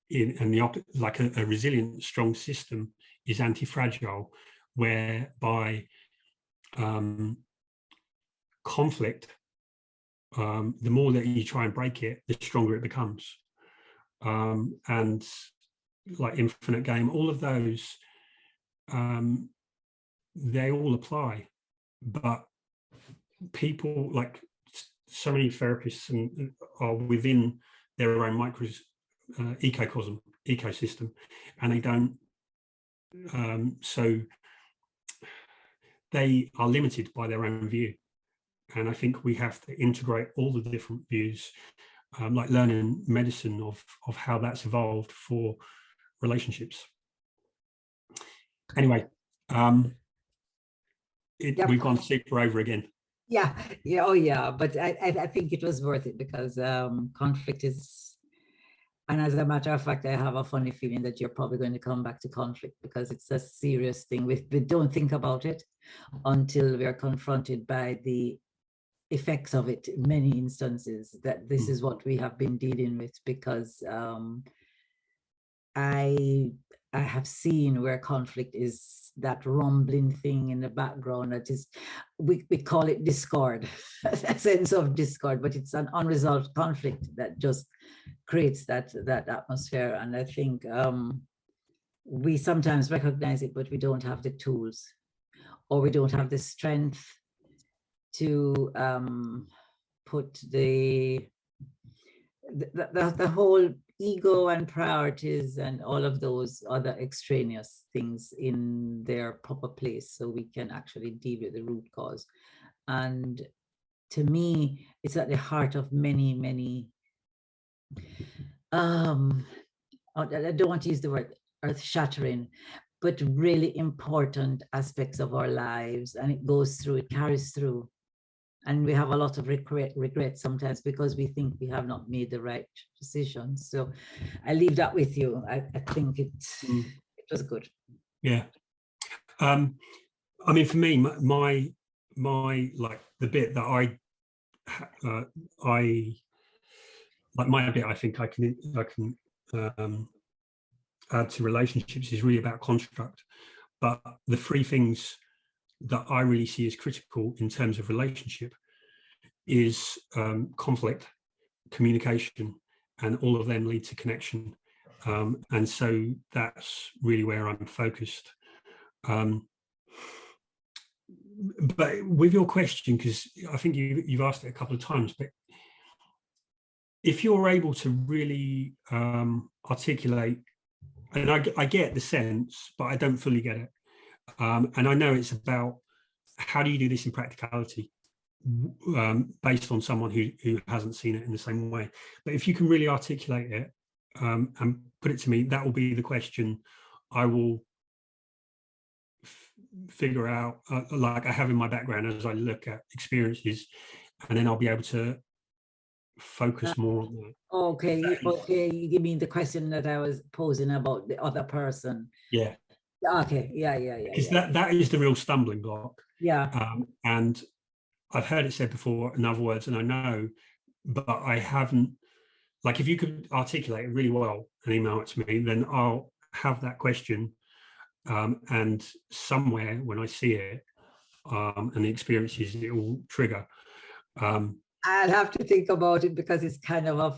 and like a resilient, strong system is anti-fragile, whereby conflict, the more that you try and break it, the stronger it becomes. And like Infinite Game, all of those, they all apply, but people, like so many therapists are within their own ecosystem, and they don't, so they are limited by their own view. And I think we have to integrate all the different views, like learning medicine of how that's evolved for relationships. Anyway, we've gone super over again. Yeah, oh yeah, but I think it was worth it, because conflict is, and as a matter of fact, I have a funny feeling that you're probably going to come back to conflict, because it's a serious thing. We don't think about it until we're confronted by the effects of it in many instances, that this is what we have been dealing with. Because I have seen where conflict is that rumbling thing in the background that is, we call it discord, a sense of discord, but it's an unresolved conflict that just creates that atmosphere. And I think we sometimes recognize it, but we don't have the tools, or we don't have the strength to put the whole ego and priorities and all of those other extraneous things in their proper place, so we can actually deal with the root cause. And to me, it's at the heart of many I don't want to use the word earth-shattering, but really important aspects of our lives. And it carries through. And we have a lot of regret sometimes, because we think we have not made the right decisions. So I leave that with you. I think it was good. Yeah. I mean, for me, my like the bit that I like, my bit, I think I can add to relationships is really about construct. But the three things that I really see as critical in terms of relationship is conflict, communication, and all of them lead to connection. And so that's really where I'm focused. But with your question, because I think you've asked it a couple of times, but if you're able to really articulate, and I get the sense, but I don't fully get it. And I know it's about how do you do this in practicality, based on someone who hasn't seen it in the same way. But if you can really articulate it and put it to me, that will be the question I will figure out, like I have in my background as I look at experiences, and then I'll be able to focus more on that. Okay, okay, you mean the question that I was posing about the other person? Yeah, Okay, yeah, because that is the real stumbling block. yeah. And I've heard it said before in other words, and I know, but I haven't. Like, if you could articulate it really well and email it to me, then I'll have that question. And somewhere when I see it, and the experiences it will trigger. I'll have to think about it because it's kind of a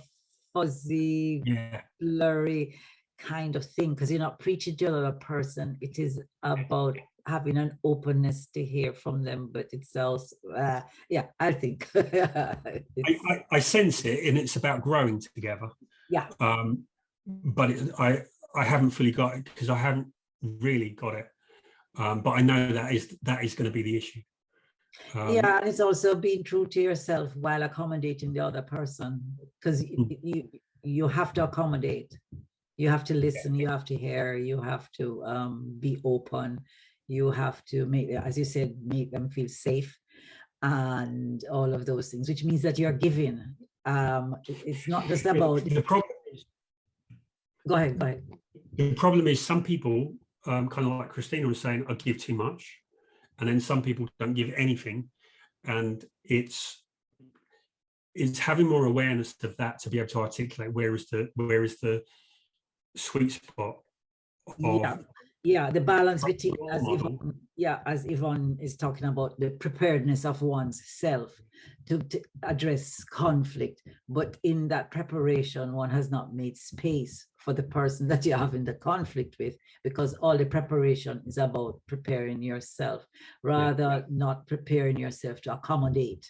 fuzzy, Yeah, blurry kind of thing, because you're not preaching to another person. It is about having an openness to hear from them, but it's also, yeah, I think. I sense it, and it's about growing together. Yeah. But I haven't fully got it because I haven't really got it. But I know that is going to be the issue. Yeah, and it's also being true to yourself while accommodating the other person, because you have to accommodate. You have to listen, you have to hear, you have to be open, you have to make, as you said, make them feel safe and all of those things, which means that you're giving. It's not just about... The problem is, go ahead. The problem is some people, kind of like Christina was saying, I give too much. And then some people don't give anything. And it's having more awareness of that to be able to articulate where is the sweet spot of, the balance between, as Yvonne is talking about, the preparedness of one's self to address conflict, but in that preparation one has not made space for the person that you're having the conflict with, because all the preparation is about preparing yourself rather not preparing yourself to accommodate.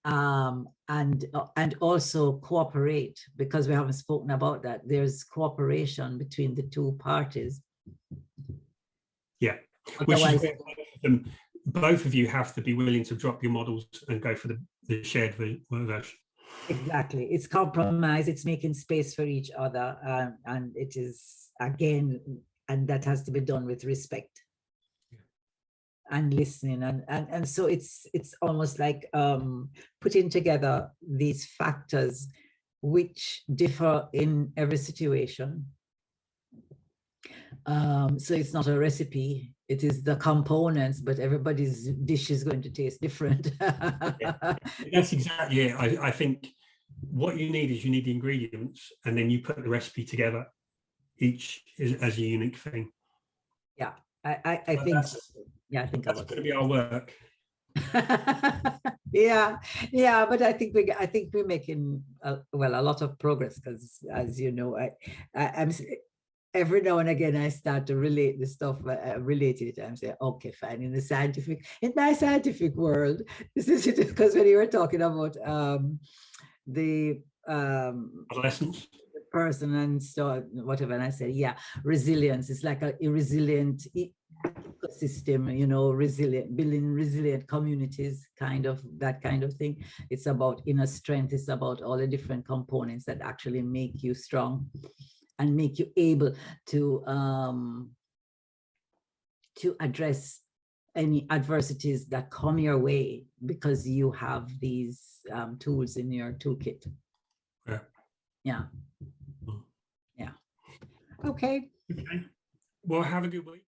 And also cooperate, because we haven't spoken about that. There's cooperation between the two parties. Yeah, which is where both of you have to be willing to drop your models and go for the shared version. Exactly, it's compromise, it's making space for each other, and it is, again, and that has to be done with respect and listening, and so it's almost like putting together these factors which differ in every situation. So it's not a recipe, it is the components, but everybody's dish is going to taste different. That's exactly it. I think what you need is you need the ingredients, and then you put the recipe together, each as a unique thing. Yeah, I think I think that's going to be our work. yeah, but I think we're making a lot of progress, because, as you know, I'm every now and again I start to relate the stuff, related. I'm saying, okay, fine. In my scientific world, this is it, because when you were talking about the adolescence, person and so whatever, and I said, yeah, resilience is like a resilient ecosystem, you know, building resilient communities, kind of that kind of thing. It's about inner strength, it's about all the different components that actually make you strong and make you able to address any adversities that come your way, because you have these tools in your toolkit. Yeah. Okay. Well, have a good week.